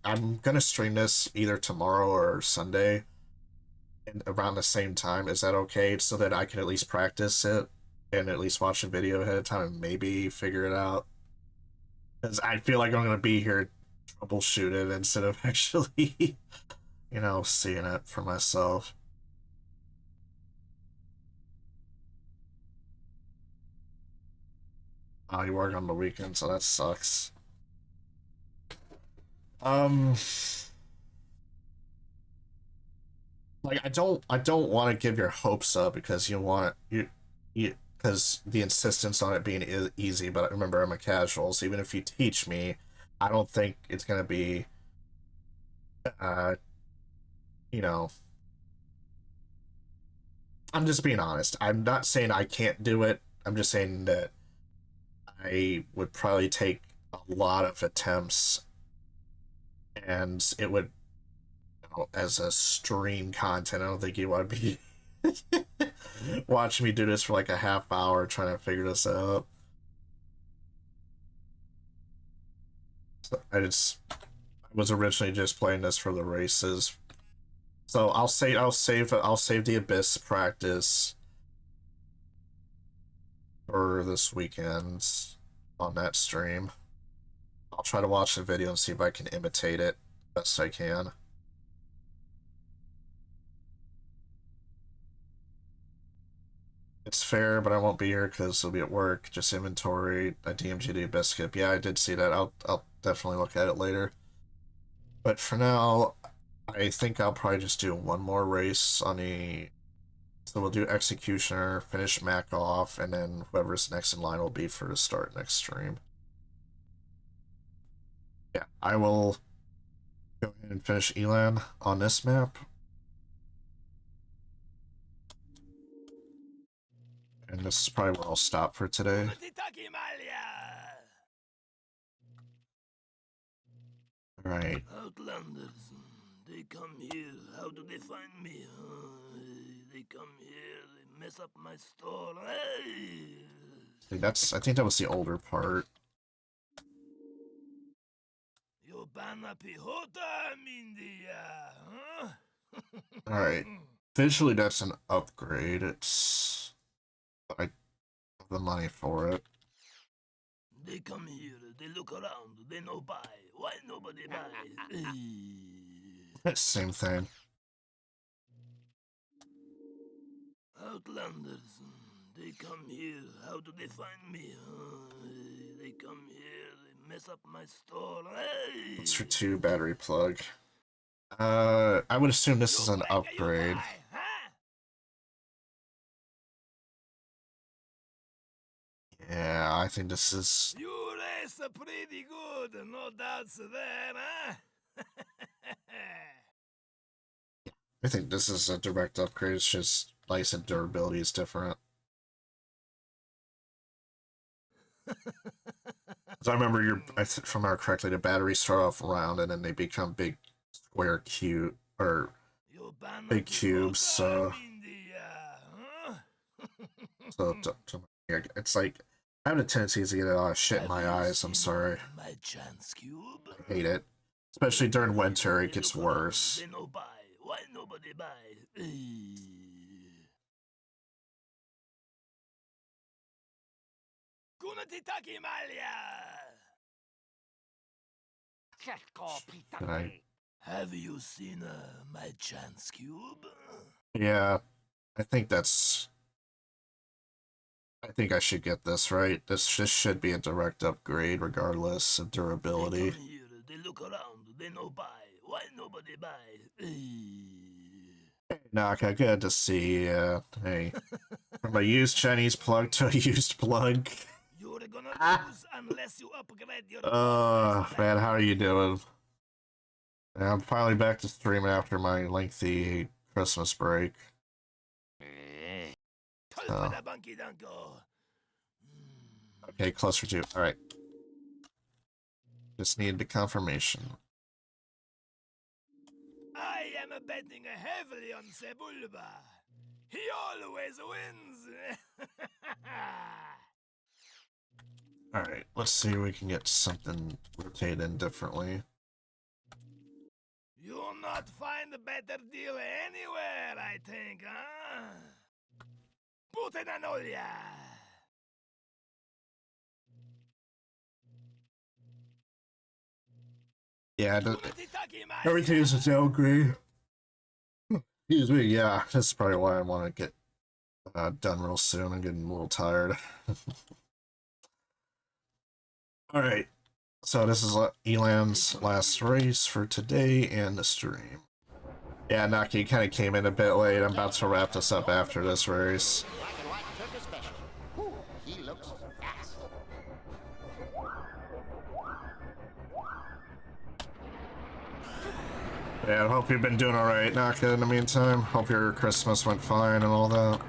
I'm gonna stream this either tomorrow or Sunday, and around the same time. Is that okay? So that I can at least practice it and at least watch a video ahead of time and maybe figure it out. Because I feel like I'm gonna be here troubleshooting instead of actually, seeing it for myself. Oh, you work on the weekend, so that sucks. Um, like I don't want to give your hopes up because you because the insistence on it being easy. But remember, I'm a casual, so even if you teach me, I don't think it's gonna be, uh, you know. I'm just being honest. I'm not saying I can't do it. I'm just saying that I would probably take a lot of attempts, and it would, as a stream content, I don't think you want to be watching me do this for like a half hour trying to figure this out. So I was originally just playing this for the races. So I'll save the Abyss practice for this weekend on that stream. I'll try to watch the video and see if I can imitate it best I can. It's fair, but I won't be here because I'll be at work. Just inventory. I DMG the Abyss skip. Yeah, I did see that. I'll definitely look at it later. But for now, I think I'll probably just do one more race on the. So we'll do Executioner, finish Mac off, and then whoever's next in line will be for the start next stream. Yeah, I will go ahead and finish Elan on this map. And this is probably where I'll stop for today. Alright. Outlanders, they come here. How do they find me? They come here, they mess up my store. I think that was the older part. You banna pihota, Mindia, huh? Alright. Visually, that's an upgrade. I have the money for it. They come here, they look around, they no buy. Why nobody buy? Same thing. Outlanders, they come here. How do they find me? They come here, they mess up my store. It's for 2 battery plug. I would assume this is an upgrade. Yeah, I think this is. You race pretty good, no doubts there, huh? I think this is a direct upgrade. It's just, like I said, durability is different. So I remember if I remember correctly, the batteries start off round and then they become big square cube or big cubes. So it's like I have a tendency to get a lot of shit in my eyes. I'm sorry. My chance cube? I hate it, especially during winter. It gets worse. They no buy. Why nobody buy? Kunatitaki Malia! Have you seen my chance cube? Yeah, I think I should get this, right? This should be a direct upgrade regardless of durability. They come here, they look around, they no buy. Why nobody buy? Hey, Naka, good to see you. Hey, from a used Chinese plug to a used plug. You're gonna lose unless you upgrade your. Man, how are you doing? I'm finally back to streaming after my lengthy Christmas break. So. Okay, cluster 2. Alright. Just needed the confirmation. I am betting heavily on Sebulba. He always wins. Alright, let's see if we can get something rotated differently. You'll not find a better deal anywhere, I think, huh? Put in an olla. Yeah, everything is a downgrade. Excuse me, yeah, that's probably why I want to get done real soon. I'm getting a little tired. Alright, so this is Elan's last race for today and the stream. Yeah, Naki kind of came in a bit late. I'm about to wrap this up after this race. Black and white Turkish special. Whew, he looks fast. Yeah, I hope you've been doing alright, Naka, in the meantime. Hope your Christmas went fine and all that.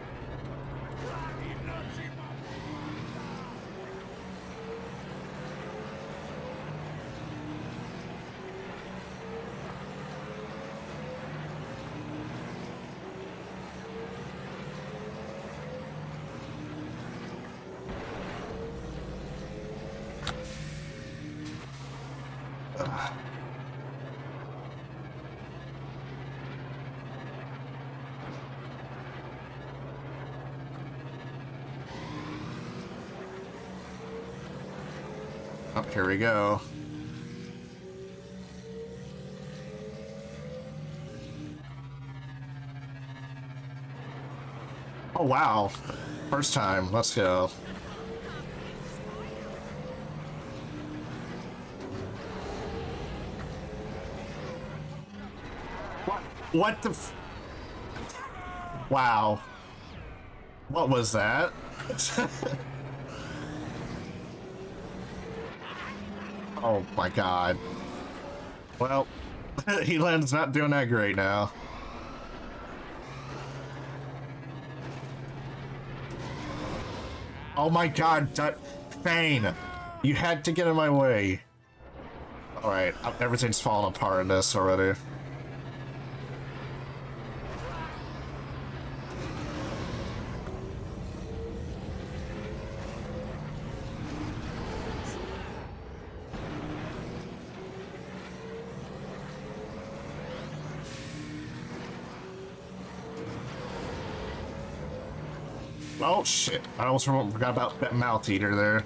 Oh, here we go. Oh, wow. First time. Let's go. What the f... Wow. What was that? Oh my god. Well, Elan's not doing that great now. Oh my god, Fane! You had to get in my way. Alright, everything's falling apart in this already. Oh shit, I almost forgot about that mouth eater there.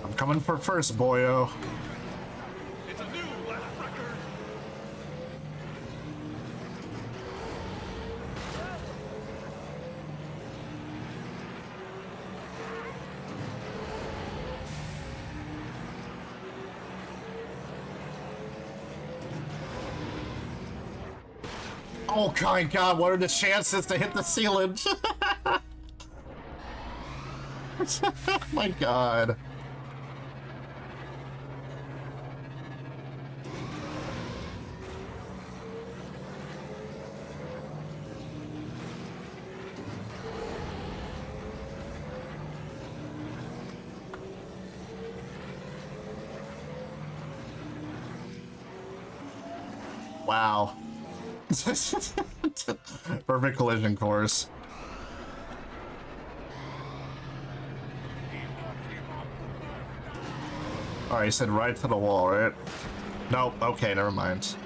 I'm coming for first, boyo. It's a new lap record. Oh my god, what are the chances to hit the ceiling? Oh my god. Wow. Perfect collision course. Alright, you said right to the wall, right? Nope, okay, never mind.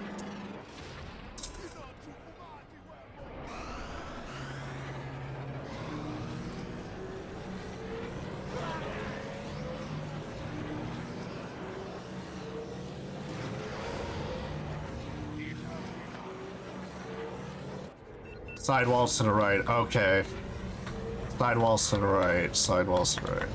Sidewalls to the right, okay. Sidewalls to the right, sidewalls to the right.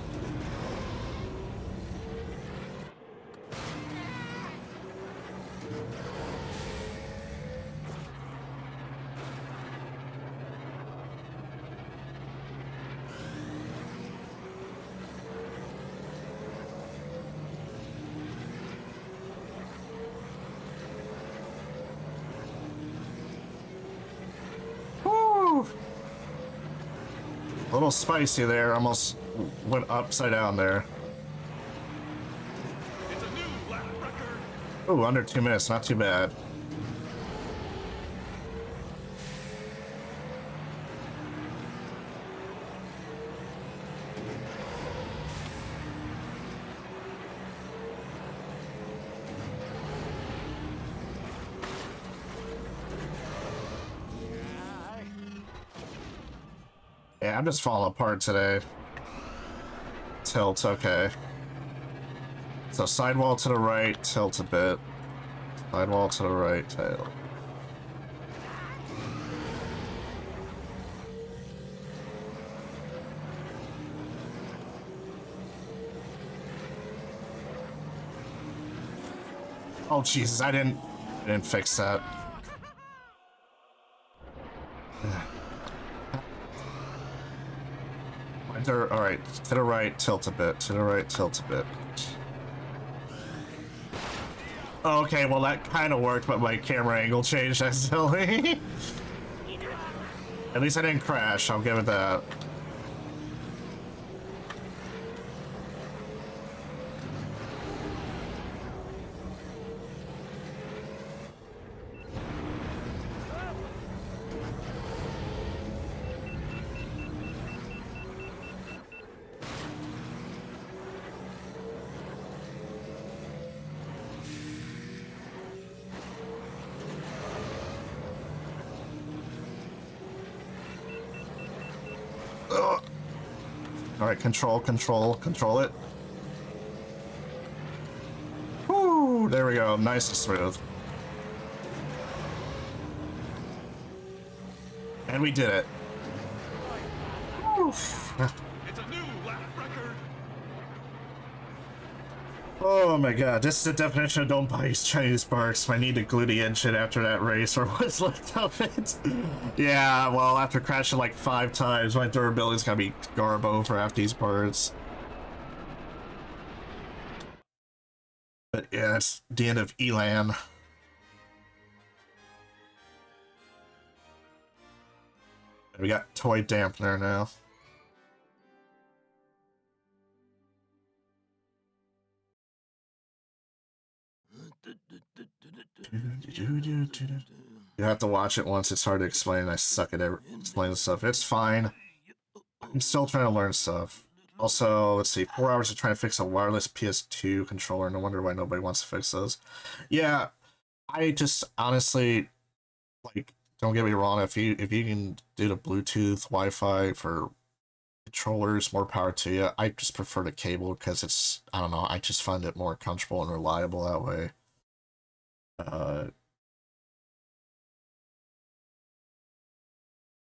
A little spicy there, almost went upside down there. It's a new lap record. Oh, under 2 minutes, not too bad. Yeah, I'm just falling apart today. Tilt, okay. So sidewall to the right, tilt a bit. Sidewall to the right, tilt. Oh Jesus, I didn't fix that. Alright, to the right, tilt a bit. To the right, tilt a bit. Okay, well that kind of worked, but my camera angle changed accidentally. At least I didn't crash, I'll give it that. Alright, control it. Woo, there we go, nice and smooth. And we did it. Oof. It's a new lap record. Oh my god, this is the definition of don't buy these Chinese parts. I need to glue the engine after that race or what's left of it. Yeah, well, after crashing like 5 times, my durability's gonna be garbo for half these parts. But yeah, it's the end of Elan. We got toy dampener now. You have to watch it once. It's hard to explain. I suck at explaining stuff. It's fine. I'm still trying to learn stuff. Also, let's see, 4 hours of trying to fix a wireless PS2 controller. No wonder why nobody wants to fix those. Yeah, I just honestly, like, don't get me wrong. If you can do the Bluetooth, Wi-Fi for controllers, more power to you. I just prefer the cable because it's, I don't know, I just find it more comfortable and reliable that way.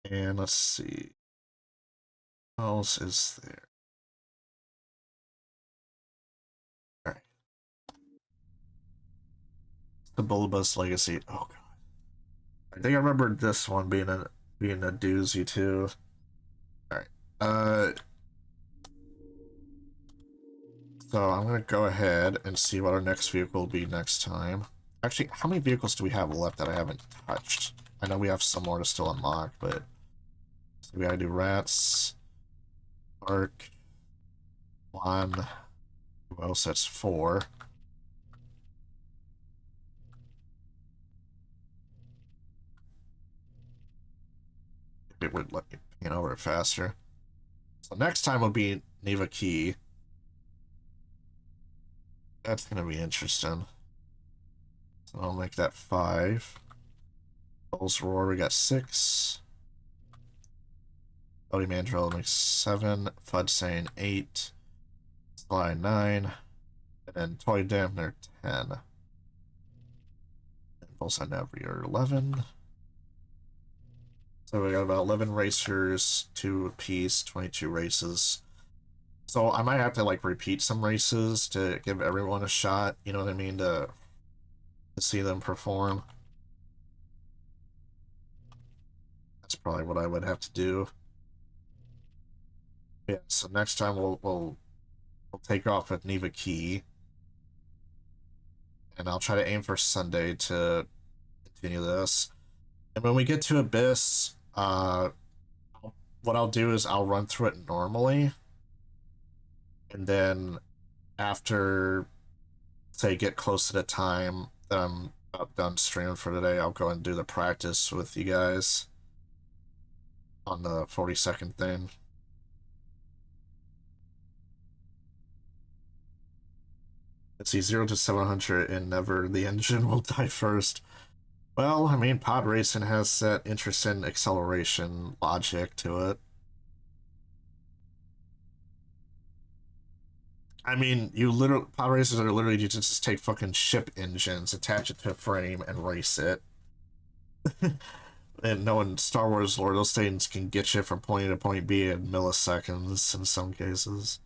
And let's see. What else is there? Alright. The Bulbous Legacy. Oh god. I think I remember this one being a doozy too. Alright. So I'm gonna go ahead and see what our next vehicle will be next time. Actually, how many vehicles do we have left that I haven't touched? I know we have some more to still unlock, but so we gotta do rats, arc, 1. Who else? That's 4. It would let me pan over it faster. So next time will be Neva Key. That's gonna be interesting. So I'll make that 5. Bull's Roar, we got 6. Bloody Mandrill makes 7. Fudge Sane 8. Sly 9. And then Toy Dampener 10. And Bullseye Navigator 11. So we got about 11 racers, 2 apiece, 22 races. So I might have to like repeat some races to give everyone a shot, you know what I mean, to see them perform. That's probably what I would have to do. Yeah, so next time we'll take off with Neva Key. And I'll try to aim for Sunday to continue this. And when we get to Abyss, what I'll do is I'll run through it normally. And then after, say, get close to the time, that I'm about done streaming for today, I'll go and do the practice with you guys on the 40-second thing. Let's see, 0 to 700 and never the engine will die first. Well, I mean, pod racing has that interesting acceleration logic to it. I mean, pod races are literally you just take fucking ship engines, attach it to a frame, and race it. And knowing Star Wars lore, those things can get you from point A to point B in milliseconds in some cases.